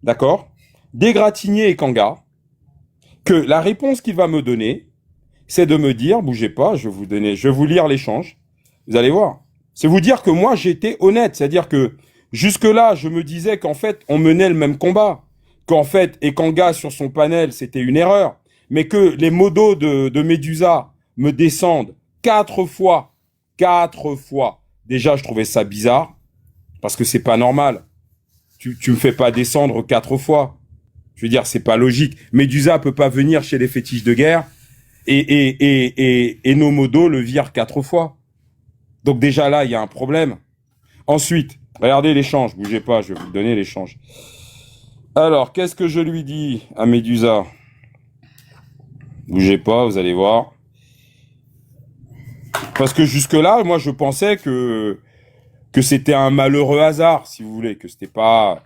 d'accord, d'égratigner Ekanga, que la réponse qu'il va me donner, c'est de me dire, bougez pas, je vais vous lire l'échange. Vous allez voir. C'est vous dire que moi, j'étais honnête. C'est-à-dire que jusque-là, je me disais qu'en fait, on menait le même combat. Qu'en fait, Ekanga sur son panel, c'était une erreur. Mais que les modos de Medusa me descendent 4 fois. 4 fois. Déjà, je trouvais ça bizarre. Parce que c'est pas normal. Tu me fais pas descendre 4 fois. Je veux dire, c'est pas logique. Medusa peut pas venir chez les fétiches de guerre et nos modos le virent 4 fois. Donc déjà là, il y a un problème. Ensuite, regardez l'échange. Bougez pas, je vais vous donner l'échange. Alors, qu'est-ce que je lui dis à Medusa? Bougez pas, vous allez voir. Parce que jusque-là, moi, je pensais que c'était un malheureux hasard, si vous voulez, que c'était pas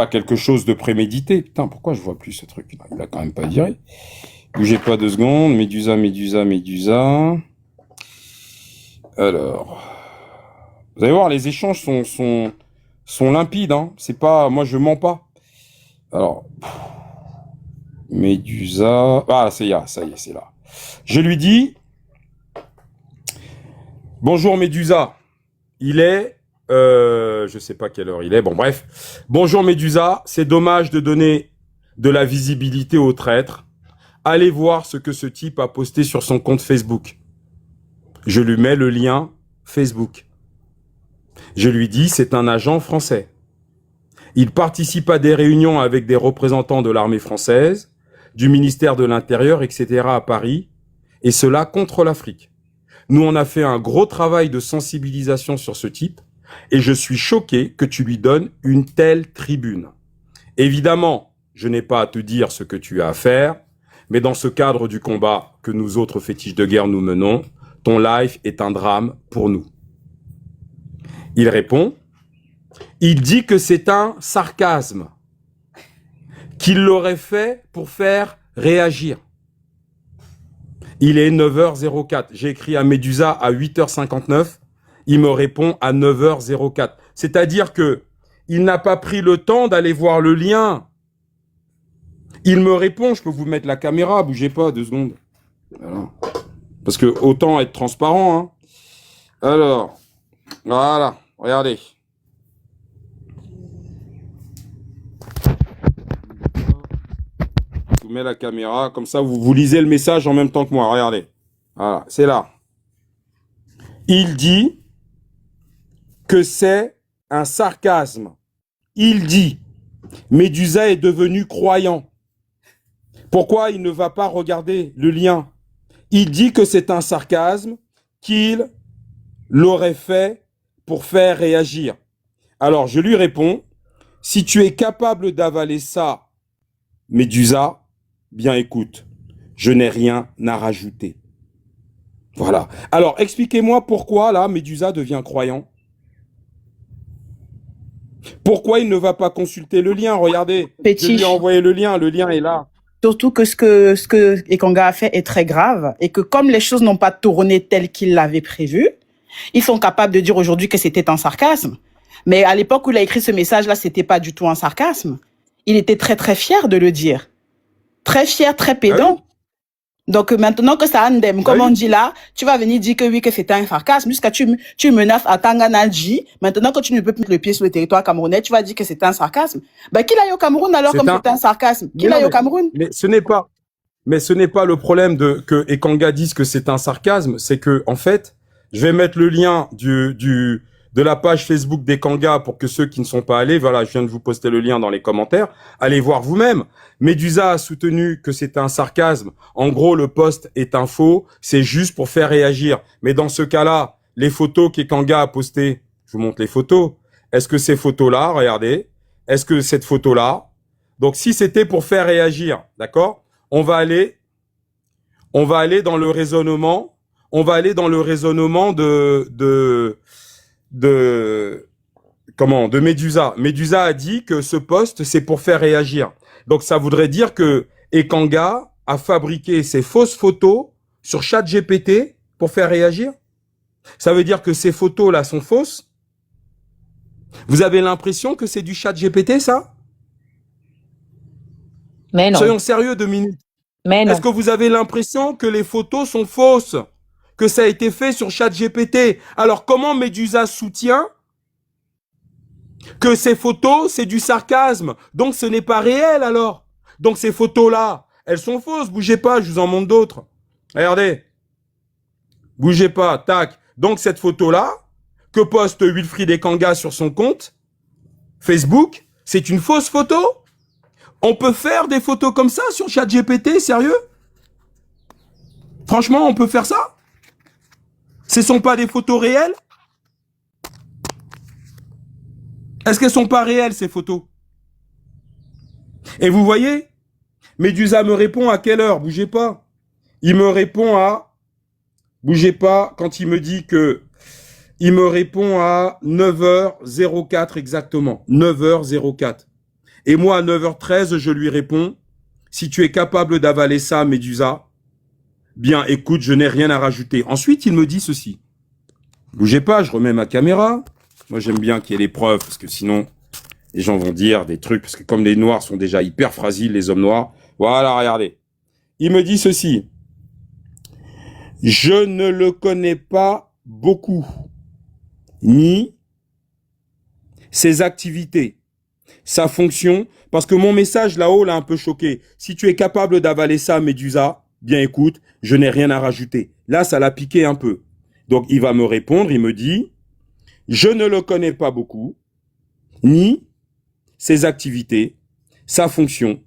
quelque chose de prémédité. Putain, pourquoi je vois plus ce truc? Il a quand même pas viré. Bougez pas 2 secondes. Medusa. Alors, vous allez voir, les échanges sont limpides. Hein. C'est pas, moi, je mens pas. Alors, Medusa. Ah, ça y est, c'est là. Je lui dis, bonjour Medusa. Il est je sais pas quelle heure il est, bon bref. Bonjour Medusa, c'est dommage de donner de la visibilité aux traîtres. Allez voir ce que ce type a posté sur son compte Facebook. Je lui mets le lien Facebook. Je lui dis, c'est un agent français. Il participe à des réunions avec des représentants de l'armée française, du ministère de l'Intérieur, etc. à Paris, et cela contre l'Afrique. Nous, on a fait un gros travail de sensibilisation sur ce type, et je suis choqué que tu lui donnes une telle tribune. Évidemment, je n'ai pas à te dire ce que tu as à faire, mais dans ce cadre du combat que nous autres fétiches de guerre nous menons, ton live est un drame pour nous. Il répond, il dit que c'est un sarcasme, qu'il l'aurait fait pour faire réagir. Il est 9h04. J'ai écrit à Medusa à 8h59. Il me répond à 9h04. C'est-à-dire que il n'a pas pris le temps d'aller voir le lien. Il me répond, je peux vous mettre la caméra, bougez pas 2 secondes. Voilà. Parce que autant être transparent. Hein. Alors, voilà, regardez. Je vous mets la caméra, comme ça vous lisez le message en même temps que moi. Regardez. Voilà, c'est là. Il dit que c'est un sarcasme. Il dit, Medusa est devenu croyant. Pourquoi il ne va pas regarder le lien? Il dit que c'est un sarcasme, qu'il l'aurait fait pour faire réagir. Alors, je lui réponds, si tu es capable d'avaler ça, Medusa, bien écoute, je n'ai rien à rajouter. Voilà. Alors, expliquez-moi pourquoi, là, Medusa devient croyant. Pourquoi il ne va pas consulter le lien? Regardez, je lui ai envoyé le lien est là. Surtout que ce que Ekanga a fait est très grave et que comme les choses n'ont pas tourné telles qu'il l'avait prévu, ils sont capables de dire aujourd'hui que c'était un sarcasme. Mais à l'époque où il a écrit ce message-là, c'était pas du tout un sarcasme. Il était très très fier de le dire. Très fier, très pédant. Ah oui. Donc maintenant que ça andem, comme on dit là, tu vas venir dire que oui, que c'était un sarcasme, jusqu'à tu menaces à Tanganadji. Maintenant que tu ne peux plus mettre le pied sur le territoire camerounais, tu vas dire que c'était un sarcasme. Ben qu'il aille au Cameroun alors comme c'est un sarcasme. Qu'il aille au Cameroun. Mais ce n'est pas le problème que Ekanga dise que c'est un sarcasme, c'est que en fait, je vais mettre le lien de la page Facebook des Kangas pour que ceux qui ne sont pas allés, voilà, je viens de vous poster le lien dans les commentaires, allez voir vous-même. Medusa a soutenu que c'était un sarcasme. En gros, le post est un faux, c'est juste pour faire réagir. Mais dans ce cas-là, les photos qu'Ekanga a postées, je vous montre les photos. Est-ce que ces photos-là, regardez, est-ce que cette photo-là, donc si c'était pour faire réagir, d'accord, on va aller dans le raisonnement, de Medusa. Medusa a dit que ce post, c'est pour faire réagir. Donc, ça voudrait dire que Ekanga a fabriqué ces fausses photos sur ChatGPT pour faire réagir. Ça veut dire que ces photos-là sont fausses. Vous avez l'impression que c'est du ChatGPT, ça? Mais non. Soyons sérieux 2 minutes. Mais non. Est-ce que vous avez l'impression que les photos sont fausses? Que ça a été fait sur ChatGPT? Alors, comment Medusa soutient que ces photos, c'est du sarcasme? Donc, ce n'est pas réel, alors. Donc, ces photos-là, elles sont fausses. Bougez pas, je vous en montre d'autres. Regardez. Bougez pas, tac. Donc, cette photo-là, que poste Wilfried Ekanga sur son compte Facebook, c'est une fausse photo? On peut faire des photos comme ça sur ChatGPT, sérieux? Franchement, on peut faire ça? Ce ne sont pas des photos réelles? Est-ce qu'elles sont pas réelles, ces photos? Et vous voyez, Medusa me répond à quelle heure? Bougez pas. Il me répond à... Bougez pas, quand il me dit que... Il me répond à 9h04 exactement. 9h04. Et moi, à 9h13, je lui réponds, si tu es capable d'avaler ça, Medusa, bien, écoute, je n'ai rien à rajouter. Ensuite, il me dit ceci. Bougez pas, je remets ma caméra. Moi, j'aime bien qu'il y ait les preuves, parce que sinon, les gens vont dire des trucs, parce que comme les noirs sont déjà hyper fragiles, les hommes noirs, voilà, regardez. Il me dit ceci. Je ne le connais pas beaucoup, ni ses activités, sa fonction, parce que mon message là-haut l'a un peu choqué. Si tu es capable d'avaler ça, Medusa, bien écoute, je n'ai rien à rajouter. Là, ça l'a piqué un peu. Donc, il va me répondre, il me dit, je ne le connais pas beaucoup, ni ses activités, sa fonction,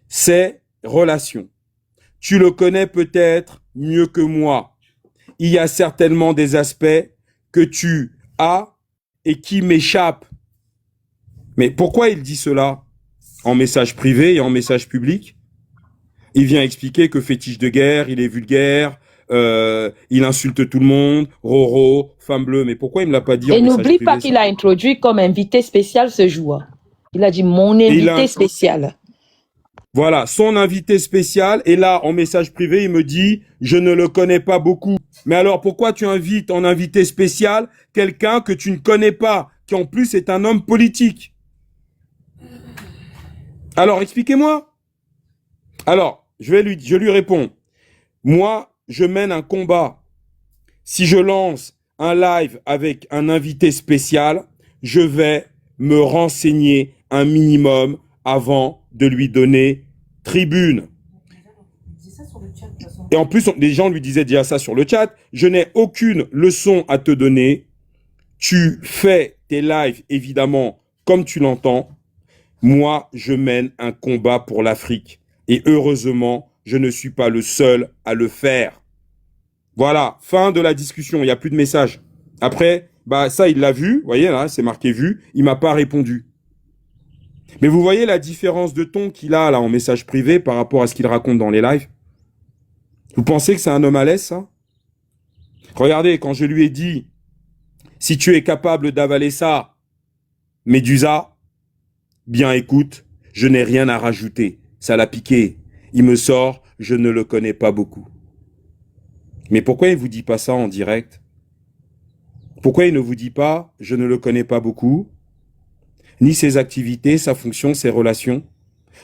ses relations. Tu le connais peut-être mieux que moi. Il y a certainement des aspects que tu as et qui m'échappent. Mais pourquoi il dit cela en message privé et en message public? Il vient expliquer que fétiche de guerre, il est vulgaire, il insulte tout le monde, Roro, femme bleue. Mais pourquoi il me l'a pas dit en Et message n'oublie privé, pas qu'il a introduit comme invité spécial ce jour. Il a dit mon invité spécial. Voilà, son invité spécial. Et là, en message privé, il me dit, je ne le connais pas beaucoup. Mais alors, pourquoi tu invites en invité spécial quelqu'un que tu ne connais pas, qui en plus est un homme politique? Alors, expliquez-moi. Alors, je lui réponds. Moi, je mène un combat. Si je lance un live avec un invité spécial, je vais me renseigner un minimum avant de lui donner tribune. Et en plus, les gens lui disaient déjà ça sur le chat. Je n'ai aucune leçon à te donner. Tu fais tes lives, évidemment, comme tu l'entends. Moi, je mène un combat pour l'Afrique. Et heureusement, je ne suis pas le seul à le faire. Voilà, fin de la discussion. Il n'y a plus de message. Après, bah ça, il l'a vu. Vous voyez, là, c'est marqué vu. Il m'a pas répondu. Mais vous voyez la différence de ton qu'il a là en message privé par rapport à ce qu'il raconte dans les lives? Vous pensez que c'est un homme à l'aise, ça? Regardez, quand je lui ai dit, si tu es capable d'avaler ça, Medusa, bien écoute, je n'ai rien à rajouter. Ça l'a piqué. Il me sort, je ne le connais pas beaucoup. Mais pourquoi il vous dit pas ça en direct? Pourquoi il ne vous dit pas, je ne le connais pas beaucoup, ni ses activités, sa fonction, ses relations?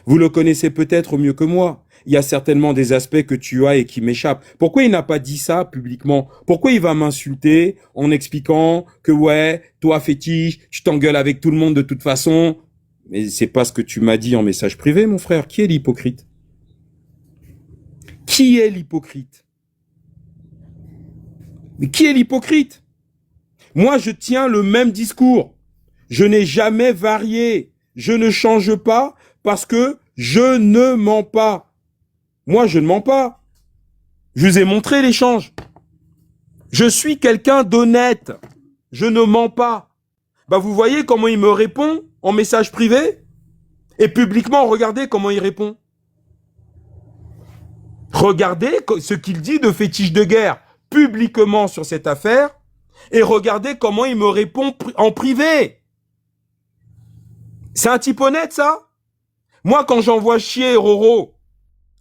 Vous le connaissez peut-être mieux que moi. Il y a certainement des aspects que tu as et qui m'échappent. Pourquoi il n'a pas dit ça publiquement? Pourquoi il va m'insulter en expliquant que ouais, toi fétiche, tu t'engueules avec tout le monde de toute façon? Mais c'est pas ce que tu m'as dit en message privé, mon frère. Qui est l'hypocrite? Qui est l'hypocrite? Mais qui est l'hypocrite? Moi, je tiens le même discours. Je n'ai jamais varié. Je ne change pas parce que je ne mens pas. Moi, je ne mens pas. Je vous ai montré l'échange. Je suis quelqu'un d'honnête. Je ne mens pas. Bah, vous voyez comment il me répond en message privé? Et publiquement, regardez comment il répond. Regardez ce qu'il dit de fétiche de guerre publiquement sur cette affaire et regardez comment il me répond en privé. C'est un type honnête, ça? Moi, quand j'envoie chier Roro,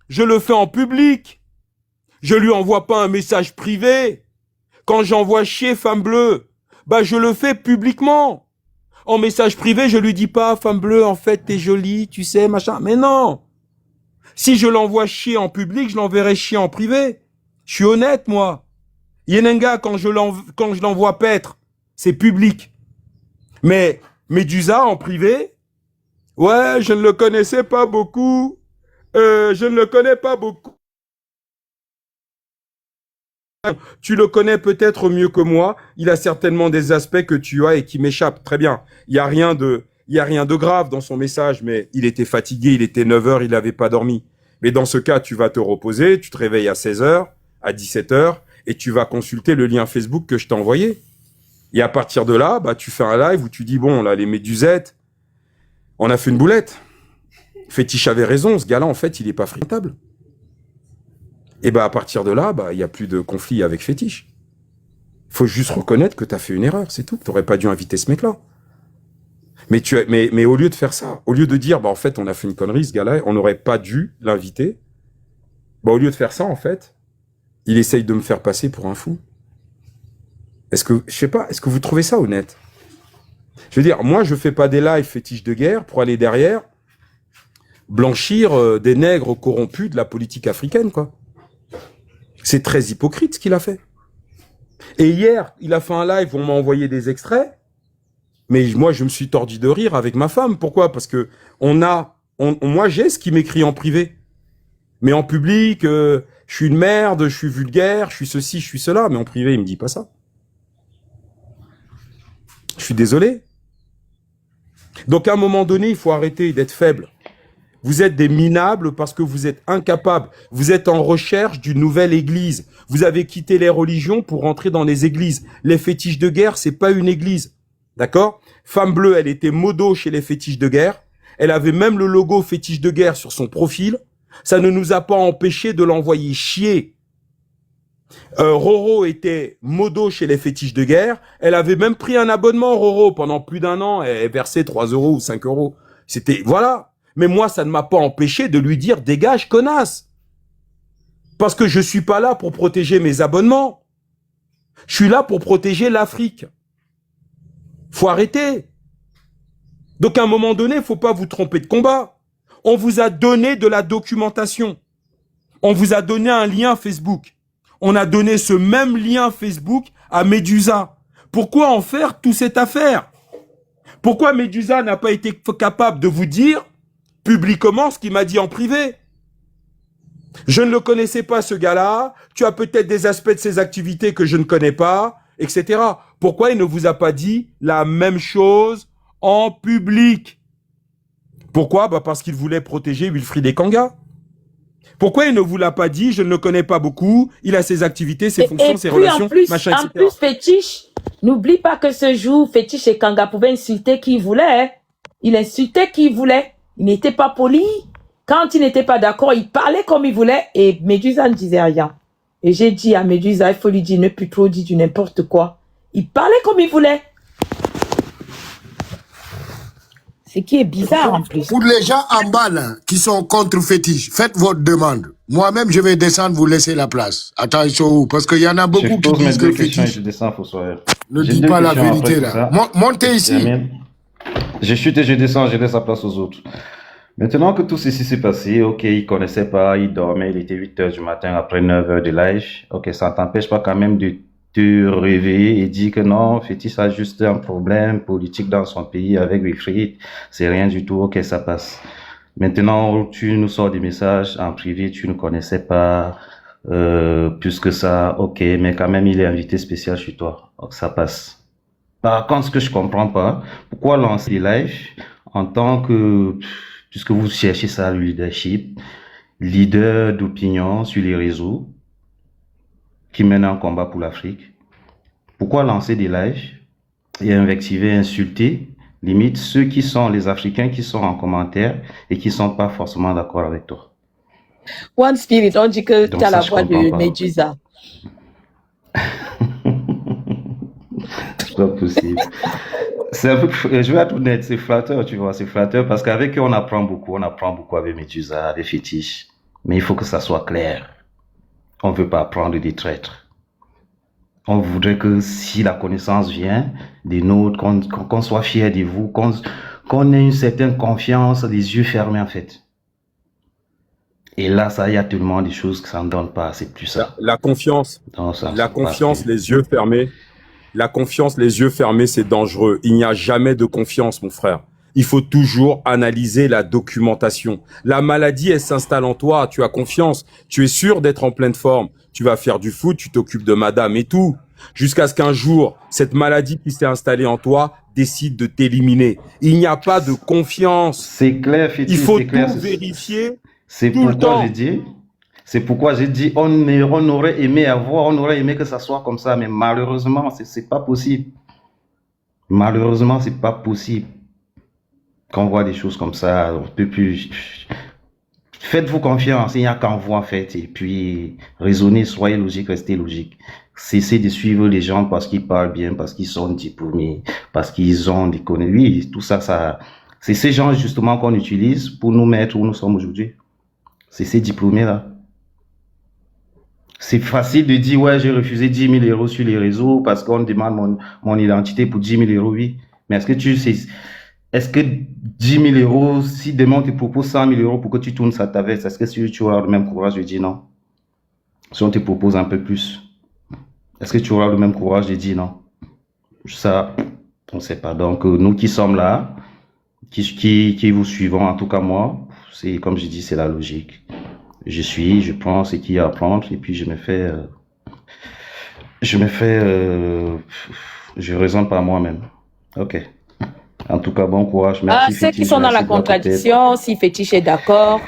je le fais en public. Je lui envoie pas un message privé. Quand j'envoie chier Femme Bleue, bah, je le fais publiquement. En message privé, je lui dis pas, Femme Bleue, en fait, t'es jolie, tu sais, machin. Mais non! Si je l'envoie chier en public, je l'enverrai chier en privé. Je suis honnête, moi. Yenenga, quand je l'envoie paître, c'est public. Mais Medusa, en privé, ouais, je ne le connaissais pas beaucoup. Je ne le connais pas beaucoup. Tu le connais peut-être mieux que moi. Il a certainement des aspects que tu as et qui m'échappent. Très bien. Il y a rien de grave dans son message, mais il était fatigué, il était 9h, il n'avait pas dormi. Mais dans ce cas, tu vas te reposer, tu te réveilles à 16h, à 17h, et tu vas consulter le lien Facebook que je t'ai envoyé. Et à partir de là, bah, tu fais un live où tu dis, bon, là, les médusettes, on a fait une boulette. Fétiche avait raison, ce gars-là, en fait, il est pas fréquentable. Et bah, à partir de là, bah, il y a plus de conflit avec Fétiche. Faut juste reconnaître que tu as fait une erreur, c'est tout. Tu n'aurais pas dû inviter ce mec-là. Mais au lieu de faire ça, au lieu de dire, bah, en fait, on a fait une connerie, ce gars-là, on n'aurait pas dû l'inviter, bah, au lieu de faire ça, en fait, il essaye de me faire passer pour un fou. Est-ce que vous trouvez ça honnête? Je veux dire, moi, je fais pas des lives fétiches de guerre pour aller derrière blanchir des nègres corrompus de la politique africaine, quoi. C'est très hypocrite, ce qu'il a fait. Et hier, il a fait un live où on m'a envoyé des extraits. Mais moi, je me suis tordu de rire avec ma femme. Pourquoi? Parce que moi, j'ai ce qui m'écrit en privé. Mais en public, je suis une merde, je suis vulgaire, je suis ceci, je suis cela. Mais en privé, il me dit pas ça. Je suis désolé. Donc, à un moment donné, il faut arrêter d'être faible. Vous êtes des minables parce que vous êtes incapables. Vous êtes en recherche d'une nouvelle église. Vous avez quitté les religions pour rentrer dans les églises. Les fétiches de guerre, c'est pas une église. D'accord? Femme Bleue, elle était modo chez les fétiches de guerre. Elle avait même le logo fétiche de guerre sur son profil. Ça ne nous a pas empêché de l'envoyer chier. Roro était modo chez les fétiches de guerre. Elle avait même pris un abonnement, Roro, pendant plus d'un an. Elle versait 3 € ou 5 €. C'était, voilà. Mais moi, ça ne m'a pas empêché de lui dire, dégage, connasse. Parce que je suis pas là pour protéger mes abonnements. Je suis là pour protéger l'Afrique. Faut arrêter. Donc, à un moment donné, faut pas vous tromper de combat. On vous a donné de la documentation. On vous a donné un lien Facebook. On a donné ce même lien Facebook à Medusa. Pourquoi en faire toute cette affaire? Pourquoi Medusa n'a pas été capable de vous dire publiquement ce qu'il m'a dit en privé? Je ne le connaissais pas, ce gars-là. Tu as peut-être des aspects de ses activités que je ne connais pas, etc. Pourquoi il ne vous a pas dit la même chose en public? Pourquoi? Bah parce qu'il voulait protéger Wilfried Ekanga. Pourquoi il ne vous l'a pas dit? Je ne le connais pas beaucoup. Il a ses activités, ses fonctions, ses relations, machin, etc. En plus, Fétiche, n'oublie pas que ce jour, Fétiche Ekanga pouvait insulter qui il voulait. Hein. Il insultait qui il voulait. Il n'était pas poli. Quand il n'était pas d'accord, il parlait comme il voulait et Medusa ne disait rien. Et j'ai dit à Medusa, il faut lui dire, ne plus trop dire du n'importe quoi. Il parlait comme il voulait. Ce qui est bizarre en plus. Pour les gens en bas là, qui sont contre Fétiche, faites votre demande. Moi-même, je vais descendre, vous laisser la place. Attends, ils sont où? Parce qu'il y en a beaucoup qui disent que Fétiche ne dit pas la vérité là. Montez ici. Je chute et je descends, je laisse la place aux autres. Maintenant que tout ceci s'est passé, ok, il connaissait pas, il dormait, il était 8h du matin après 9h de live. Ok, ça ne t'empêche pas quand même de te réveiller et dire que non, Fétiche a juste un problème politique dans son pays avec Wilfried. C'est rien du tout, ok, ça passe. Maintenant, tu nous sors des messages en privé, tu ne connaissais pas plus que ça, ok, mais quand même il est invité spécial chez toi, donc ça passe. Par contre, ce que je comprends pas, pourquoi lancer des lives en tant que, puisque vous cherchez ça, le leadership, leader d'opinion sur les réseaux, qui mène un combat pour l'Afrique. Pourquoi lancer des lives et invectiver, insulter, limite ceux qui sont les Africains qui sont en commentaire et qui sont pas forcément d'accord avec toi? One Spirit, on dit que Donc tu as ça, la je voix comprends de pas. Medusa. C'est pas possible. C'est un peu, je vais être honnête, c'est flatteur, tu vois, c'est flatteur parce qu'avec eux, on apprend beaucoup avec Medusa, avec Fétiche. Mais il faut que ça soit clair. On veut pas apprendre des traîtres. On voudrait que si la connaissance vient des nôtres, qu'on soit fiers de vous, qu'on ait une certaine confiance, les yeux fermés en fait. Et là, ça, il y a tellement de choses que ça ne donne pas, c'est plus ça. La confiance, Non, ça, la ça passe confiance, plus. les yeux fermés. La confiance, les yeux fermés, c'est dangereux. Il n'y a jamais de confiance, mon frère. Il faut toujours analyser la documentation. La maladie, elle s'installe en toi. Tu as confiance. Tu es sûr d'être en pleine forme. Tu vas faire du foot, tu t'occupes de madame et tout. Jusqu'à ce qu'un jour, cette maladie qui s'est installée en toi décide de t'éliminer. Il n'y a pas de confiance. C'est clair, Fétiche, Il faut c'est clair. tout vérifier C'est tout le pourquoi temps. j'ai dit, c'est pourquoi j'ai dit, on aurait aimé avoir, on aurait aimé que ça soit comme ça, mais malheureusement, c'est pas possible. Malheureusement, c'est pas possible. Quand on voit des choses comme ça, on peut plus. Faites-vous confiance, il n'y a qu'en vous en fait, et puis raisonnez, soyez logique, restez logique. Cessez de suivre les gens parce qu'ils parlent bien, parce qu'ils sont diplômés, parce qu'ils ont des connaissances. Oui, tout ça, c'est ces gens justement qu'on utilise pour nous mettre où nous sommes aujourd'hui. C'est ces diplômés-là. C'est facile de dire, ouais, j'ai refusé 10 000 euros sur les réseaux parce qu'on demande mon identité pour 10 000 euros, oui. Mais est-ce que 10 000 euros, si demain on te propose 100 000 euros pour que tu tournes ça ta veste, est-ce que tu auras le même courage de dire non? Si on te propose un peu plus, est-ce que tu auras le même courage de dire non? Ça, on ne sait pas. Donc, nous qui sommes là, qui vous suivons, en tout cas moi, c'est comme je dis, c'est la logique. Je prends ce qu'il y a à prendre et puis je raisonne par moi-même. Ok. En tout cas, bon courage. Merci. Ceux qui Fétiche, sont dans la merci de la contradiction, si Fétiche est d'accord,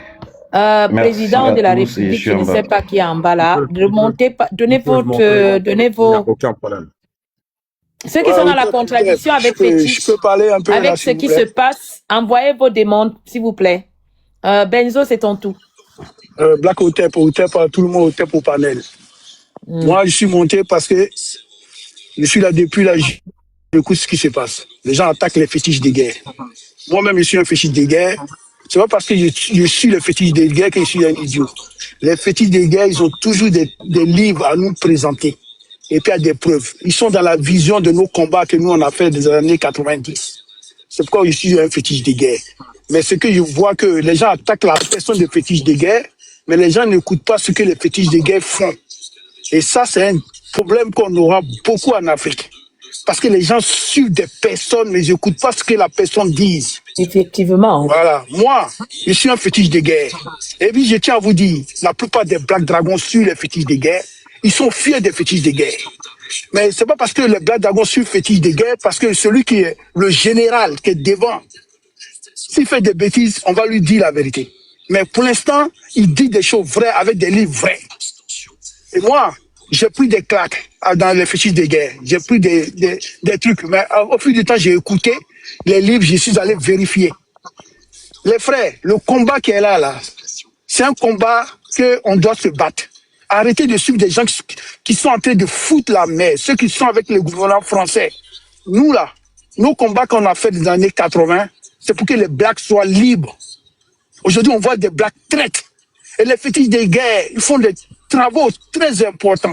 Merci président à de la tous et République, je suis je en ne bas. sais pas qui est en bas là, donnez Ils peuvent montrer. Il n'y a vos, aucun problème. ceux qui sont dans la contradiction avec Fétiche, je peux parler un peu là, avec ce s'il vous qui plaît. se passe, envoyez vos demandes, s'il vous plaît. Benzo, c'est ton tour. Black Hotep, tout le monde Hotep au panel. Moi, je suis monté parce que je suis là depuis là, j'écoute ce qui se passe. Les gens attaquent les fétiches de guerre. Moi-même, je suis un fétiche de guerre. C'est pas parce que je suis le fétiche de guerre que je suis un idiot. Les fétiches de guerre, ils ont toujours des livres à nous présenter. Et puis, il y a des preuves. Ils sont dans la vision de nos combats que nous, on a fait des années 90. C'est pourquoi je suis un fétiche de guerre. Mais ce que je vois que les gens attaquent la personne des fétiches de guerre, mais les gens n'écoutent pas ce que les fétiches de guerre font. Et ça, c'est un problème qu'on aura beaucoup en Afrique. Parce que les gens suivent des personnes, mais ils n'écoutent pas ce que la personne dit. Effectivement. Voilà. Moi, je suis un fétiche de guerre. Et puis, je tiens à vous dire, la plupart des Black Dragons suivent les fétiches de guerre. Ils sont fiers des fétiches de guerre. Mais c'est pas parce que les Black Dragons suivent fétiches de guerre, parce que celui qui est le général, qui est devant, s'il fait des bêtises, on va lui dire la vérité. Mais pour l'instant, il dit des choses vraies avec des livres vrais. Et moi, j'ai pris des claques dans les fétiches de guerre. J'ai pris des trucs. Mais au fil du temps, j'ai écouté les livres, je suis allé vérifier. Les frères, le combat qui est là, c'est un combat qu'on doit se battre. Arrêtez de suivre des gens qui sont en train de foutre la merde, ceux qui sont avec le gouvernement français. Nous, là, nos combats qu'on a fait dans les années 80, c'est pour que les Blacks soient libres. Aujourd'hui, on voit des Blacks traites. Et les fétiches de guerre, ils font des travaux très importants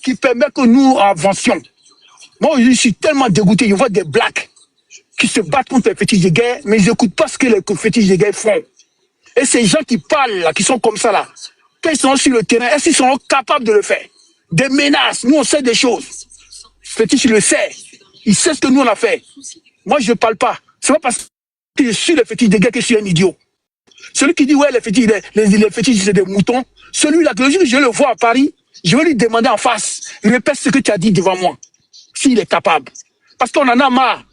qui permettent que nous avancions. Moi, je suis tellement dégoûté. Je vois des Blacks qui se battent contre les fétiches de guerre, mais ils n'écoutent pas ce que les fétiches de guerre font. Et ces gens qui parlent, là, qui sont comme ça, là, quand ils sont sur le terrain, est-ce qu'ils sont capables de le faire? Des menaces. Nous, on sait des choses. Fétiche, il le sait. Il sait ce que nous, on a fait. Moi, je ne parle pas. C'est pas parce que je suis le fétiche de guerre que je suis un idiot. Celui qui dit, ouais, les fétiches, c'est des moutons. Celui-là, je le vois à Paris, je vais lui demander en face. Répète ce que tu as dit devant moi. S'il est capable. Parce qu'on en a marre.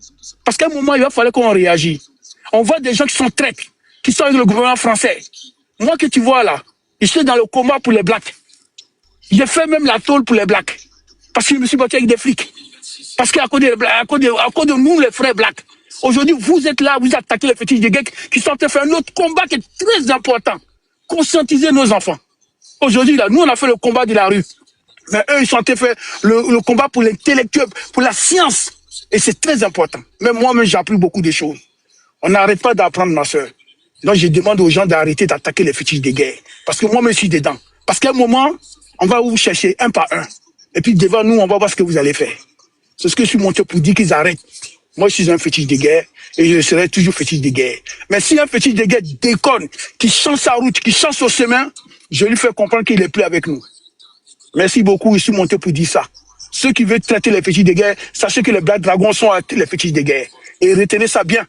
Parce qu'à un moment, il va falloir qu'on réagisse. On voit des gens qui sont traîtres, qui sont avec le gouvernement français. Moi que tu vois là, je suis dans le combat pour les blacks. J'ai fait même la tôle pour les blacks. Parce que je me suis battu avec des flics. Parce qu'à cause de nous, les frères blacks. Aujourd'hui, vous êtes là, vous attaquez les fétiches de guerre qui sont en train de faire un autre combat qui est très important. Conscientiser nos enfants. Aujourd'hui, là, nous, on a fait le combat de la rue. Mais eux, ils sont en train de faire le combat pour l'intellectuel, pour la science. Et c'est très important. Même moi-même, j'ai appris beaucoup de choses. On n'arrête pas d'apprendre, ma soeur. Donc, je demande aux gens d'arrêter d'attaquer les fétiches de guerre. Parce que moi-même, je suis dedans. Parce qu'à un moment, on va vous chercher un par un. Et puis, devant nous, on va voir ce que vous allez faire. C'est ce que je suis monté pour dire qu'ils arrêtent. Moi, je suis un fétiche de guerre et je serai toujours fétiche de guerre. Mais si un fétiche de guerre déconne, qui change sa route, qui change son chemin, je lui fais comprendre qu'il n'est plus avec nous. Merci beaucoup, je suis monté pour dire ça. Ceux qui veulent traiter les fétiches de guerre, sachez que les Black Dragons sont les fétiches de guerre. Et retenez ça bien.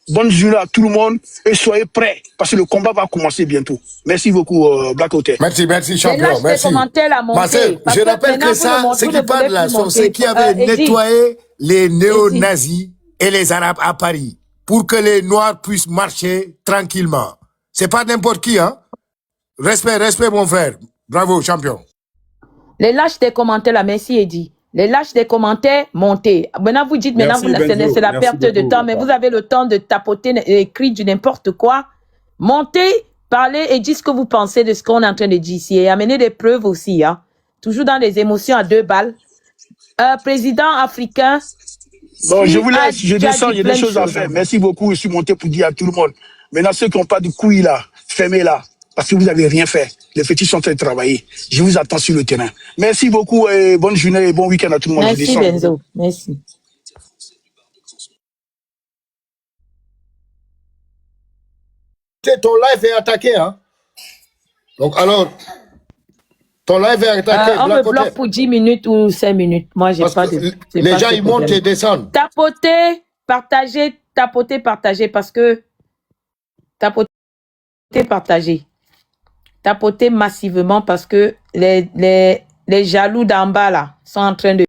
Bonne journée à tout le monde et soyez prêts parce que le combat va commencer bientôt. Merci beaucoup, Black Hotel. Merci, champion. Merci. Marcel, je rappelle que ça, ce qui parle là, sont ceux qui avaient nettoyé les néo-nazis et les Arabes à Paris pour que les Noirs puissent marcher tranquillement. C'est pas n'importe qui, hein. Respect, mon frère. Bravo, champion. Les lâches des commentaires là, merci Eddie. Les lâches des commentaires, montez. Maintenant, vous dites, maintenant, c'est la perte de temps, mais vous avez le temps de tapoter, écrire du n'importe quoi. Montez, parlez et dites ce que vous pensez de ce qu'on est en train de dire ici. Et amenez des preuves aussi, hein. Toujours dans les émotions à 2 balles. Président africain. Bon, je vous laisse, je descends, il y a des choses à faire. Merci beaucoup, je suis monté pour dire à tout le monde. Maintenant, ceux qui n'ont pas de couilles là, fermez là. Parce que vous n'avez rien fait. Les fétiches sont en train de travailler. Je vous attends sur le terrain. Merci beaucoup et bonne journée et bon week-end à tout le monde. Merci Benzo. Merci. Ton live est attaqué, hein? Donc alors, ton live est attaqué. On me bloque pour 10 minutes ou 5 minutes. Moi, j'ai pas de... Les gens, ils montent et descendent. Tapoter, partager parce que... Tapoter, partager. Tapoter massivement parce que les jaloux d'en bas là sont en train de